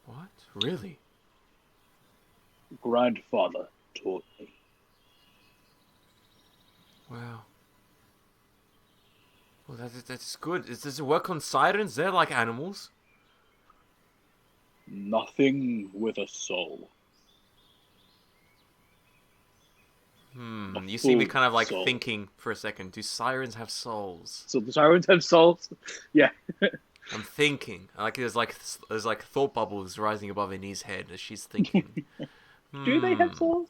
What? Really? Grandfather taught me. Wow. Well, that's good. Does it work on sirens? They're like animals. Nothing with a soul. You see me full kind of like soul. thinking for a second. Do sirens have souls? So the sirens have souls? Yeah. I'm thinking. There's like thought bubbles rising above Annie's head as she's thinking. Do they have souls?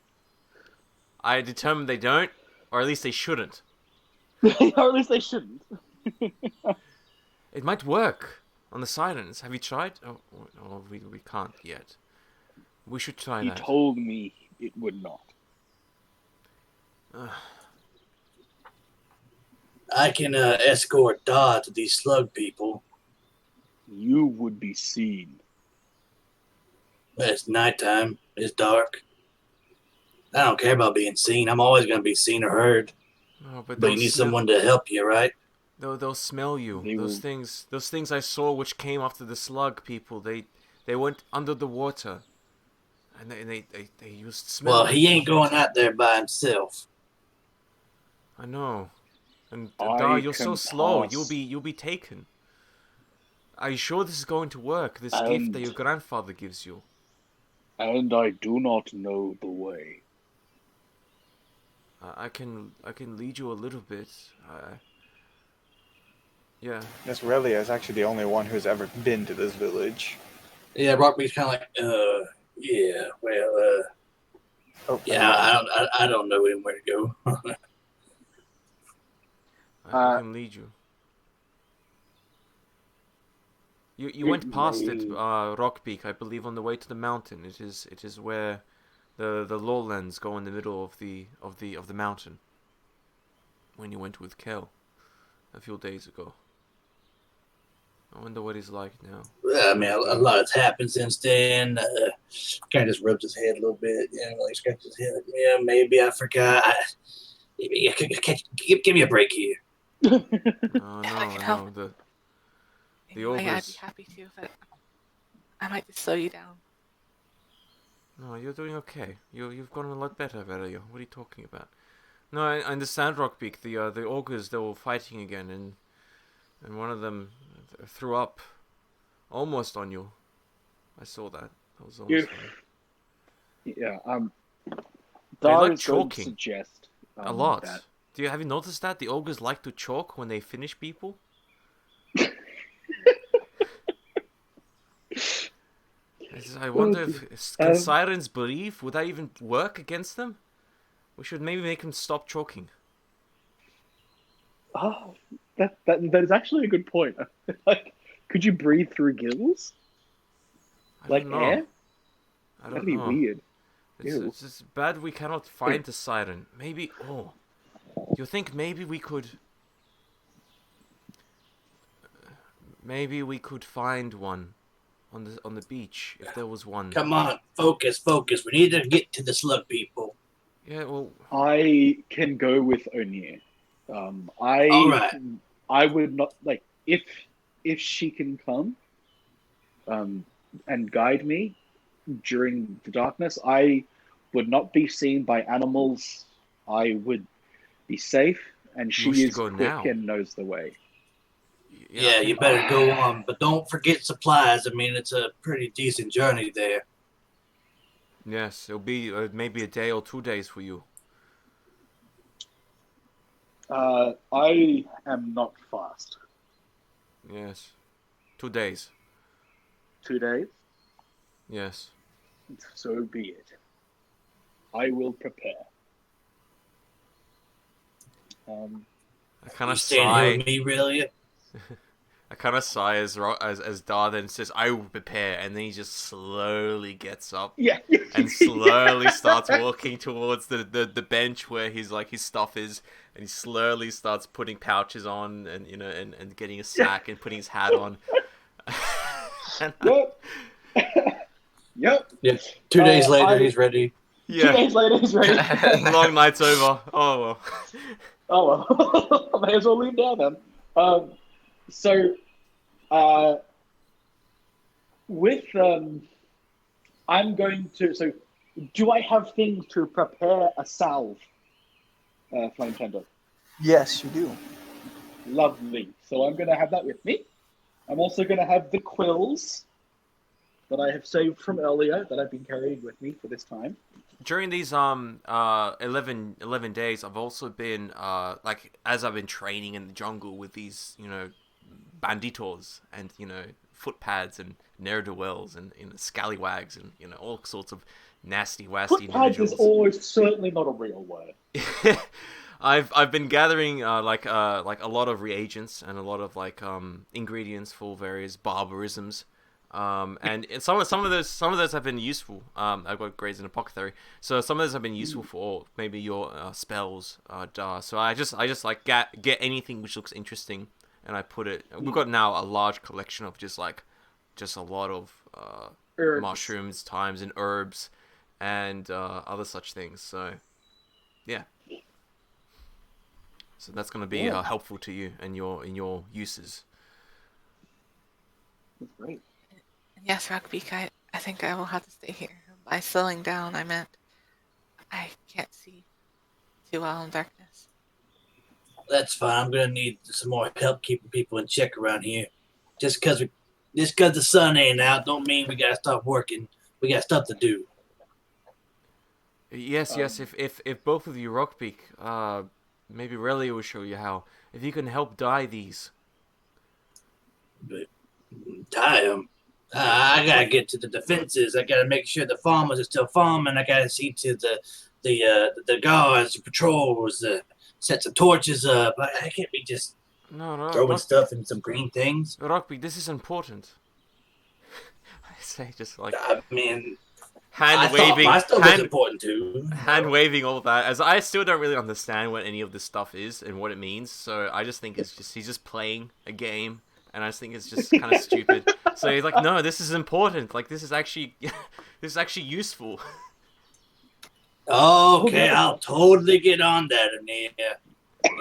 I determined they don't, or at least they shouldn't. Or at least they shouldn't. It might work on the sirens. Have you tried? Oh, we can't yet. We should try He that. told me it would not. I can escort Da to these slug people. You would be seen. It's nighttime. It's dark. I don't care about being seen. I'm always going to be seen or heard. Oh, but But you need someone to help you, right? They'll smell you. They Those will- things I saw which came after the slug people. They went under the water, and they used smell. Well, he ain't going out there by himself. I know. And I Da, you're so can slow. pass. You'll be taken. Are you sure this is going to work? This gift And- that your grandfather gives you. And I do not know the way. I can lead you a little bit. Yeah. Miss Relia is actually the only one who's ever been to this village. Yeah, Rockbeat's kind of like, yeah, well, Oh, yeah, I don't know anywhere to go. I can lead you. You went past it, Rockpeak, I believe, on the way to the mountain. It is where the lowlands go in the middle of the mountain. When you went with Kel a few days ago. I wonder what he's like now. I mean, a lot has happened since then. Kind of just rubs his head a little bit, like scratches his head. Yeah, maybe I forgot. Give me a break here. Oh If no, I can no, help. the Anyway, I'd be ogres. happy to, but I might just slow you down. No, you're doing okay. You've gotten a lot better, Valerio. What are you talking about? No, I understand, Rockbeak. The ogres, they were fighting again, and one of them threw up almost on you. I saw that. That was almost funny. Yeah. They like Dara is going to choking. suggest A lot. that Have you noticed that the ogres like to choke when they finish people? I wonder if can sirens breathe? Would that even work against them? We should maybe make them stop choking. Oh, that is actually a good point. Like, could you breathe through gills? I Like don't know. air? I don't That'd be know. weird. It's, Ew. it's just bad we cannot find the siren. Maybe. Oh, you think maybe we could? Maybe we could find one on the beach if there was one. Come on, focus. We need to get to the slug people. Yeah. Well. I can go with Onir. All right. I would not like if she can come, and guide me during the darkness. I would not be seen by animals. I would be safe, and she wish to is go quick now. and knows the way. Yeah, you better go on, but don't forget supplies. I mean, it's a pretty decent journey there. Yes, it'll be maybe a day or 2 days for you. I am not fast. Yes. 2 days. 2 days, Yes. so be it. I will prepare. I kind You of staying here sigh. with me, really? I kind of sigh as Dar then says, "I will prepare," and then he just slowly gets up Yeah. and slowly starts walking towards the bench where his stuff is, and he slowly starts putting pouches on, and and getting a sack and putting his hat on. And Yep. Yep. Yeah. 2 days later, I- he's ready. 2 yeah, days later, he's ready. long night's over. Oh well. Oh well, may as well leave now then. So, with I'm going to. So, do I have things to prepare a salve, Flame Tender? Yes, you do. Lovely. So I'm going to have that with me. I'm also going to have the quills that I have saved from earlier that I've been carrying with me for this time. During these 11 days, I've also been as I've been training in the jungle with these banditos and footpads and ne'er-do-wells and scallywags and all sorts of nasty wasty Footpads is individuals. always certainly not a real word. I've been gathering a lot of reagents and a lot of ingredients for various barbarisms. And some of those have been useful. I've got grades in apothecary, so some of those have been useful for maybe your spells. So I just get anything which looks interesting, and I put it. We've got now a large collection of just a lot of Herbs. mushrooms, thymes, and herbs, and other such things. So yeah. So that's going to be helpful to you and in your uses. That's great. Yes, Rockbeak, I think I will have to stay here. By slowing down, I meant I can't see too well in darkness. That's fine. I'm gonna need some more help keeping people in check around here. Just cause the sun ain't out, don't mean we gotta stop working. We got stuff to do. Yes. If both of you, Rockbeak, maybe Relia will show you how. If you can help dye these. But tie 'em. I gotta get to the defenses. I gotta make sure the farmers are still farming. I gotta see to the guards, the patrols, set some torches up. I can't be just No, throwing stuff in some green things. Rockbeak, this is important. I say just I mean, hand I thought waving, my stuff was important too. hand waving all that. As I still don't really understand what any of this stuff is and what it means, so I just think he's just playing a game, and I just think it's just kind of stupid. So he's like, no, this is important. Like this is actually useful. Okay, I'll totally get on that, Anita.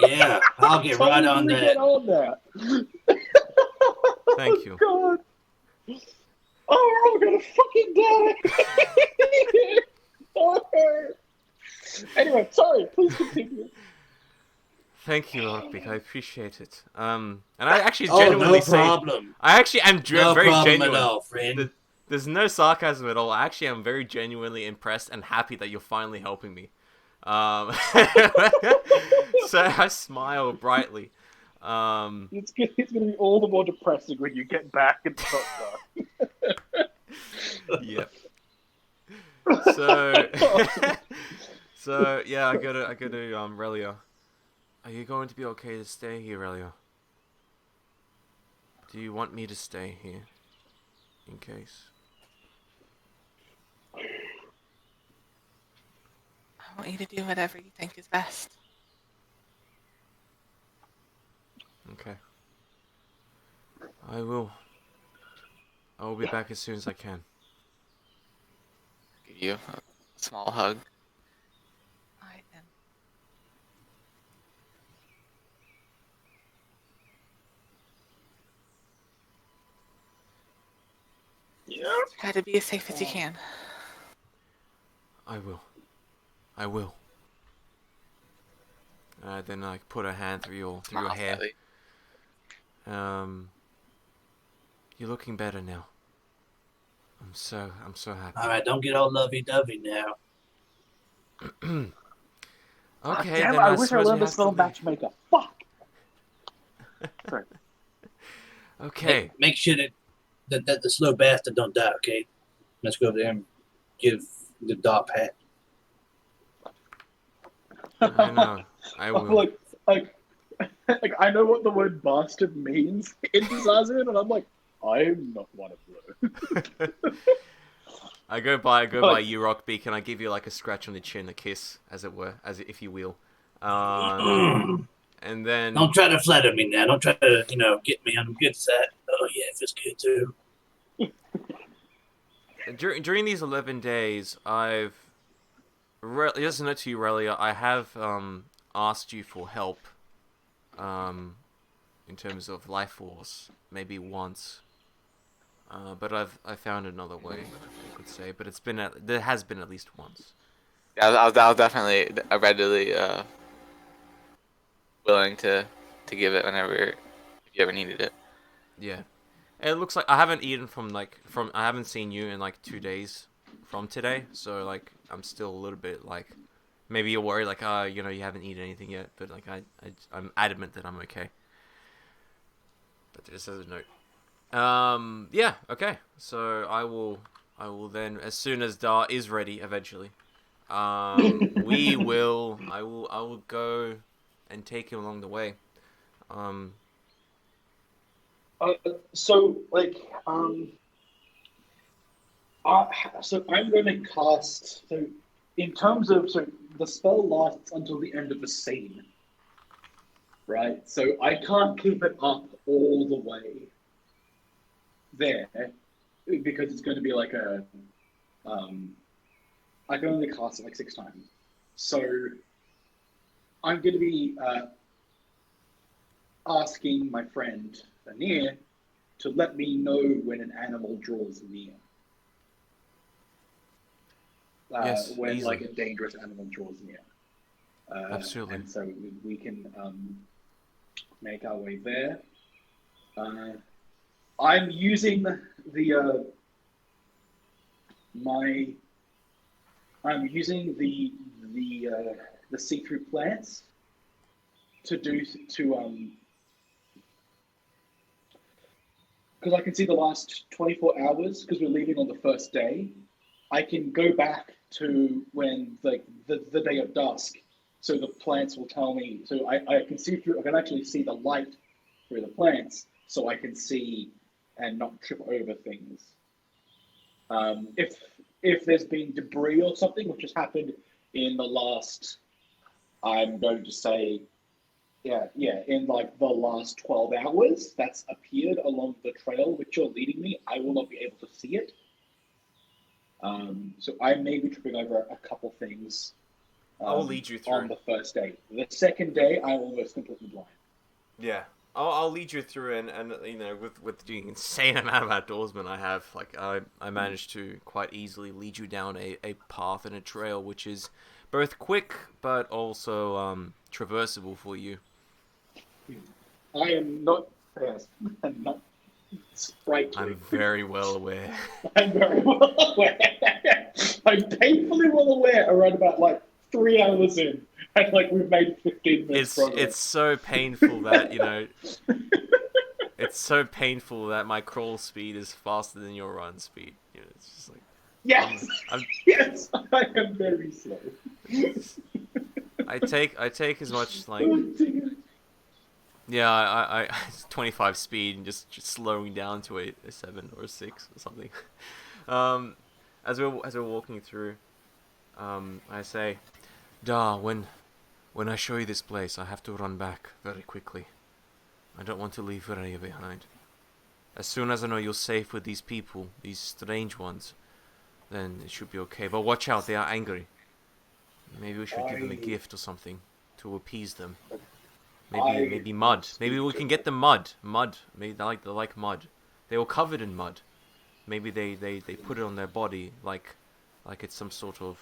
Yeah, I'll get right on Totally that. get on that. Thank you. God. Oh, we're all gonna fucking die. Anyway, sorry. Please continue. Thank you, Rockbeak. I appreciate it. And I actually Oh, genuinely no problem. I actually am No very problem genuine. at all, friend. There's no sarcasm at all. I actually am very genuinely impressed and happy that you're finally helping me. So I smile brightly. It's gonna be all the more depressing when you get back and stop that. Yep. So yeah, I gotta Relia. Are you going to be okay to stay here, Relia? Do you want me to stay here? In case. I want you to do whatever you think is best. Okay. I will be back as soon as I can. Give you a small hug. All right, then. Try to be as safe as you can. I will. Then I put a hand through your hair. Slightly. You're looking better now. I'm so happy. All right, don't get all lovey-dovey now. Okay, Damn, then I I wish I suppose we learned to have spell to leave. matchmaker. Fuck. Sorry. Okay. Make sure that the slow bastard don't die. Okay, let's go over there and give the dog hat. I know. I will. like, I know what the word bastard means in Zazen, and I'm like, I'm not one of those. I go by you, Rockbeak, and I give you like a scratch on the chin, a kiss, as it were, as if you will. And then Don't try to flatter me now. Don't try to, get me on the good side. Oh yeah, it feels good too. during these 11 days, just a note to you, Relia, I have asked you for help in terms of life force, maybe once. But I found another way, I could say. But there has been at least once. Yeah, I was definitely readily willing to give it whenever, if you ever needed it. Yeah. It looks like I haven't eaten I haven't seen you in like 2 days from today, so like I'm still a little bit like, maybe you're worried like, you haven't eaten anything yet, but like I'm adamant that I'm okay. But just as a note. Yeah, okay. So I will then, as soon as Dar is ready eventually, I will go and take him along the way. So I'm going to cast. So, in terms of the spell lasts until the end of the scene, right? So I can't keep it up all the way there because it's going to be like I can only cast it like 6 times. So I'm going to be asking my friend Anir to let me know when an animal draws near. Yes, when easily. like a dangerous animal draws near. Absolutely. And so we can make our way there. I'm using the see-through plants because I can see the last 24 hours because we're leaving on the first day. I can go back to when the day of dusk, so the plants will tell me. So I can see through. I can actually see the light through the plants, so I can see and not trip over things. If there's been debris or something which has happened in the last, I'm going to say, in like the last 12 hours, that's appeared along the trail which you're leading me, I will not be able to see it. So I may be tripping over a couple things. I'll lead you through on the first day. The second day, I'm almost completely blind. Yeah. I'll lead you through, and with the insane amount of outdoorsmen I have, like I managed to quite easily lead you down a path and a trail which is both quick but also traversable for you. I am not fast. I'm not sprightly. I'm very well aware. I'm very well aware. I'm painfully well aware around about like 3 hours in. And like we've made 15 minutes progress. It's so painful that, it's so painful that my crawl speed is faster than your run speed. It's just like, yes, yes, I am very slow. I take as much like, yeah, I 25 speed and just slowing down to a 7 or a 6 or something. As we're walking through, I say, Da, when I show you this place, I have to run back very quickly. I don't want to leave Raya behind. As soon as I know you're safe with these people, these strange ones, then it should be okay. But watch out, they are angry. Maybe we should give them a gift or something to appease them. Maybe mud. Maybe we can get them mud. Mud. Maybe they like mud. They were covered in mud. Maybe they put it on their body like it's some sort of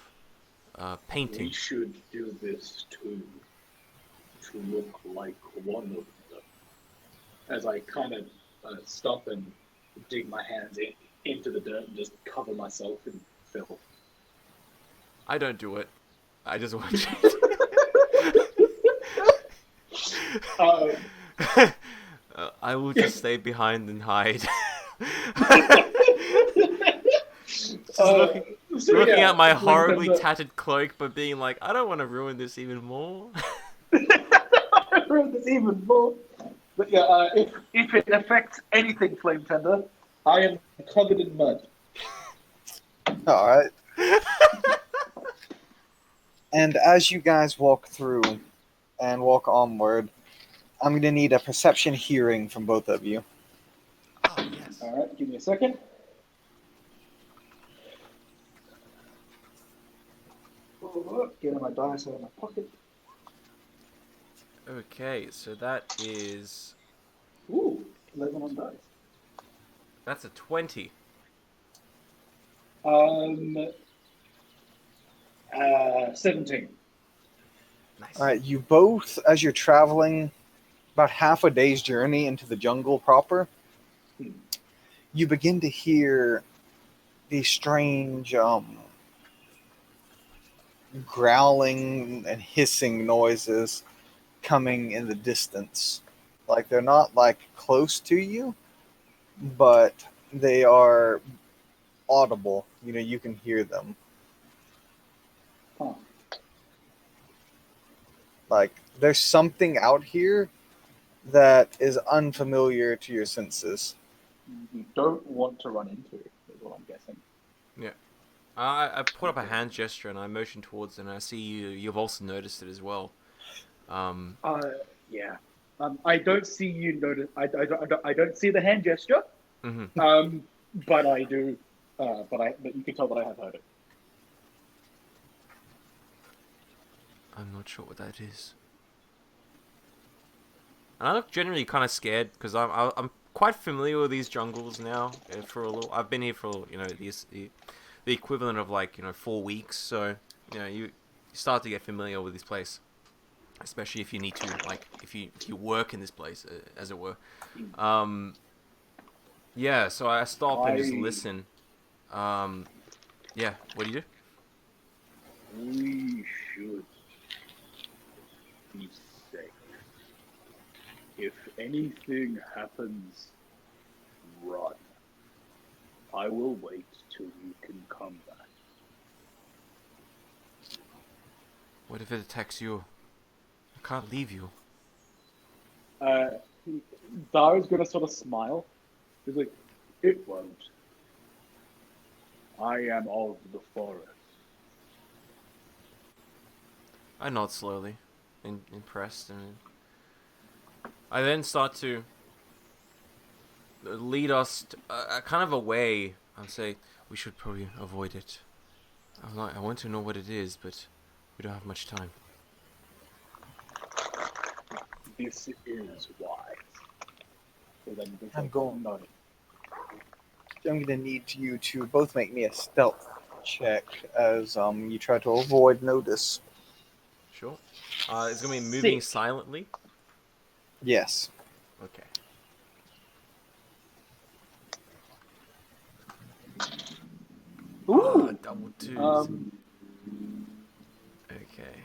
painting. We should do this too, to look like one of them. As I kind of stop and dig my hands into the dirt and just cover myself in filth. I don't do it. I just watch it. I will just stay behind and hide. Just looking at my horribly tattered cloak, but being like, I don't want to ruin this even more. Ruin this even more. But yeah, if it affects anything, Flame Tender, I am covered in mud. All right. And as you guys walk through and walk onward, I'm going to need a perception hearing from both of you. Oh, yes. All right, give me a second. Get my dice out of my pocket. Okay, so that is... Ooh, 11 on dice. That's a 20. 17. Nice. All right, you both, as you're traveling about half a day's journey into the jungle proper, you begin to hear these strange growling and hissing noises coming in the distance. Like they're not like close to you, but they are audible. You know, you can hear them. Huh. Like there's something out here that is unfamiliar to your senses. You don't want to run into it, is what I'm guessing. Yeah. I put up a hand gesture and I motion towards it, and I see you've also noticed it as well. Yeah. I don't see you notice. I don't see the hand gesture. Mm-hmm. But I do. But you can tell that I have heard it. I'm not sure what that is. And I look generally kind of scared because I'm quite familiar with these jungles now. For a little, I've been here for the equivalent of 4 weeks. So you start to get familiar with this place, especially if you need to if you work in this place, as it were. Yeah. So I stop and just listen. Yeah. What do you do? We should be safe. If anything happens, run. I will wait till you can come back. What if it attacks you? I can't leave you. Dara's gonna sort of smile. He's like, it won't. I am of the forest. I nod slowly, impressed, and I then start to lead us kind of away. I'll say we should probably avoid it. I want to know what it is, but we don't have much time. This is why. So then I'm going. nodding. I'm going to need you to both make me a stealth check as you try to avoid notice. Sure. It's gonna be moving 6. silently. Yes. Okay. Ooh. Double twos. Okay.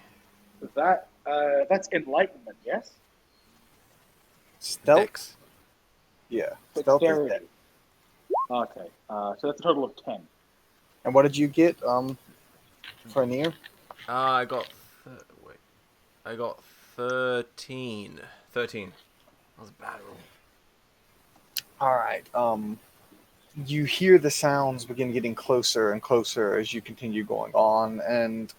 That's enlightenment, yes? Stealth? Dex. Yeah. Stealth is Dexterity. dex. Okay. So that's a total of 10. And what did you get for near? I got... I got 13. 13. That was a bad roll. All right. You hear the sounds begin getting closer and closer as you continue going on, and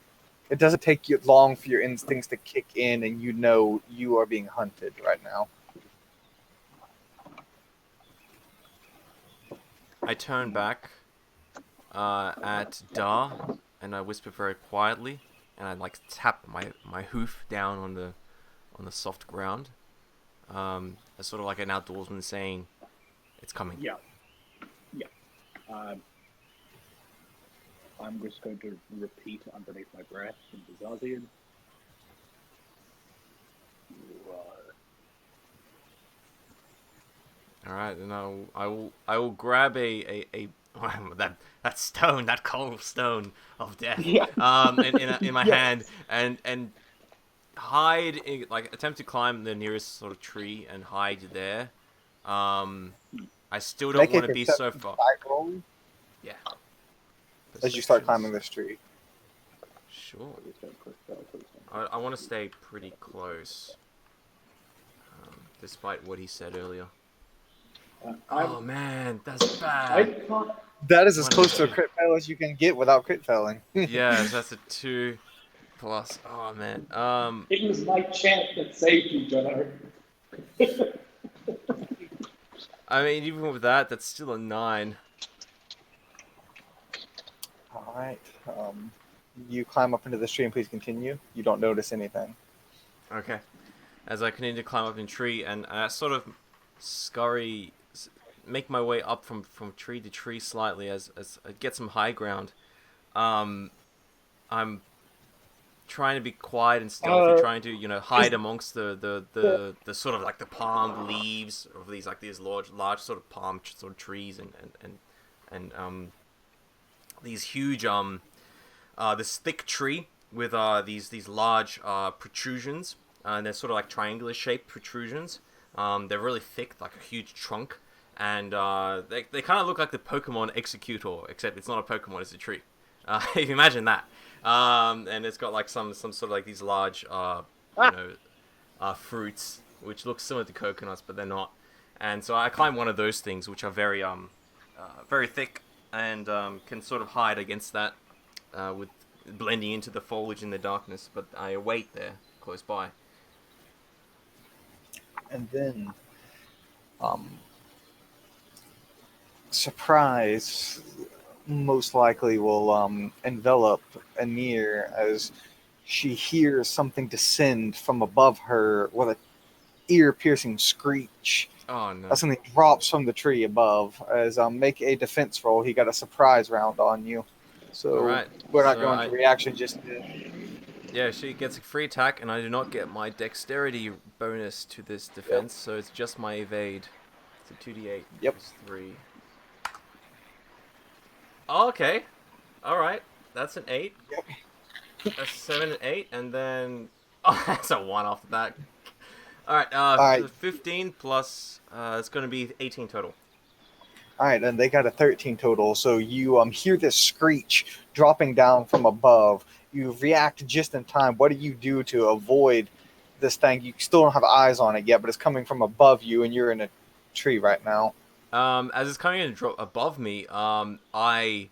it doesn't take you long for your instincts to kick in, and you know you are being hunted right now. I turn back at Dar, and I whisper very quietly, and I tap my hoof down on the soft ground. As sort of like an outdoorsman saying, "It's coming." Yeah. Yeah. I'm just going to repeat underneath my breath in Byzantian. All right, then I will grab a that stone, that cold stone of death, Yeah. in my Yes. hand, and hide, like attempt to climb the nearest sort of tree and hide there. I still don't Make a want to be so perception far. check roll Yeah. as you start Perceptions. climbing this tree. Sure. I want to stay pretty close, despite what he said earlier. Oh man, that's I bad. can't. That is as One, close to a two. crit fail as you can get without crit failing. Yeah, so that's a 2 plus. Oh man. It was my chant that saved you, Jono. I mean, even with that, that's still a 9. All right. You climb up into the tree and please continue. You don't notice anything. Okay. As I continue to climb up in tree and sort of scurry, make my way up from tree to tree slightly as I get some high ground. I'm trying to be quiet and stealthy, trying to hide amongst the sort of like the palm leaves of these large sort of palm sort of trees and these huge this thick tree with these large protrusions, and they're sort of like triangular shaped protrusions. They're really thick, like a huge trunk, and they kind of look like the Pokemon Executor, except it's not a Pokemon, it's a tree. If you imagine that. And it's got like some sort of like these large fruits which look similar to coconuts, but they're not. And so I climb one of those things, which are very very thick and can sort of hide against that with blending into the foliage in the darkness. But I wait there close by. And then, surprise most likely will envelop Anir as she hears something descend from above her with a ear-piercing screech. Oh no! Something drops from the tree above. As make a defense roll. He got a surprise round on you, so Alright, we're not so going to reaction just yet. Yeah, she gets a free attack, and I do not get my dexterity bonus to this defense, so it's just my evade. It's a 2d8 Yep. plus 3. Oh, okay. Alright, that's an 8. Yep. That's 7 and 8, and then... Oh, that's a 1 off the bat. Alright, Alright. 15 plus... it's going to be 18 total. All right, and they got a 13 total. So you hear this screech dropping down from above. You react just in time. What do you do to avoid this thing? You still don't have eyes on it yet, but it's coming from above you, and you're in a tree right now. As it's coming in and drop above me, I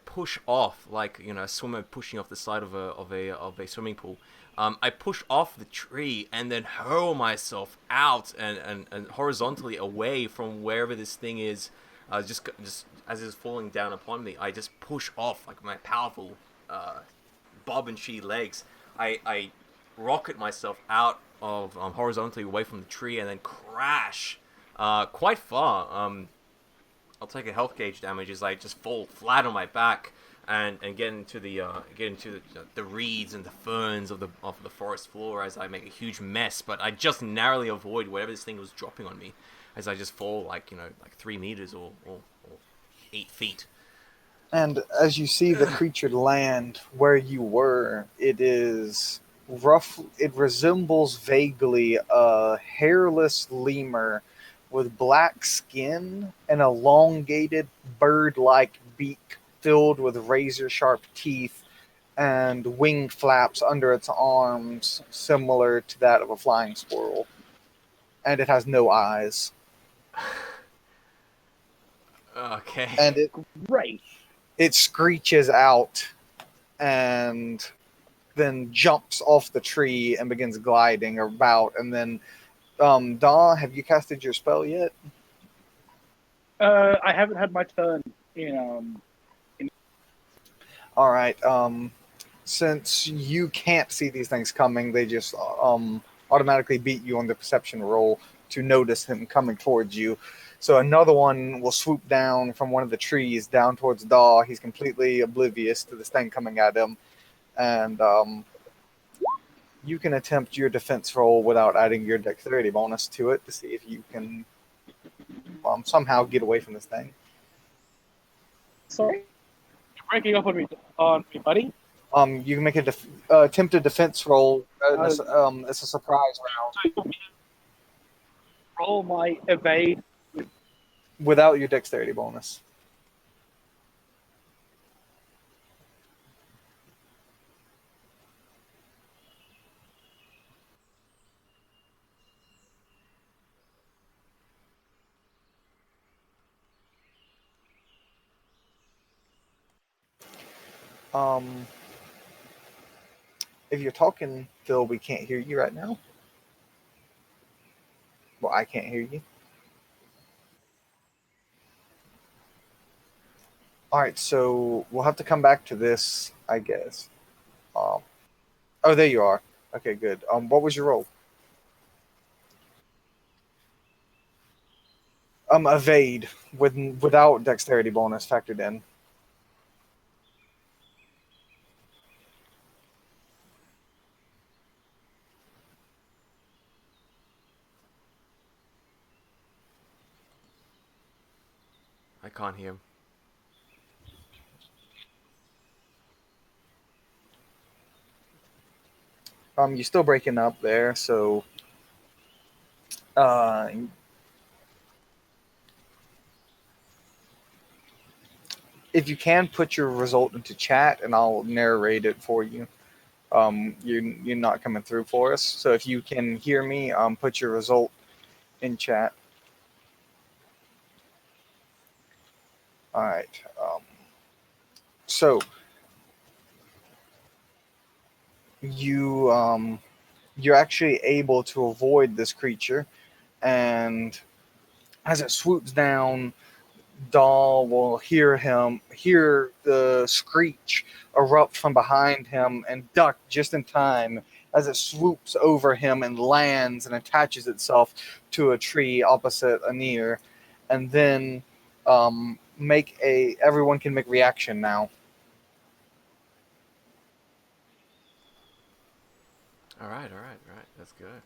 push off like a swimmer pushing off the side of a swimming pool. I push off the tree and then hurl myself out and horizontally away from wherever this thing is. Just as it's falling down upon me, I just push off like my powerful bob and she legs. I rocket myself out of horizontally away from the tree and then crash quite far. I'll take a health gauge damage as I just fall flat on my back and get into the reeds and the ferns of the forest floor as I make a huge mess. But I just narrowly avoid whatever this thing was dropping on me, as I just fall like 3 meters or 8 feet. And as you see the creature land where you were, it is rough. It resembles vaguely a hairless lemur with black skin and elongated bird-like beak filled with razor-sharp teeth and wing flaps under its arms, similar to that of a flying squirrel. And it has no eyes. Okay. And Right. it screeches out and then jumps off the tree and begins gliding about. And then, Dawn, have you casted your spell yet? I haven't had my turn in. All right. Since you can't see these things coming, they just automatically beat you on the perception roll to notice him coming towards you. So another one will swoop down from one of the trees down towards Daw. He's completely oblivious to this thing coming at him. And you can attempt your defense roll without adding your dexterity bonus to it to see if you can somehow get away from this thing. Sorry? You're breaking up on me, buddy. You can make a attempted defense roll. It's a surprise round Roll my evade. without your dexterity bonus. Um, if you're talking, Phil, we can't hear you right now. Well, I can't hear you. All right, so we'll have to come back to this, I guess. Oh, there you are. Okay, good. What was your roll? Evade without dexterity bonus factored in. I can't hear him. You're still breaking up there, so if you can put your result into chat, and I'll narrate it for you. You're not coming through for us, so if you can hear me, put your result in chat. All right. So you're actually able to avoid this creature, and as it swoops down, Dahl will hear the screech erupt from behind him and duck just in time as it swoops over him and lands and attaches itself to a tree opposite Anir, and then everyone can make reaction now. All right. That's good.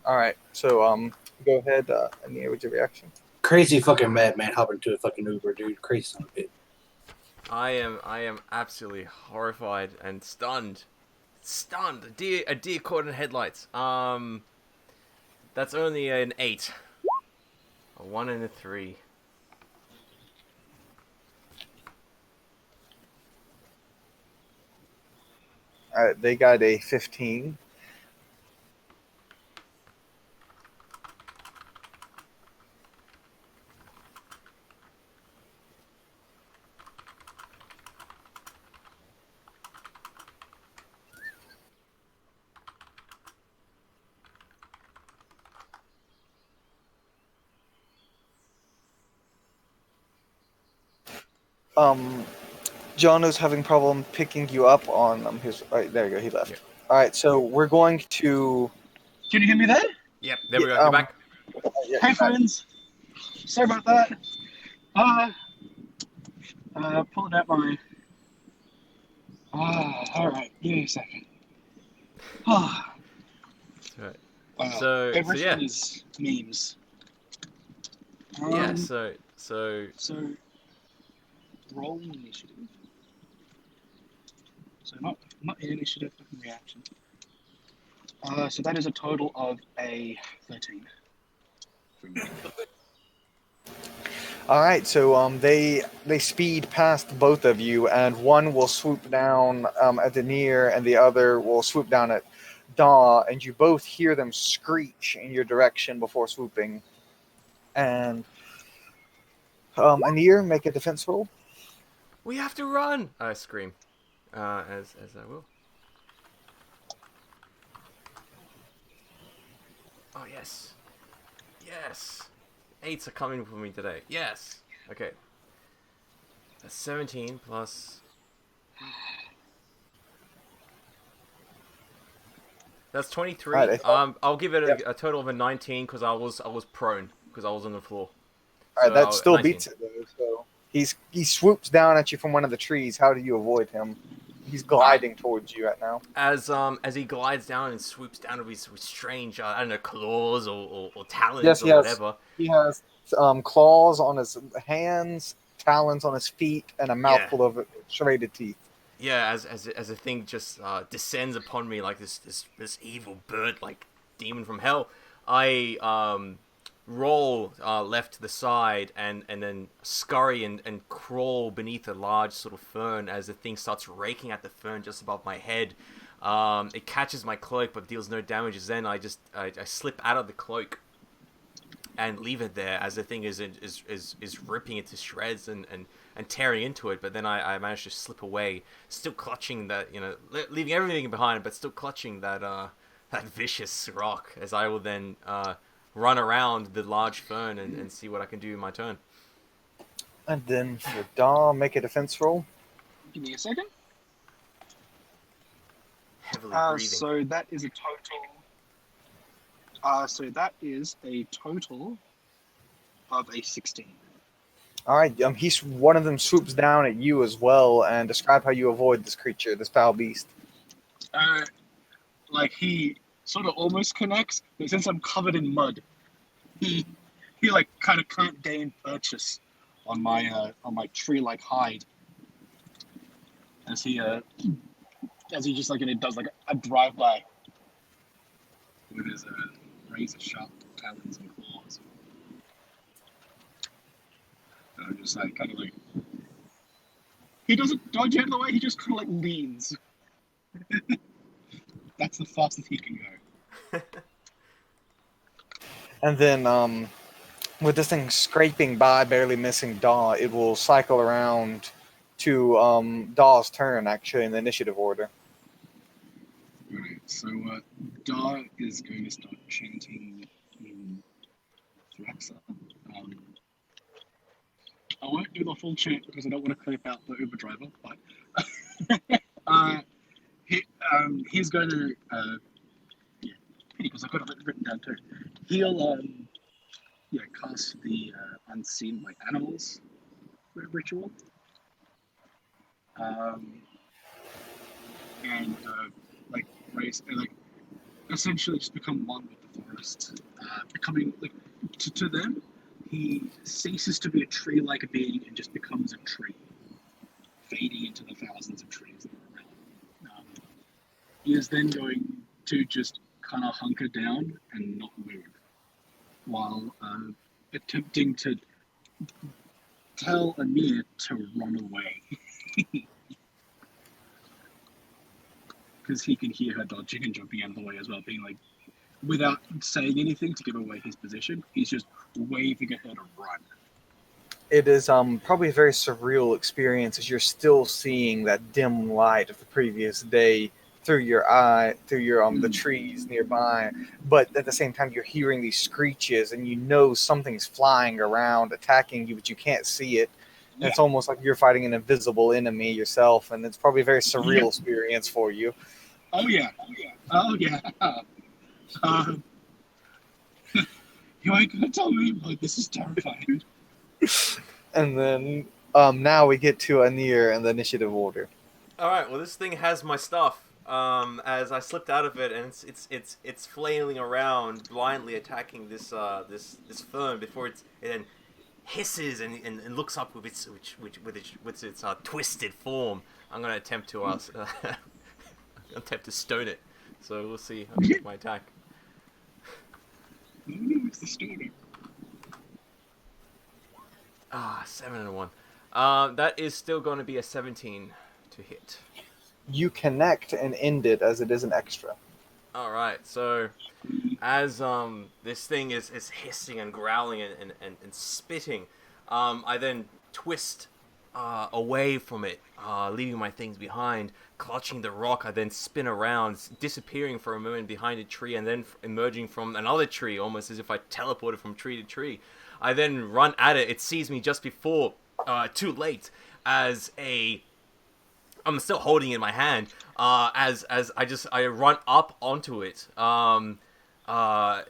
All right, so go ahead, Anir, with your reaction. Crazy fucking madman hopping into a fucking Uber, dude. Crazy son of a bitch. I am absolutely horrified and stunned. A deer caught in headlights. That's only an 8. A 1 and a 3. All right, they got a 15. John is having problem picking you up on his. Right, there you go. He left. Yeah. All right, so we're going to. Can you hear me there? Yep, there we go. You're back. Hey friends, sorry about that. Pulling out my. All right. Give me a second. Right. Wow. So Everything yeah. is memes. Yeah. So Roll initiative. So not initiative, but reaction. So that is a total of a 13. All right, so they speed past both of you, and one will swoop down at Denier, and the other will swoop down at Daw, and you both hear them screech in your direction before swooping. And Anir, make a defense roll. we have to run. I scream, as I will. Oh yes. 8s are coming for me today. Yes. Okay. That's 17 plus. That's 23. Right, I'll give it a total of a 19 because I was prone because I was on the floor. All right, So that still 19. beats it though. So he swoops down at you from one of the trees. How do you avoid him? He's gliding towards you right now. As he glides down and swoops down with strange, I don't know, claws or talons Yes, or whatever. He has claws on his hands, talons on his feet, and a mouthful of serrated teeth. yeah, as a thing just descends upon me like this evil burnt like demon from hell, I roll left to the side and then scurry and crawl beneath a large sort of fern as the thing starts raking at the fern just above my head. It catches my cloak but deals no damage. Then I slip out of the cloak and leave it there as the thing is ripping it to shreds and tearing into it. But then I managed to slip away, still clutching that, leaving everything behind, but still clutching that that vicious rock, as I will then run around the large fern and see what I can do in my turn. And then for Daw, make a defense roll. Give me a second. Heavily breathing. So that is a total. So that is a total of a 16. All right. One of them swoops down at you as well, and describe how you avoid this creature, this foul beast. Like he sort of almost connects, but since I'm covered in mud, he like kind of can't gain purchase on my tree-like hide. As he just like, and it does like a drive-by with his razor-sharp talons and claws. And I'm just like kind of like, he doesn't dodge out of the way. He just kind of like leans. That's the fastest he can go. And then, with this thing scraping by, barely missing Daw, it will cycle around to Daw's turn, actually, in the initiative order. Alright, so Daw is going to start chanting in Thraxa. I won't do the full chant because I don't want to clip out the Uber driver, but he's going to because I've got it written down too. He'll cast the unseen like animals ritual, and like race and like essentially just become one with the forest, becoming like to them. He ceases to be a tree-like being and just becomes a tree, fading into the thousands of trees that are around. He is then going to just kind of hunker down and not move, while attempting to tell Amir to run away. Because he can hear her dodging and jumping out of the way as well, being like, without saying anything to give away his position, he's just waving at her to run. It is probably a very surreal experience as you're still seeing that dim light of the previous day through your eye, through your the trees nearby. But at the same time, you're hearing these screeches, and you know something's flying around, attacking you, but you can't see it. And it's almost like you're fighting an invisible enemy yourself, and it's probably a very surreal experience for you. Oh yeah. You ain't gonna tell me, like, this is terrifying. And then now we get to Anir and the initiative order. All right. Well, this thing has my stuff. As I slipped out of it, and it's flailing around, blindly attacking this fern before it then hisses and looks up with its twisted form. I'm gonna attempt to stone it. So we'll see how I make my attack. It's the stoner. 7 and a 1. That is still going to be a 17 to hit. You connect and end it as it is an extra. All right. So as this thing is hissing and growling and spitting, I then twist away from it, leaving my things behind, clutching the rock. I then spin around, disappearing for a moment behind a tree, and then emerging from another tree, almost as if I teleported from tree to tree. I then run at it. It sees me just before, too late, as I'm still holding it in my hand, as I run up onto it,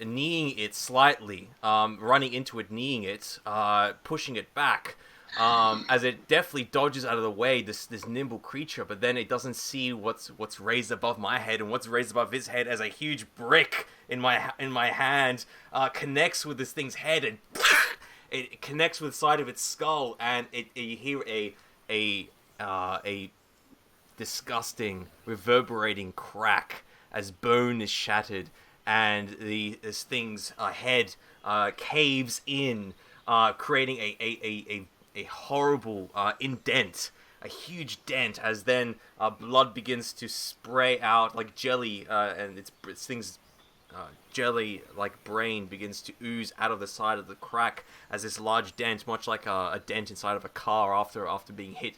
kneeing it slightly, running into it, kneeing it, pushing it back, as it definitely dodges out of the way, this nimble creature, but then it doesn't see what's raised above my head, and what's raised above his head as a huge brick in my hand connects with this thing's head, and it connects with the side of its skull, and you hear a disgusting, reverberating crack as bone is shattered, and this thing's head caves in, creating a horrible indent, a huge dent, as then blood begins to spray out like jelly, and its thing's jelly like brain begins to ooze out of the side of the crack as this large dent, much like a dent inside of a car after being hit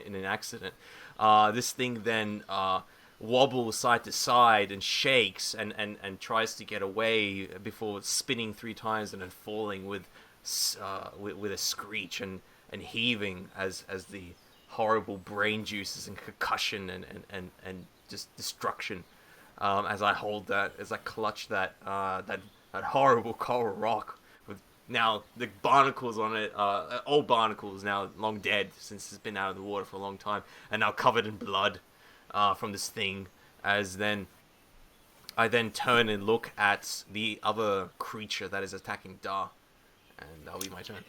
in an accident. This thing then wobbles side to side and shakes and tries to get away before spinning 3 times and then falling with a screech and heaving as the horrible brain juices and concussion and just destruction. As I hold that, as I clutch that horrible coral rock with now the barnacles on it, old barnacles now long dead since it's been out of the water for a long time, and now covered in blood from this thing. As then I then turn and look at the other creature that is attacking Da, and that'll be my turn.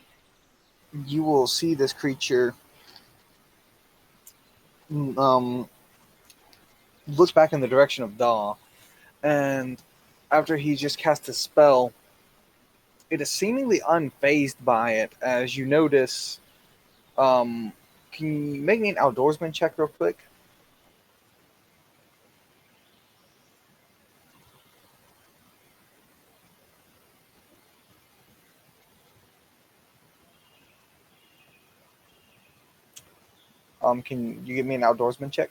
You will see this creature looks back in the direction of Da, and after he just cast a spell, it is seemingly unfazed by it. As you notice, can you make me an outdoorsman check real quick? Can you give me an outdoorsman check?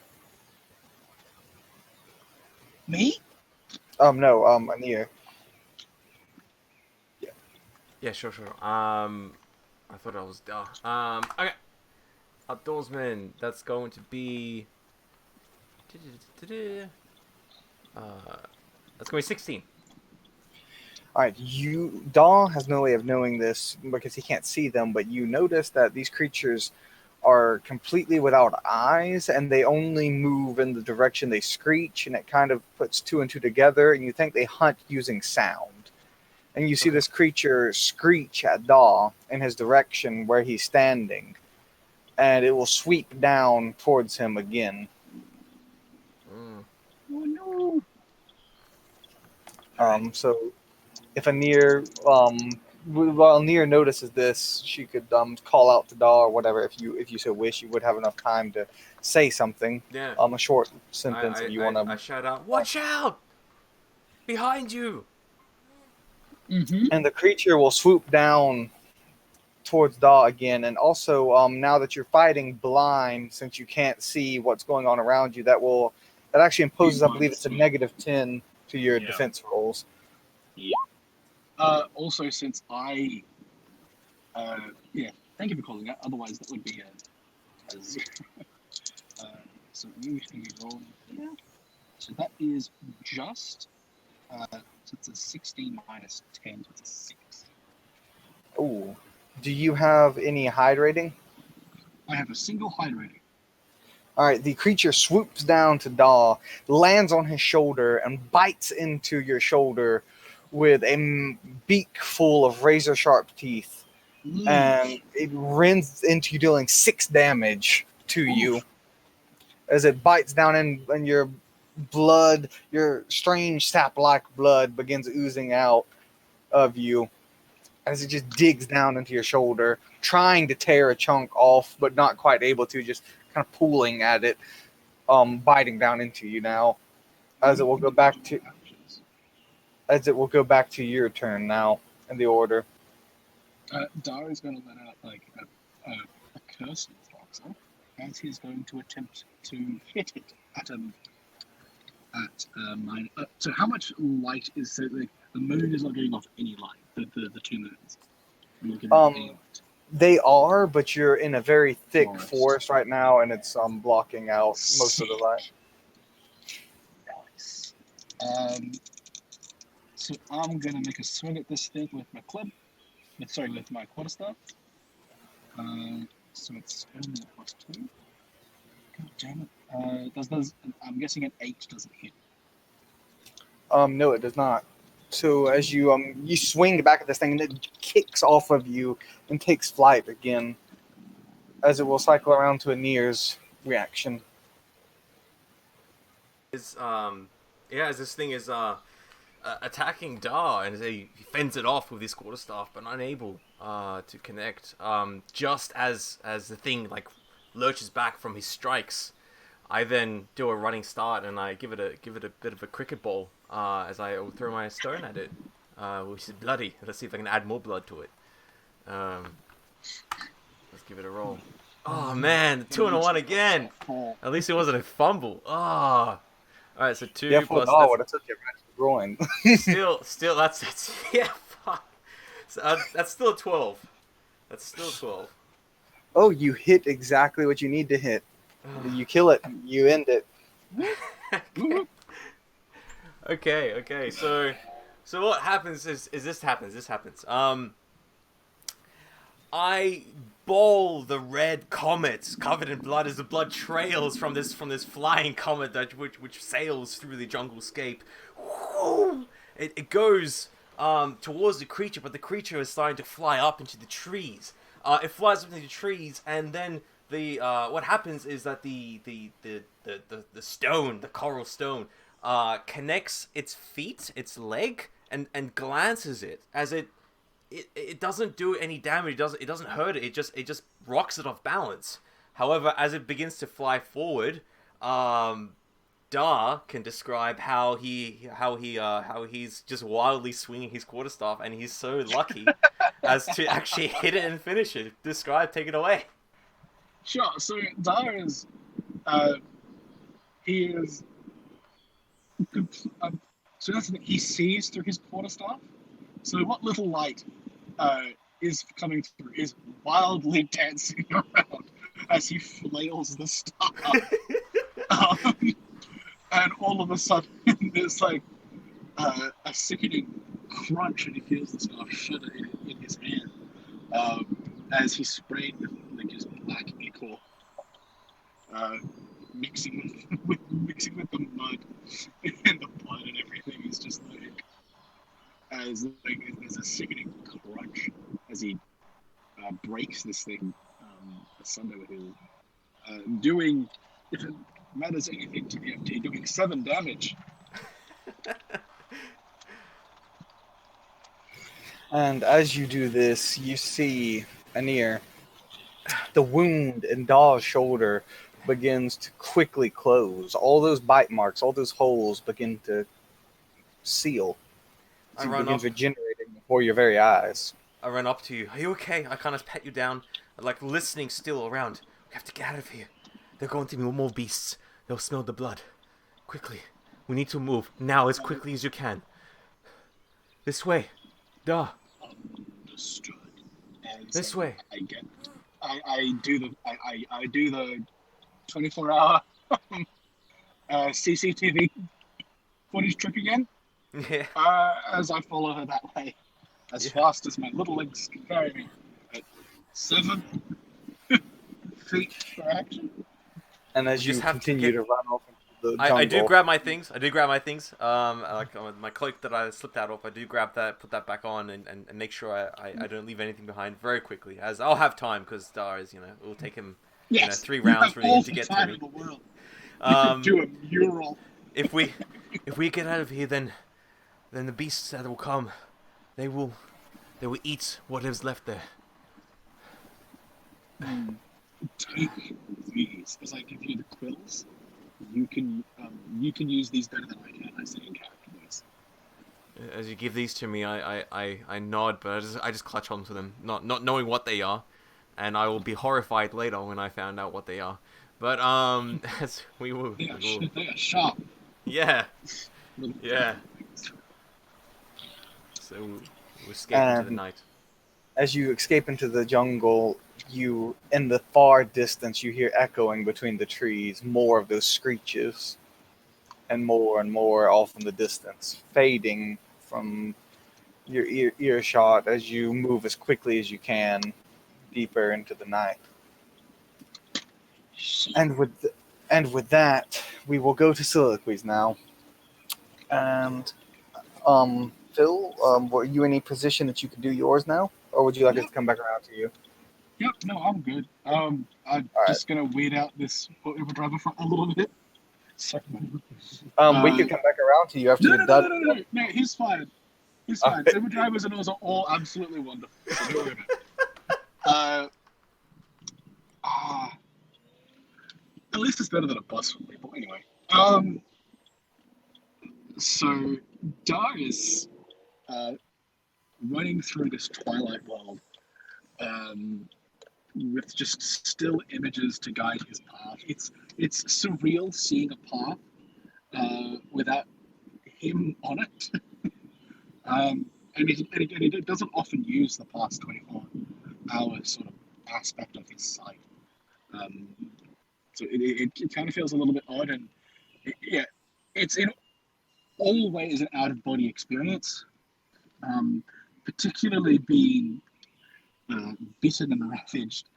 Me? No, Anir. Yeah, sure. I thought I was Da. Okay. Outdoorsman, that's going to be that's going to be 16. All right, Da has no way of knowing this because he can't see them, but you notice that these creatures are completely without eyes, and they only move in the direction they screech, and it kind of puts 2 and 2 together, and you think they hunt using sound. And you see this creature screech at Da in his direction where he's standing, and it will sweep down towards him again. Oh no! So if Anir, while Anir notices this, she could call out to Da or whatever if you so wish. You would have enough time to say something. Yeah. A short sentence if you want to. I shout out, "Watch out! Behind you!" Mm-hmm. And the creature will swoop down towards Da again. And also, now that you're fighting blind, since you can't see what's going on around you, that actually imposes, I believe, it's a -10 to your defense rolls. Also, since I, thank you for calling that. Otherwise, that would be a 0. So usually roll here. So that is just. So it's a 16 minus 10, so it's a 6. Ooh. Do you have any hide rating? I have a single hide rating. All right, the creature swoops down to Da, lands on his shoulder, and bites into your shoulder with a beak full of razor-sharp teeth. And it rends into you, dealing 6 damage to you as it bites down in your blood. Your strange sap-like blood begins oozing out of you as it just digs down into your shoulder, trying to tear a chunk off, but not quite able to, just kind of pulling at it, biting down into you now. As it will go back to your turn now in the order. Dara's going to let out like a curse in Throxel, as he's going to attempt to hit it at mine. So how much light is the moon is not getting off any light? The 2 moons. You're not getting off any light. They are, but you're in a very thick forest right now, and it's blocking out most of the light. Nice. So I'm gonna make a swing at this thing with my club. With my quarterstaff. So it's only a +2. God damn it. Does I'm guessing an 8 doesn't hit. No, it does not. So as you swing back at this thing, and it kicks off of you and takes flight again, as it will cycle around to Anir's reaction. is as this thing is attacking Dar, and he fends it off with his quarterstaff, but unable to connect. Just as the thing like lurches back from his strikes, I then do a running start and I give it a bit of a cricket ball as I throw my stone at it, which is bloody. Let's see if I can add more blood to it. Let's give it a roll. Oh man, 2 and a 1 again. At least it wasn't a fumble. Oh. All right, so 2 Yeah, plus. oh, would have took you right to the groin. Still, that's yeah. Fuck. So, that's still 12. That's still 12. Oh, you hit exactly what you need to hit. You kill it. You end it. Okay. So what happens is this happens. I bowl the red comet covered in blood as the blood trails from this flying comet which sails through the jungle scape. It goes towards the creature, but the creature is starting to fly up into the trees. It flies up into the trees, and then the what happens is that the stone, the coral stone, connects its feet, its leg, and glances it as it doesn't do any damage. It doesn't hurt it. It just rocks it off balance. However, as it begins to fly forward, Dar can describe how he's just wildly swinging his quarterstaff, and he's so lucky as to actually hit it and finish it. Describe, take it away. Sure. So Dar is, he is. So that's the thing. He sees through his quarterstaff. So what little light is coming through is wildly dancing around as he flails the star. And all of a sudden, there's like a sickening crunch, and he feels the star shudder in his hand as he's sprayed with like just black ichor, mixing with the mud and the blood and everything. Is just like there's a sickening crunch as he breaks this thing asunder with his doing, if it matters anything to the MT, doing 7 damage. And as you do this, you see Anir, the wound in Dar's shoulder begins to quickly close. All those bite marks, all those holes begin to seal. It begins regenerating before your very eyes. I run up to you. Are you okay? I kind of pet you down, like listening still around. We have to get out of here. They're going to be more beasts. They'll smell the blood. Quickly. We need to move. Now, as quickly as you can. This way. Duh. Understood. And this so way. I do the 24-hour CCTV footage trick again. Yeah. As I follow her that way, as fast as my little legs can carry me, at 7 feet per action. And as you continue to run off into the jungle, I do grab my things. Like my cloak that I slipped out of, I do grab that, put that back on, and make sure I don't leave anything behind very quickly, as I'll have time, because Dar is, it will take him 3 rounds for him to get to me. Do a mural. If we get out of here, then the beasts that will come, they will eat what is left there. Take these, as I give you the quills. You can use these better than I can. I say in character voice. As you give these to me, I nod, but I just clutch onto them, not knowing what they are, and I will be horrified later when I found out what they are. But as we will, they are sharp. Yeah. Yeah. So we escape into the night. As you escape into the jungle, you, in the far distance, you hear echoing between the trees more of those screeches, and more off in the distance, fading from your earshot as you move as quickly as you can deeper into the night. And with that, we will go to soliloquies now. And Phil, were you in any position that you could do yours now, or would you like us to come back around to you? Yep, no, I'm good. I'm just gonna wait out this Uber driver for a little bit, Sorry. We could come back around to you after No, you're no, no, done. no, no, no, no. He's fine. He's fine. Saber drivers and those are all absolutely wonderful. So don't worry about it. At least it's better than a bus for people. Anyway. So Darius, running through this twilight world, with just still images to guide his path. It's surreal seeing a path without him on it. And it doesn't often use the past 24 hours sort of aspect of his sight. So it kind of feels a little bit odd, and it's in all ways an out of body experience, particularly being bitten and ravaged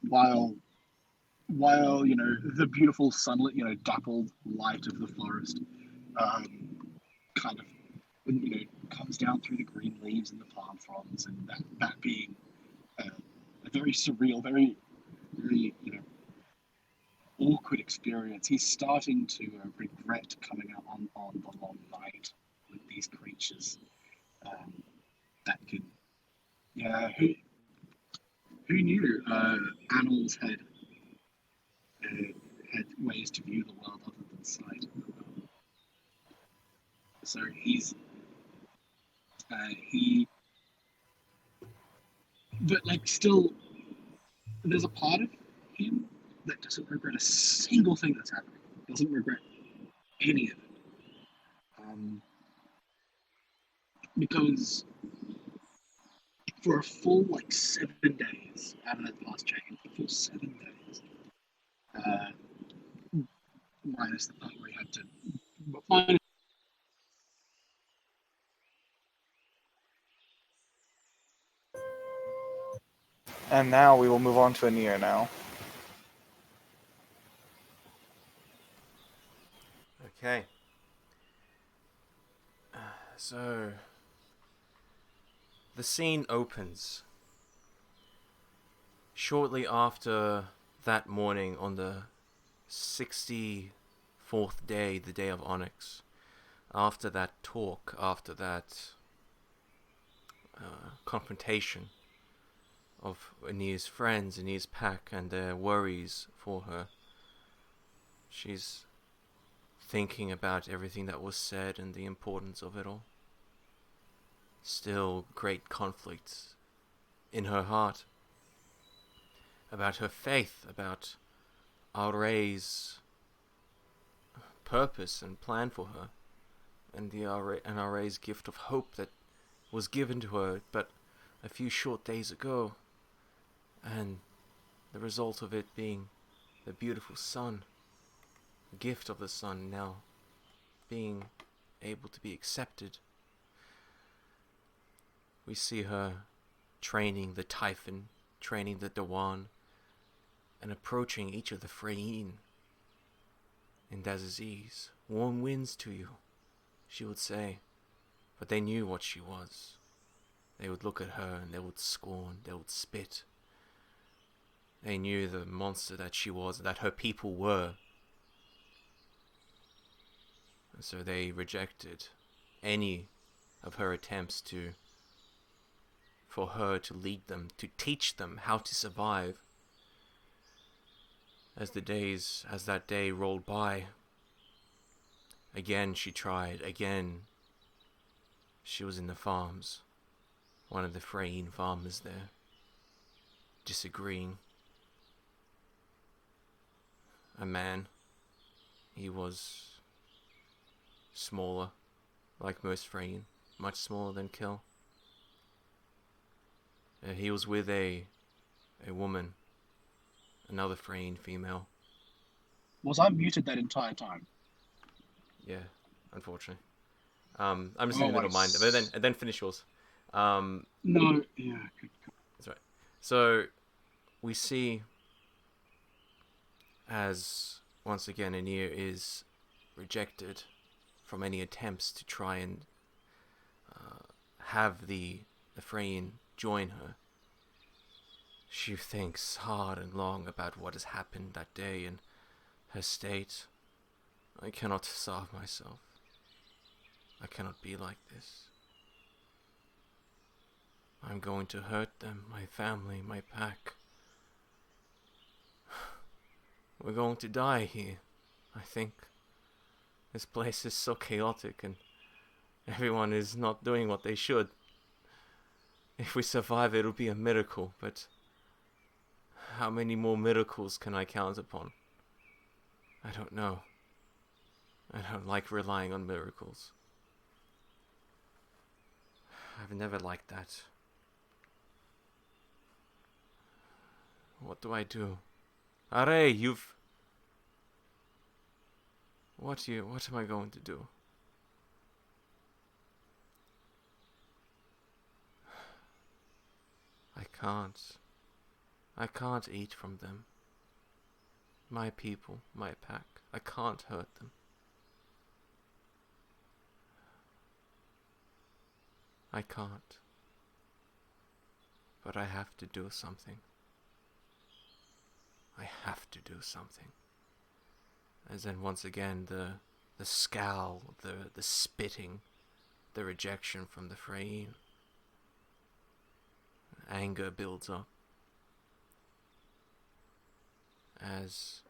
while the beautiful sunlit, dappled light of the forest kind of comes down through the green leaves and the palm fronds, and that being a very surreal, very awkward experience. He's starting to regret coming out on the long night with these creatures that can, who knew animals had ways to view the world other than sight. So but like still, there's a part of him that doesn't regret a single thing that's happening. Doesn't regret any of it. Because for a full 7 days out of that past chain, a full 7 days, minus the part where he had to find. And now we will move on to Anir now. Okay. So the scene opens shortly after that morning on the 64th day, the day of Onyx. After that talk, after that confrontation of Anir's friends, Anir's pack, and their worries for her, she's thinking about everything that was said and the importance of it all. Still great conflict in her heart about her faith, about Auray's purpose and plan for her, and Auray's gift of hope that was given to her but a few short days ago, and the result of it being the beautiful sun, the gift of the sun now being able to be accepted. We see her training the Typhon, training the Dawan, and approaching each of the Freyine in Dazaziz. Warm winds to you, she would say, but they knew what she was. They would look at her and they would scorn, they would spit. They knew the monster that she was, that her people were. And so they rejected any of her attempts for her to lead them, to teach them how to survive. As that day rolled by, again she tried, again she was in the farms, one of the Freyine farmers there, disagreeing. A man, he was smaller, like most Freyine, much smaller than Kill. He was with a woman, another Freyine female. Was I muted that entire time? Yeah, unfortunately. I'm just in the middle of mine, but then finish yours. No, yeah. That's right. So we see as once again Anir is rejected from any attempts to try and have the Freyine join her. She thinks hard and long about what has happened that day and her state, I cannot starve myself. I cannot be like this. I'm going to hurt them, my family, my pack. We're going to die here, I think. This place is so chaotic and everyone is not doing what they should. If we survive, it'll be a miracle, but how many more miracles can I count upon? I don't know. I don't like relying on miracles. I've never liked that. What do I do? Are, you've... What am I going to do? I can't eat from them. My people, my pack. I can't hurt them. I can't. But I have to do something. I have to do something. As then once again the scowl, the spitting, the rejection from the Freyne. Anger builds up. As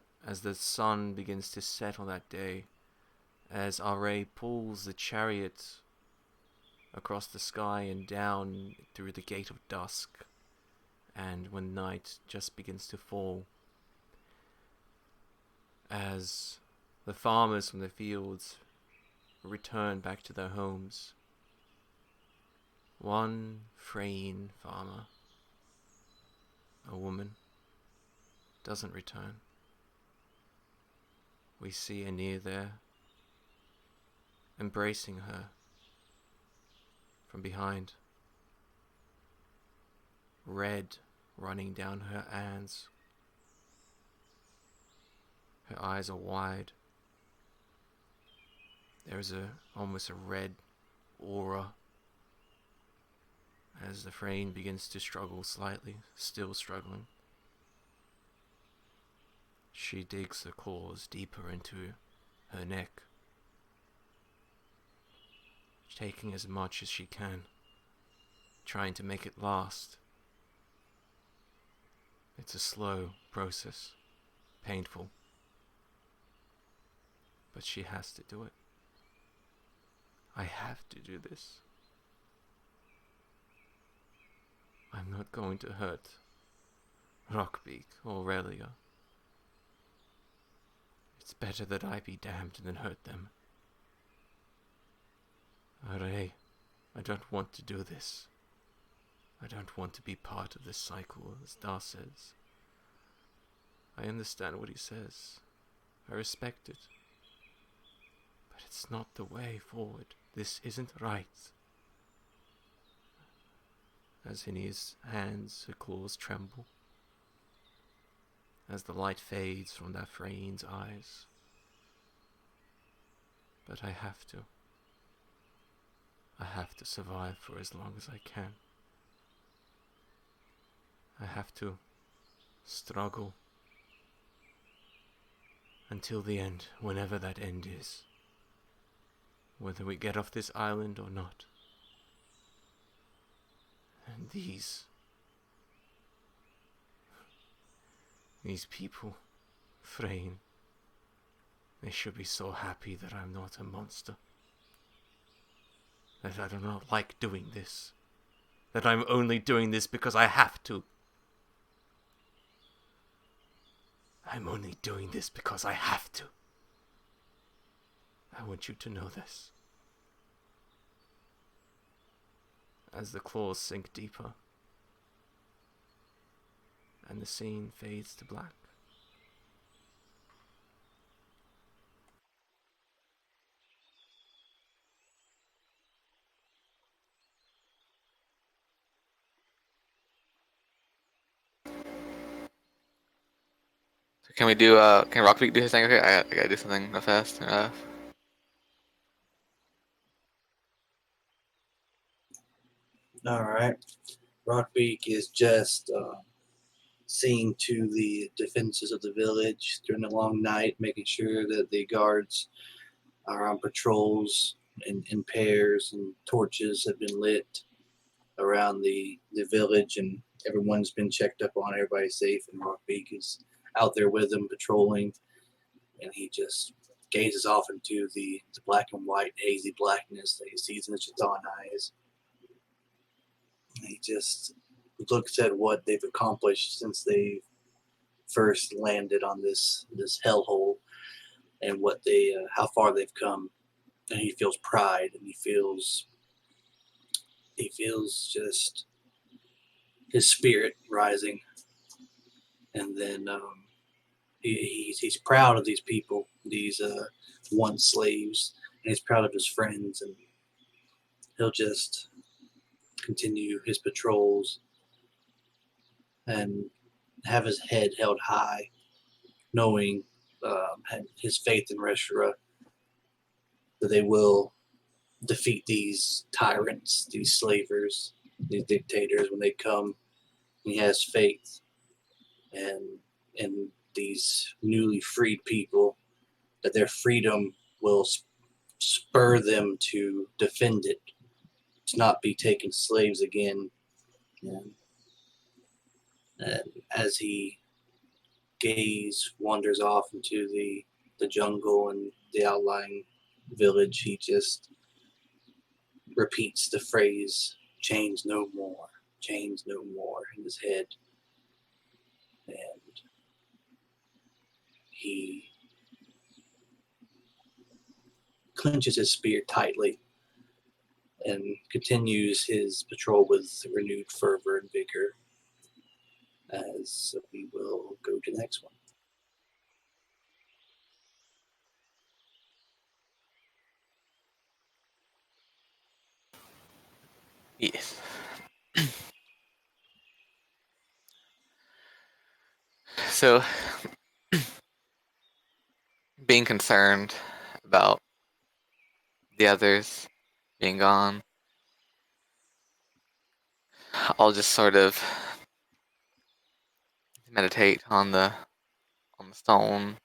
the sun begins to set on that day, as Are pulls the chariot across the sky and down through the gate of dusk, and when night just begins to fall, as the farmers from the fields return back to their homes, one Freyne farmer, a woman, doesn't return. We see Anir there, embracing her from behind, red running down her hands. Her eyes are wide. There's almost a red aura as the Freyne begins to struggle slightly, still struggling. She digs her claws deeper into her neck, taking as much as she can, trying to make it last. It's a slow process, painful, but she has to do it. I have to do this. I'm not going to hurt Rockbeak or Relia. It's better that I be damned than hurt them. Are, I don't want to do this. I don't want to be part of this cycle, as Dar says. I understand what he says. I respect it. But it's not the way forward. This isn't right. As in his hands, her claws tremble. As the light fades from that Freyne's eyes. But I have to. I have to survive for as long as I can. I have to struggle until the end, whenever that end is. Whether we get off this island or not. And these people, Freyne, they should be so happy that I'm not a monster. That I do not like doing this. That I'm only doing this because I have to. I'm only doing this because I have to. I want you to know this. As the claws sink deeper, and the scene fades to black. So can we do? Can Rockbeak do his thing? Okay, I gotta do something real fast. All right. Rockbeak is just seeing to the defenses of the village during the long night, making sure that the guards are on patrols in pairs and torches have been lit around the village, and everyone's been checked up on. Everybody's safe, and Rockbeak is out there with them patrolling, and he just gazes off into the black and white hazy blackness that he sees in his Chthon eyes. And he just looks at what they've accomplished since they first landed on this hellhole, and what they how far they've come, and he feels pride, and he feels just his spirit rising, and then he's proud of these people, these once slaves, and he's proud of his friends, and he'll just continue his patrols and have his head held high, knowing his faith in Reshura, that they will defeat these tyrants, these slavers, these dictators when they come. He has faith and these newly freed people, that their freedom will spur them to defend it, to not be taken slaves again. And as he wanders off into the jungle and the outlying village, he just repeats the phrase, "Chains no more, chains no more," in his head. And he clenches his spear tightly and continues his patrol with renewed fervor and vigor, as we will go to the next one. Yes. So, being concerned about the others being gone, I'll just sort of meditate on the stone,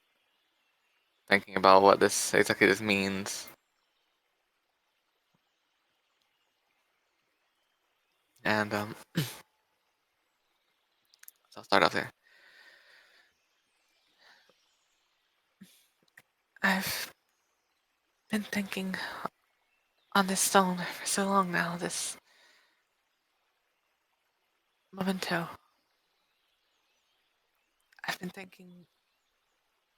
thinking about what this means. And so I'll start off there. I've been thinking on this stone for so long now, this memento. I've been thinking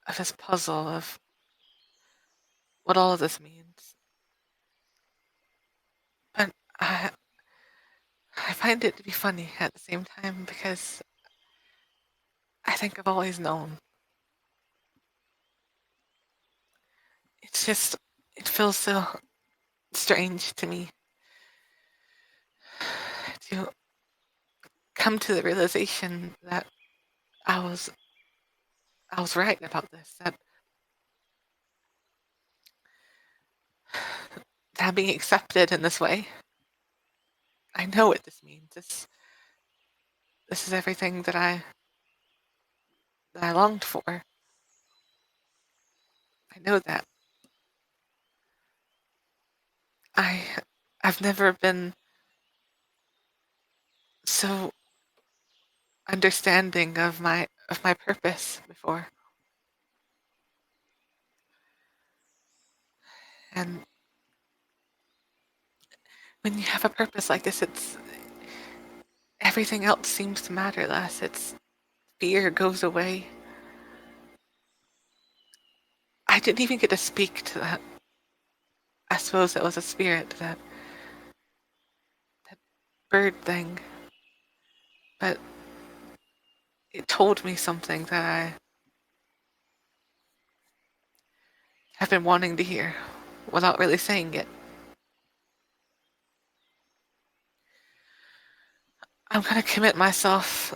of this puzzle, of what all of this means. But I find it to be funny at the same time, because I think I've always known. It's just, it feels so strange to me to come to the realization that I was right about this, that I'm being accepted in this way. I know what this means. This is everything that I longed for. I know that. I've never been so understanding of my purpose before. And when you have a purpose like this, it's everything else seems to matter less. It's fear goes away. I didn't even get to speak to that. I suppose that was a spirit, that bird thing. But it told me something that I have been wanting to hear without really saying it. I'm going to commit myself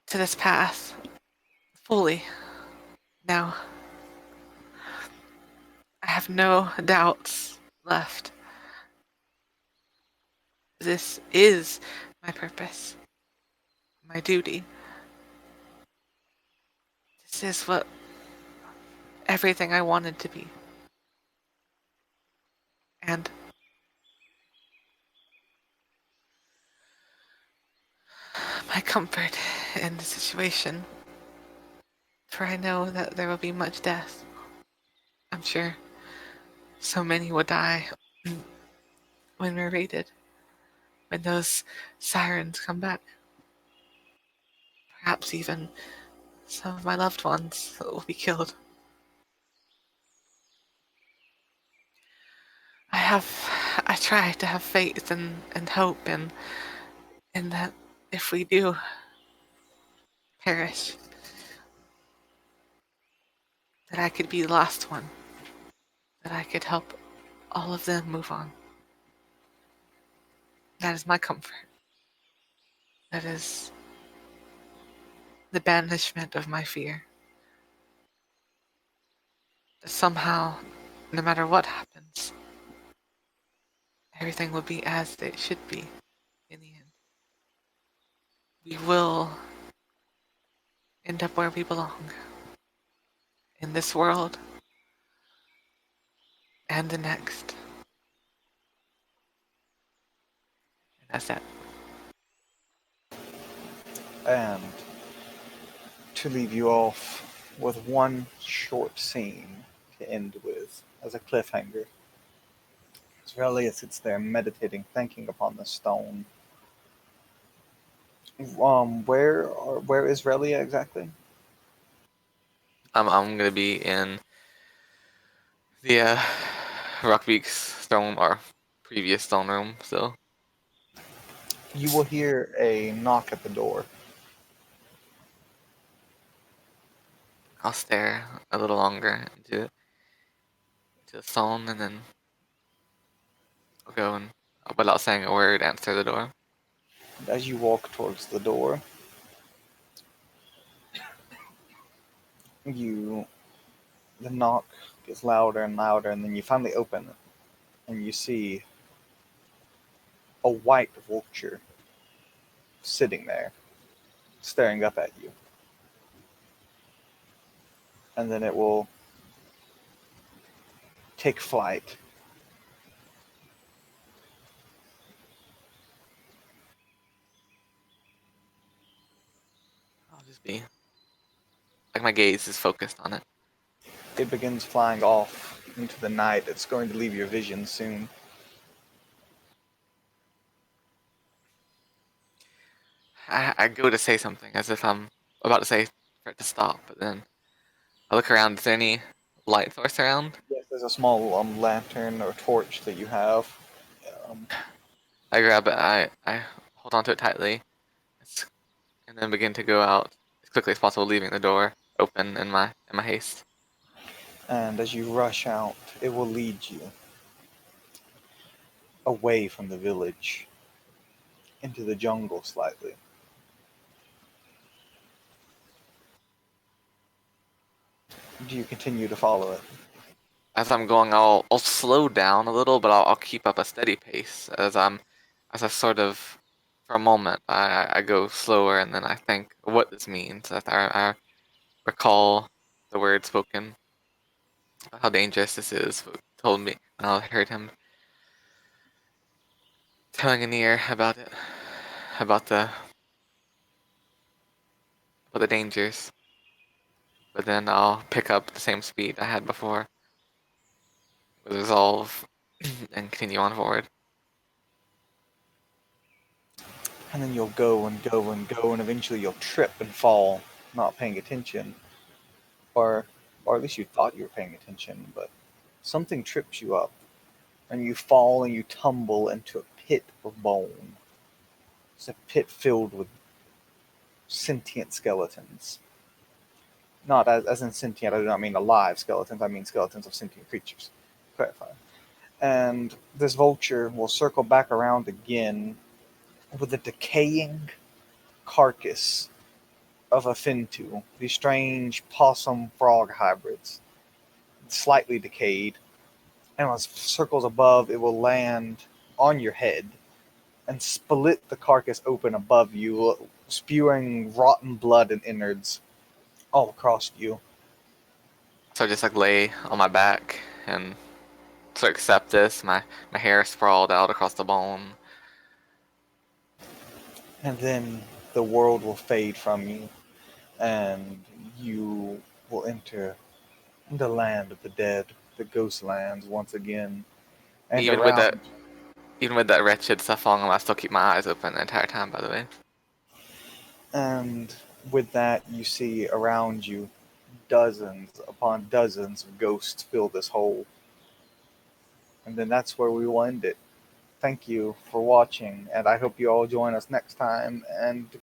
to this path fully now. I have no doubts left. This is my purpose, my duty. This is what everything I wanted to be. And my comfort in the situation, for I know that there will be much death. I'm sure so many will die when we're raided, when those sirens come back. Perhaps even some of my loved ones will be killed. I try to have faith and hope in that if we do perish, that I could be the last one, that I could help all of them move on. That is my comfort. That is the banishment of my fear. That somehow, no matter what happens, everything will be as it should be in the end. We will end up where we belong. In this world and the next. And that's that. And to leave you off with one short scene to end with as a cliffhanger. As Relia sits there meditating, thinking upon the stone. Where is Relia exactly? I'm gonna be in the Rockbeak's stone or previous stone room. So You will hear a knock at the door. I'll stare a little longer into the stone, and then I'll go and, without saying a word, answer the door. As you walk towards the door, the knock gets louder and louder, and then you finally open it, and you see a white vulture sitting there, staring up at you. And then it will take flight. I'll just be like, my gaze is focused on it. It begins flying off into the night. It's going to leave your vision soon. I go to say something as if I'm about to say for it to stop, but then I look around. Is there any light source around? Yes, there's a small lantern or torch that you have. I grab it. I hold onto it tightly, and then begin to go out as quickly as possible, leaving the door open in my haste. And as you rush out, it will lead you away from the village into the jungle slightly. Do you continue to follow it? As I'm going, I'll slow down a little, but I'll keep up a steady pace as I sort of, for a moment, I go slower, and then I think what this means. I recall the words spoken, how dangerous this is, told me when I heard him telling Anir about it, about the dangers. But then I'll pick up the same speed I had before, with resolve, and continue on forward. And then you'll go and go and go, and eventually you'll trip and fall, not paying attention. Or at least you thought you were paying attention, but something trips you up, and you fall and you tumble into a pit of bone. It's a pit filled with sentient skeletons. Not as in sentient, I do not mean alive skeletons, I mean skeletons of sentient creatures. Clarify. And this vulture will circle back around again with a decaying carcass of a fintu, these strange possum-frog hybrids, slightly decayed, and as it circles above, it will land on your head and split the carcass open above you, spewing rotten blood and innards. all across you. So I just like lay on my back and to accept this. My hair sprawled out across the bone. And then the world will fade from you, and you will enter the land of the dead, the ghost lands once again. And Even with that wretched stuff on, I still keep my eyes open the entire time. By the way. And with that, you see around you dozens upon dozens of ghosts fill this hole. And then that's where we will end it. Thank you for watching, and I hope you all join us next time. And